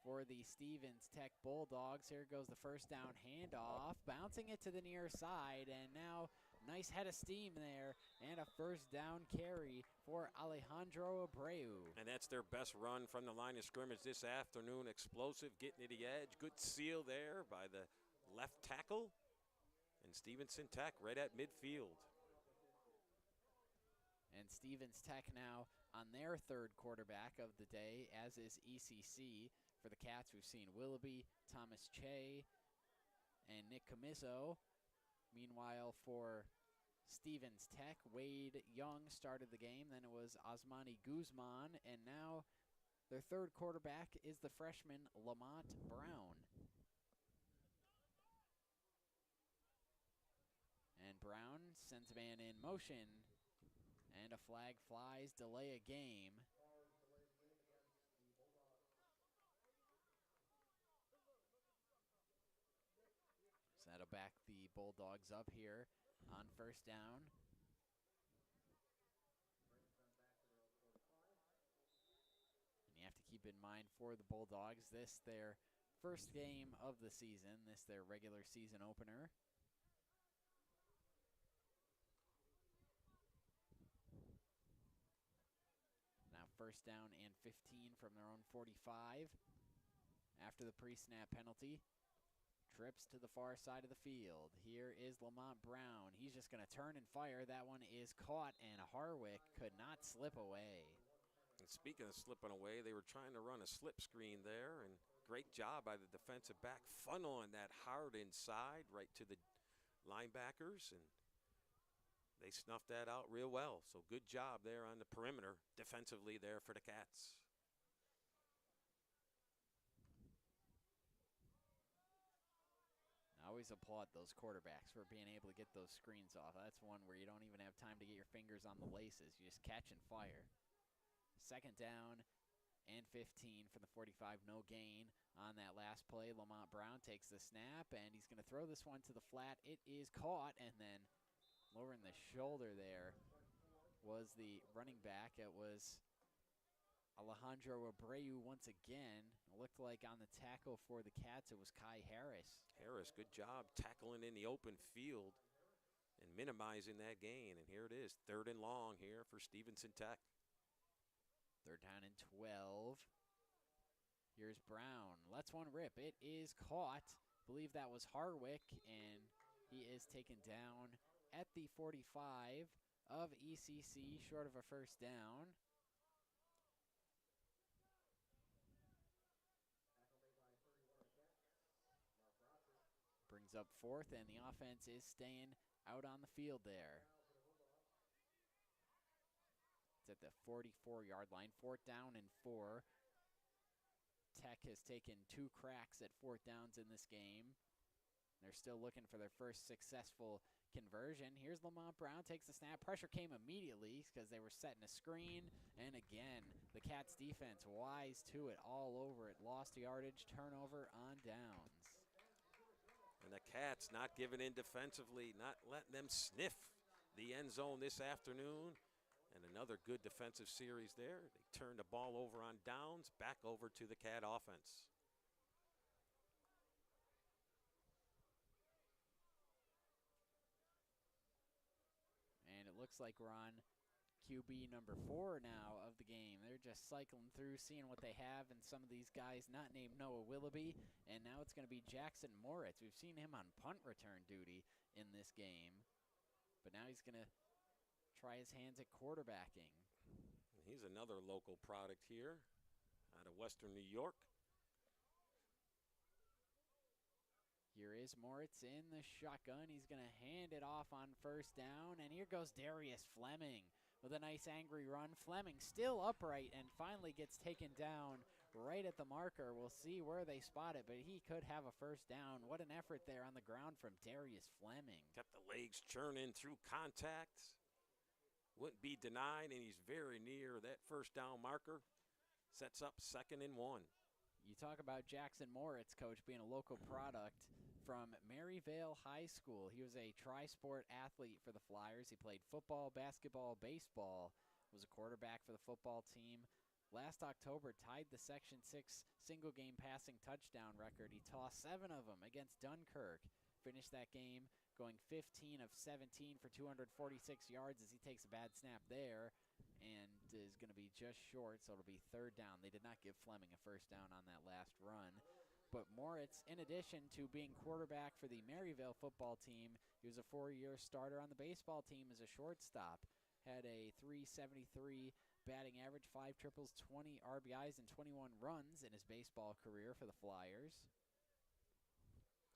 for the Stevens Tech Bulldogs. Here goes the first down handoff, bouncing it to the near side, and now nice head of steam there, and a first down carry for Alejandro Abreu. And that's their best run from the line of scrimmage this afternoon. Explosive, getting to the edge. Good seal there by the left tackle. And Stevenson Tech right at midfield. And Stevens Tech now on their third quarterback of the day, as is ECC. For the Cats, we've seen Willoughby, Thomas Che, and Nick Camiso. Meanwhile, for Stevens Tech, Wade Young started the game. Then it was Osmani Guzman. And now their third quarterback is the freshman Lamont Brown. And Brown sends a man in motion. And a flag flies, delay a game. So that'll back the Bulldogs up here on first down. And you have to keep in mind for the Bulldogs, this their first game of the season, this their regular season opener. Now first down and 15 from their own 45. After the pre-snap penalty, trips to the far side of the field. Here is Lamont Brown. He's just going to turn and fire. That one is caught, and Harwick could not slip away. And speaking of slipping away, they were trying to run a slip screen there, and great job by the defensive back funneling that hard inside right to the linebackers, and they snuffed that out real well. So good job there on the perimeter defensively there for the Cats. I always applaud those quarterbacks for being able to get those screens off. That's one where you don't even have time to get your fingers on the laces. You just catch and fire. Second down and 15 for the 45. No gain on that last play. Lamont Brown takes the snap, and he's going to throw this one to the flat. It is caught, and then lowering the shoulder there was the running back. It was Alejandro Abreu once again. It looked like on the tackle for the Cats, it was Kai Harris. Harris, good job tackling in the open field and minimizing that gain. And here it is, third and long here for Stevenson Tech. Third down and 12. Here's Brown. Lets one rip. It is caught. I believe that was Harwick, and he is taken down at the 45 of ECC, short of a first down. Brings up fourth, and the offense is staying out on the field there. It's at the 44-yard line, fourth down and 4. Tech has taken 2 cracks at fourth downs in this game. They're still looking for their first successful conversion. Here's Lamont Brown, takes the snap. Pressure came immediately because they were setting a screen. And again, the Cats defense wise to it, all over it. Lost yardage, turnover on downs. And the Cats not giving in defensively, not letting them sniff the end zone this afternoon. And another good defensive series there. They turned the ball over on downs, back over to the Cat offense. And it looks like we're on QB number 4 now of the game. They're just cycling through, seeing what they have, and some of these guys not named Noah Willoughby, and now it's going to be Jackson Moritz. We've seen him on punt return duty in this game, but now he's going to try his hands at quarterbacking. He's another local product here out of Western New York. Here is Moritz in the shotgun. He's going to hand it off on first down, and here goes Darius Fleming with a nice angry run. Fleming still upright and finally gets taken down right at the marker. We'll see where they spot it, but he could have a first down. What an effort there on the ground from Darius Fleming. Kept the legs churning through contact. Wouldn't be denied, and he's very near that first down marker. Sets up 2nd and 1. You talk about Jackson Moritz, Coach, being a local product from Maryvale High School. He was a tri-sport athlete for the Flyers. He played football, basketball, baseball, was a quarterback for the football team. Last October, tied the Section 6 single-game passing touchdown record. He tossed 7 of them against Dunkirk. Finished that game going 15 of 17 for 246 yards as he takes a bad snap there and is going to be just short, so it'll be 3rd down. They did not give Fleming a first down on that last run. But Moritz, in addition to being quarterback for the Maryvale football team, he was a 4-year starter on the baseball team as a shortstop. Had a .373 batting average, 5 triples, 20 RBIs, and 21 runs in his baseball career for the Flyers.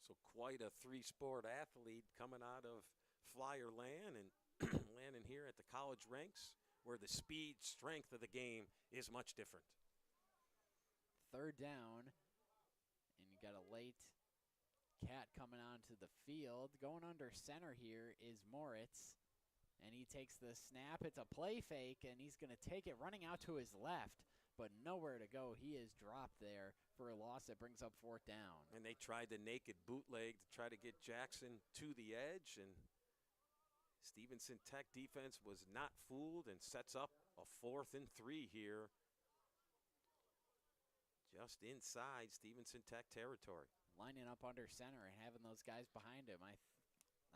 So quite a 3-sport athlete coming out of Flyer land and landing here at the college ranks where the speed, strength of the game is much different. 3rd down, and you got a late cat coming onto the field. Going under center here is Moritz, and he takes the snap. It's a play fake, and he's going to take it running out to his left, but nowhere to go. He is dropped there for a loss that brings up 4th down. And they tried the naked bootleg to try to get Jackson to the edge, and Stevenson Tech defense was not fooled and sets up a 4th and 3 here just inside Stevenson Tech territory. Lining up under center and having those guys behind him. I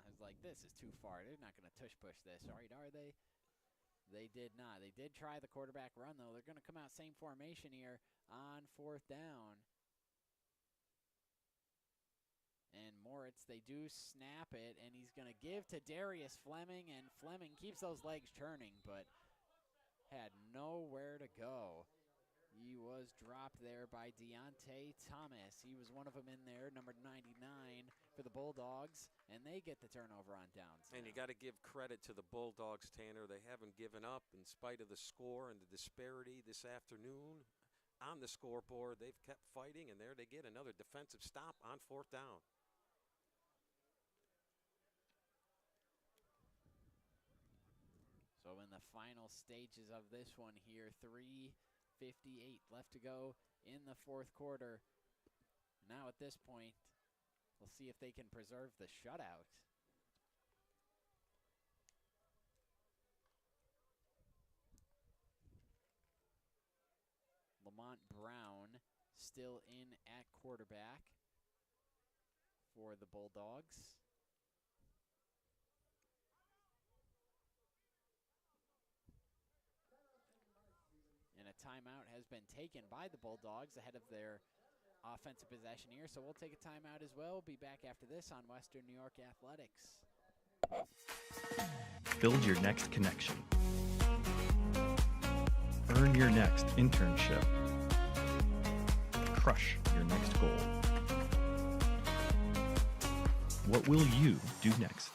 was like, this is too far. They're not going to tush-push this, all right, are they? They did not. They did try the quarterback run, though. They're going to come out same formation here on 4th down. And Moritz, they do snap it, and he's going to give to Darius Fleming, and Fleming keeps those legs churning, but had nowhere to go. He was dropped there by Deontay Thomas. He was one of them in there, number 99 for the Bulldogs, and they get the turnover on downs. And you got to give credit to the Bulldogs, Tanner. They haven't given up in spite of the score and the disparity this afternoon on the scoreboard. They've kept fighting, and there they get another defensive stop on 4th down. So in the final stages of this one here, 3:58 left to go in the 4th quarter. Now at this point, we'll see if they can preserve the shutout. Lamont Brown still in at quarterback for the Bulldogs. And a timeout has been taken by the Bulldogs ahead of their offensive possession here. So we'll take a timeout as well. We'll be back after this on Western New York Athletics. Build your next connection. Earn your next internship. Crush your next goal. What will you do next?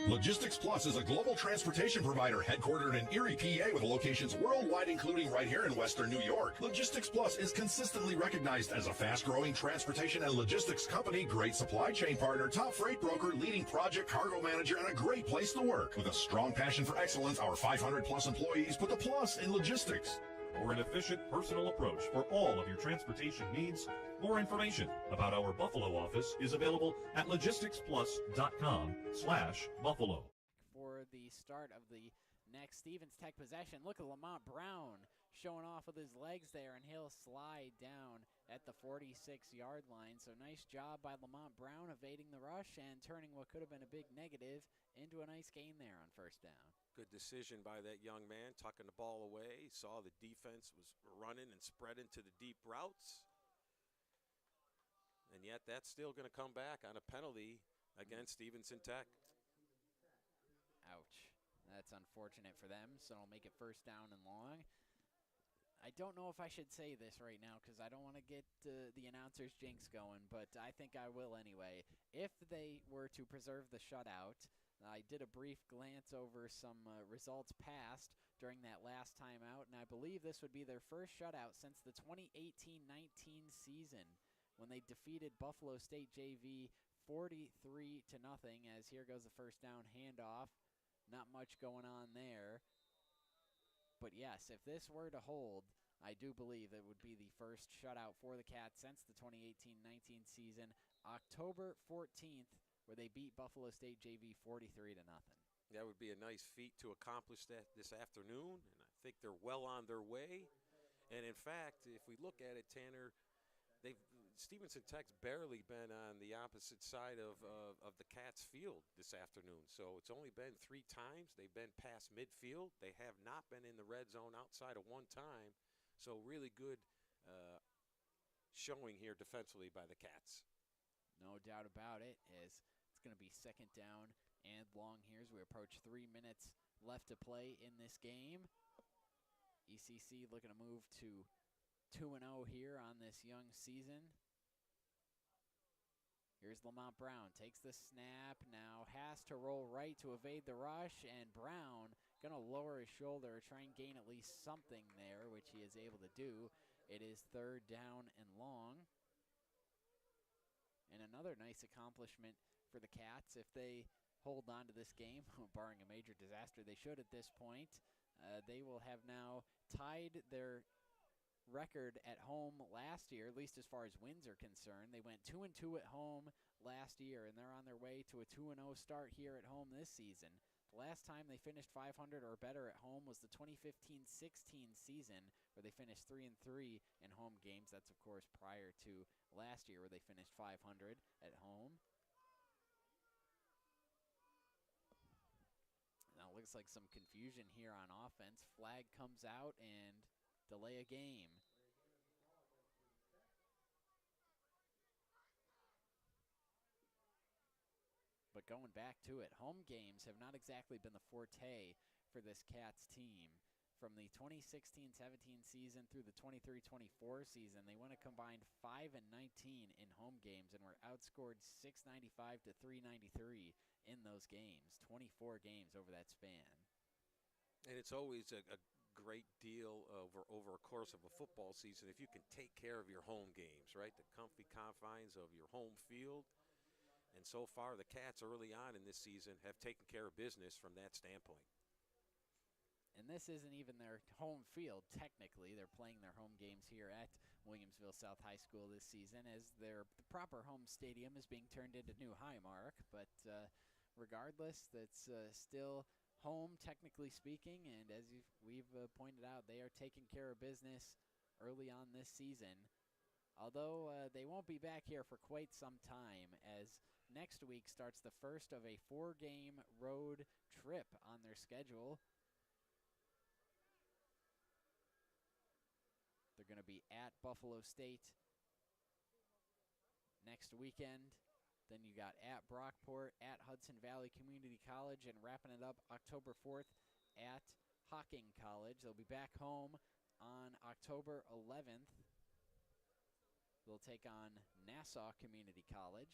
Logistics Plus is a global transportation provider headquartered in Erie, PA with locations worldwide, including right here in Western New York. Logistics Plus is consistently recognized as a fast-growing transportation and logistics company, great supply chain partner, top freight broker, leading project cargo manager, and a great place to work. With a strong passion for excellence, our 500-plus employees put the plus in logistics. For an efficient, personal approach for all of your transportation needs, more information about our Buffalo office is available at logisticsplus.com/Buffalo. For the start of the next Stevens Tech possession, look at Lamont Brown showing off with his legs there, and he'll slide down at the 46-yard line. So nice job by Lamont Brown evading the rush and turning what could have been a big negative into a nice gain there on first down. Good decision by that young man, tucking the ball away. Saw the defense was running and spreading to the deep routes. And yet that's still going to come back on a penalty against Stevenson Tech. Ouch. That's unfortunate for them, so it'll make it first down and long. I don't know if I should say this right now because I don't want to get the announcer's jinx going, but I think I will anyway. If they were to preserve the shutout, I did a brief glance over some results past during that last timeout, and I believe this would be their first shutout since the 2018-19 season when they defeated Buffalo State JV 43-0, as here goes the first down handoff. Not much going on there. But yes, if this were to hold, I do believe it would be the first shutout for the Cats since the 2018-19 season, October 14th, where they beat Buffalo State JV 43-0. That would be a nice feat to accomplish that this afternoon, and I think they're well on their way. And in fact, if we look at it, Tanner, Stevenson Tech's barely been on the opposite side of the Cats field this afternoon. So it's only been 3 times. They've been past midfield. They have not been in the red zone outside of 1 time. So really good showing here defensively by the Cats. No doubt about it, as it's going to be second down and long here as we approach 3 minutes left to play in this game. ECC looking to move to 2-0 here on this young season. Here's Lamont Brown, takes the snap, now has to roll right to evade the rush, and Brown gonna lower his shoulder, try and gain at least something there, which he is able to do. It is third down and long. And another nice accomplishment for the Cats if they hold on to this game, barring a major disaster. They should at this point. They will have now tied their record at home last year, at least as far as wins are concerned. They went 2-2 at home last year, and they're on their way to a 2-0 start here at home this season. The last time they finished 500 or better at home was the 2015-16 season, where they finished 3-3 in home games. That's, of course, prior to last year, where they finished 500 at home. Now it looks like some confusion here on offense. Flag comes out and delay a game. But going back to it, home games have not exactly been the forte for this Cats team. From the 2016-17 season through the 23-24 season, they went a combined 5-19 in home games and were outscored 695 to 393 in those games. 24 games over that span. And it's always a great deal over a course of a football season if you can take care of your home games, right? The comfy confines of your home field. And so far, the Cats early on in this season have taken care of business from that standpoint. And this isn't even their home field, technically. They're playing their home games here at Williamsville South High School this season, as the proper home stadium is being turned into New Highmark. But regardless, that's still home, technically speaking, and as we've pointed out, they are taking care of business early on this season. Although they won't be back here for quite some time, as next week starts the first of a 4-game road trip on their schedule. They're going to be at Buffalo State next weekend. Then you got at Brockport, at Hudson Valley Community College, and wrapping it up October 4th at Hocking College. They'll be back home on October 11th. They'll take on Nassau Community College.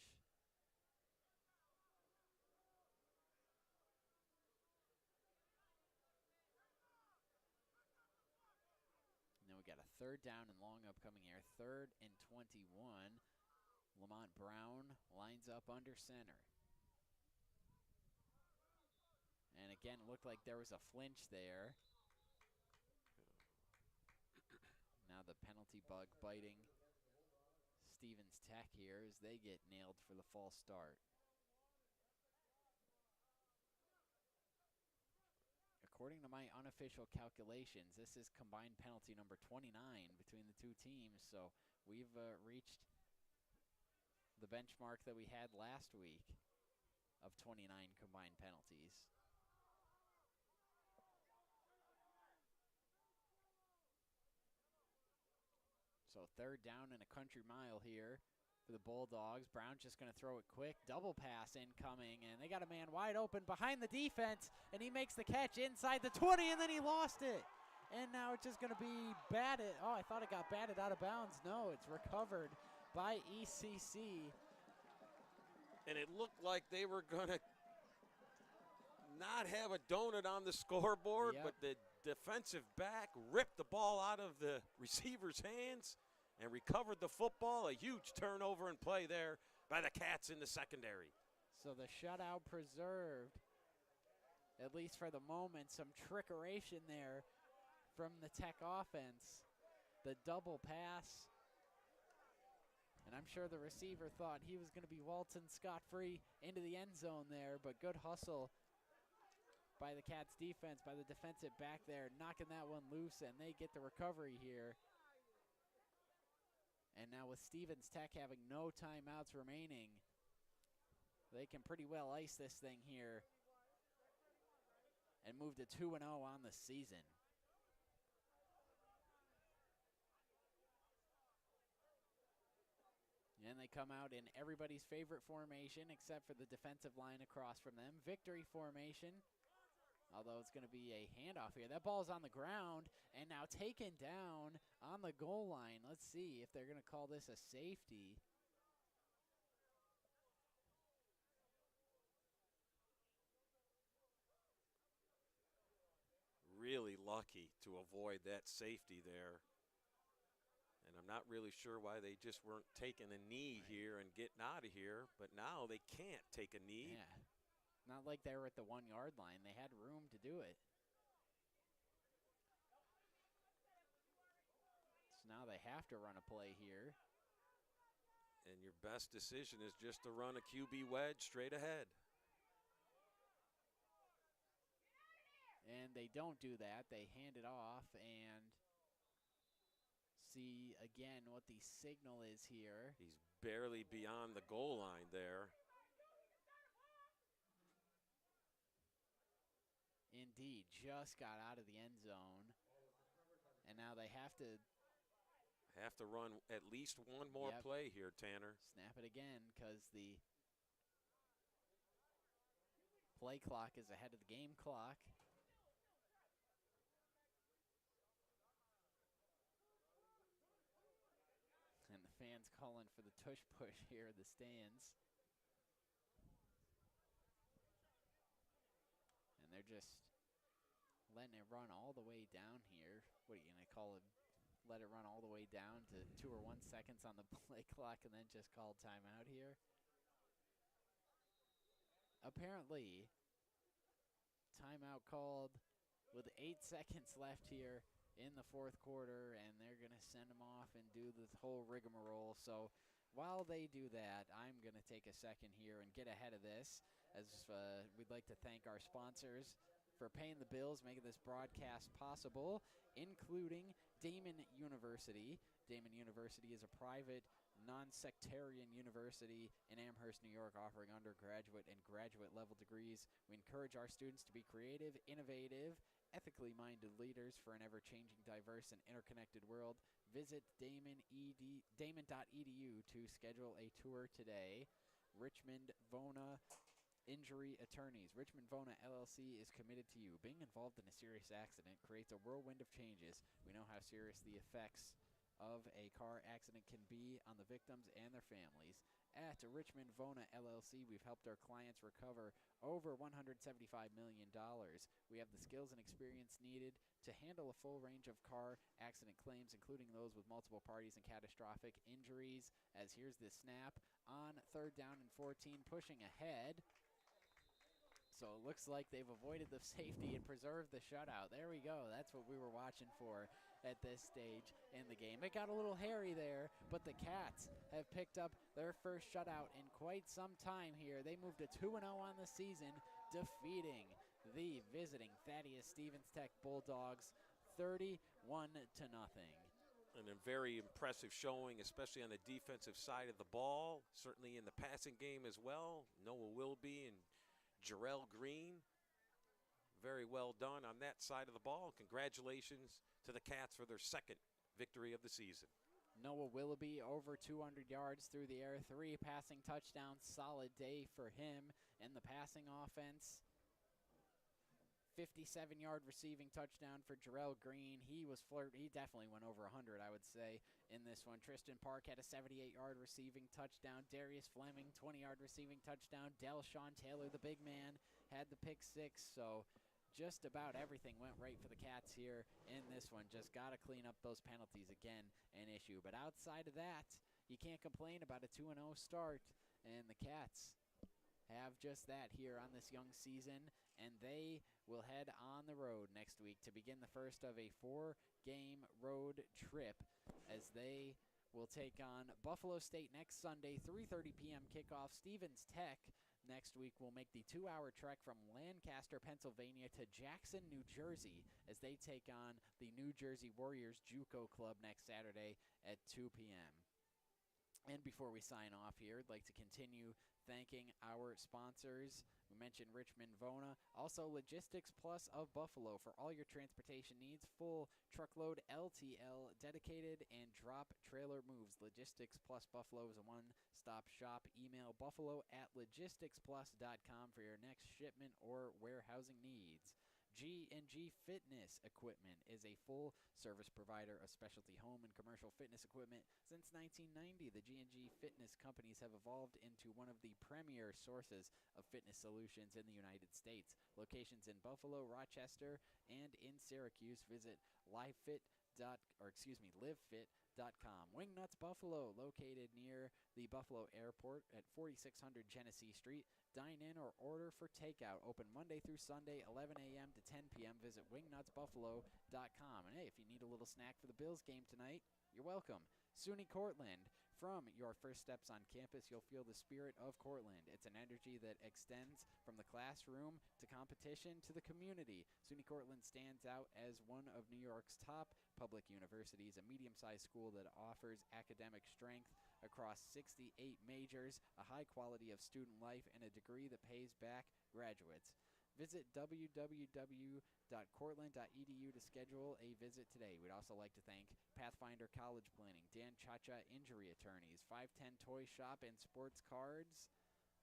And then we got a third down and long upcoming here. 3rd and 21. Lamont Brown lines up under center. And again, it looked like there was a flinch there. Now the penalty bug biting Stevens Tech here as they get nailed for the false start. according to my unofficial calculations, this is combined penalty number 29 between the two teams. So we've reached the benchmark that we had last week of 29 combined penalties. So third down and a country mile here for the Bulldogs. Brown's just going to throw it quick. Double pass incoming, and they got a man wide open behind the defense, and he makes the catch inside the 20, and then he lost it. And now it's just going to be batted. Oh, I thought it got batted out of bounds. No, it's recovered by ECC. And it looked like they were going to not have a donut on the scoreboard, but the defensive back ripped the ball out of the receiver's hands and recovered the football. A huge turnover and play there by the Cats in the secondary. So the shutout preserved, at least for the moment. Some trickeration there from the Tech offense. The double pass. And I'm sure the receiver thought he was going to be waltzing scot-free into the end zone there, but good hustle by the Cats defense, by the defensive back there, knocking that one loose, and they get the recovery here. And now with Stevens Tech having no timeouts remaining, they can pretty well ice this thing here and move to 2-0 on the season. And they come out in everybody's favorite formation except for the defensive line across from them. Victory formation, although it's going to be a handoff here. That ball's on the ground and now taken down on the goal line. Let's see if they're going to call this a safety. Really lucky to avoid that safety there. And I'm not really sure why they just weren't taking a knee here and getting out of here, but now they can't take a knee. Yeah, not like they were at the 1 yard line. They had room to do it. So now they have to run a play here. And your best decision is just to run a QB wedge straight ahead. And they don't do that. They hand it off and see again what the signal is here. He's barely beyond the goal line there. Indeed, just got out of the end zone. And now they have to run at least one more play here, Tanner. Snap it again because the play clock is ahead of the game clock. And the fans calling for the tush push here in the stands. And they're just letting it run all the way down here. What are you going to call it? Let it run all the way down to 2 or 1 seconds on the play clock and then just call timeout here? Apparently, timeout called with 8 seconds left here in the fourth quarter, and they're going to send them off and do the whole rigmarole. So while they do that, I'm going to take a second here and get ahead of this, as we'd like to thank our sponsors for paying the bills, making this broadcast possible, including Damon University. Damon University is a private, non-sectarian university in Amherst, New York, offering undergraduate and graduate level degrees. We encourage our students to be creative, innovative, ethically minded leaders for an ever-changing, diverse, and interconnected world. Visit damon.edu to schedule a tour today. Richmond Vona Injury Attorneys. Richmond Vona LLC is committed to you. Being involved in a serious accident creates a whirlwind of changes. We know how serious the effects of a car accident can be on the victims and their families. At Richmond Vona LLC, we've helped our clients recover over $175 million. We have the skills and experience needed to handle a full range of car accident claims, including those with multiple parties and catastrophic injuries. As here's the snap on 3rd down and 14, pushing ahead. So it looks like they've avoided the safety and preserved the shutout. There we go. That's what we were watching for at this stage in the game. It got a little hairy there, but the Cats have picked up their first shutout in quite some time here. They moved to 2-0 on the season, defeating the visiting Thaddeus Stevens Tech Bulldogs 31-0. And a very impressive showing, especially on the defensive side of the ball, certainly in the passing game as well. Noah Wilby and Jarrell Green, very well done on that side of the ball. Congratulations to the Cats for their second victory of the season. Noah Willoughby over 200 yards through the air, 3 passing touchdowns, solid day for him in the passing offense. 57-yard receiving touchdown for Jarrell Green. He definitely went over 100, I would say, in this one. Tristan Park had a 78-yard receiving touchdown. Darius Fleming, 20-yard receiving touchdown. Delshawn Taylor, the big man, had the pick 6, so just about everything went right for the Cats here in this one. Just got to clean up those penalties, again, an issue. But outside of that, you can't complain about a 2-0 start. And the Cats have just that here on this young season, and they will head on the road next week to begin the first of a 4-game road trip as they will take on Buffalo State next Sunday, 3:30 p.m. kickoff. Stevens Tech next week will make the 2-hour trek from Lancaster, Pennsylvania to Jackson, New Jersey as they take on the New Jersey Warriors JUCO Club next Saturday at 2 p.m. And before we sign off here, I'd like to continue thanking our sponsors. We mentioned Richmond Vona, also Logistics Plus of Buffalo for all your transportation needs, full truckload LTL, dedicated and drop trailer moves. Logistics Plus Buffalo is a one-stop shop. Email buffalo@logisticsplus.com for your next shipment or warehousing needs. G&G Fitness Equipment is a full-service provider of specialty home and commercial fitness equipment. Since 1990, the G&G Fitness companies have evolved into one of the premier sources of fitness solutions in the United States. Locations in Buffalo, Rochester, and in Syracuse. Visit livefit.com. Wingnuts Buffalo, located near the Buffalo Airport at 4600 Genesee Street. Dine in or order for takeout. Open Monday through Sunday, 11 a.m. to 10 p.m. Visit wingnutsbuffalo.com. And hey, if you need a little snack for the Bills game tonight, you're welcome. SUNY Cortland. From your first steps on campus, you'll feel the spirit of Cortland. It's an energy that extends from the classroom to competition to the community. SUNY Cortland stands out as one of New York's top public universities, a medium-sized school that offers academic strength across 68 majors, a high quality of student life, and a degree that pays back graduates. Visit www.cortland.edu to schedule a visit today. We'd also like to thank Pathfinder College Planning, Dan Chacha Injury Attorneys, 510 Toy Shop and Sports Cards,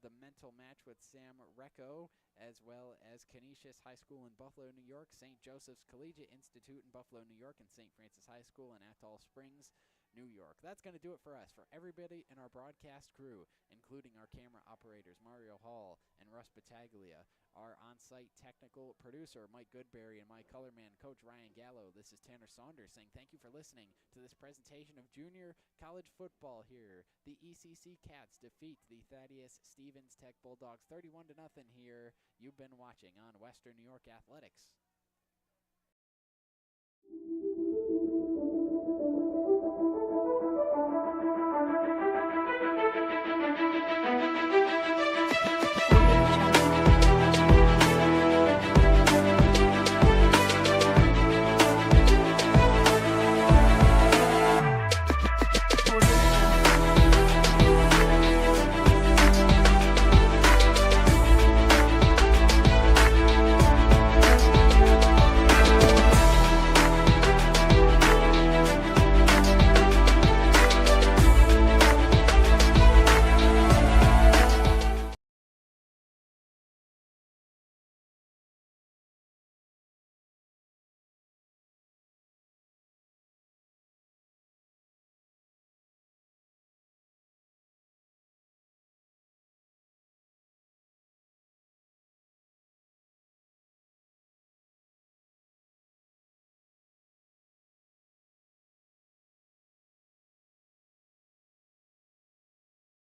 The Mental Match with Sam Recco, as well as Canisius High School in Buffalo, New York, St. Joseph's Collegiate Institute in Buffalo, New York, and St. Francis High School in Atoll Springs, New York. That's going to do it for us. For everybody in our broadcast crew, including our camera operators, Mario Hall and Russ Battaglia, our on-site technical producer, Mike Goodberry, and my color man, Coach Ryan Gallo, this is Tanner Saunders saying thank you for listening to this presentation of junior college football here. The ECC Cats defeat the Thaddeus Stevens Tech Bulldogs 31-0 here. You've been watching on Western New York Athletics.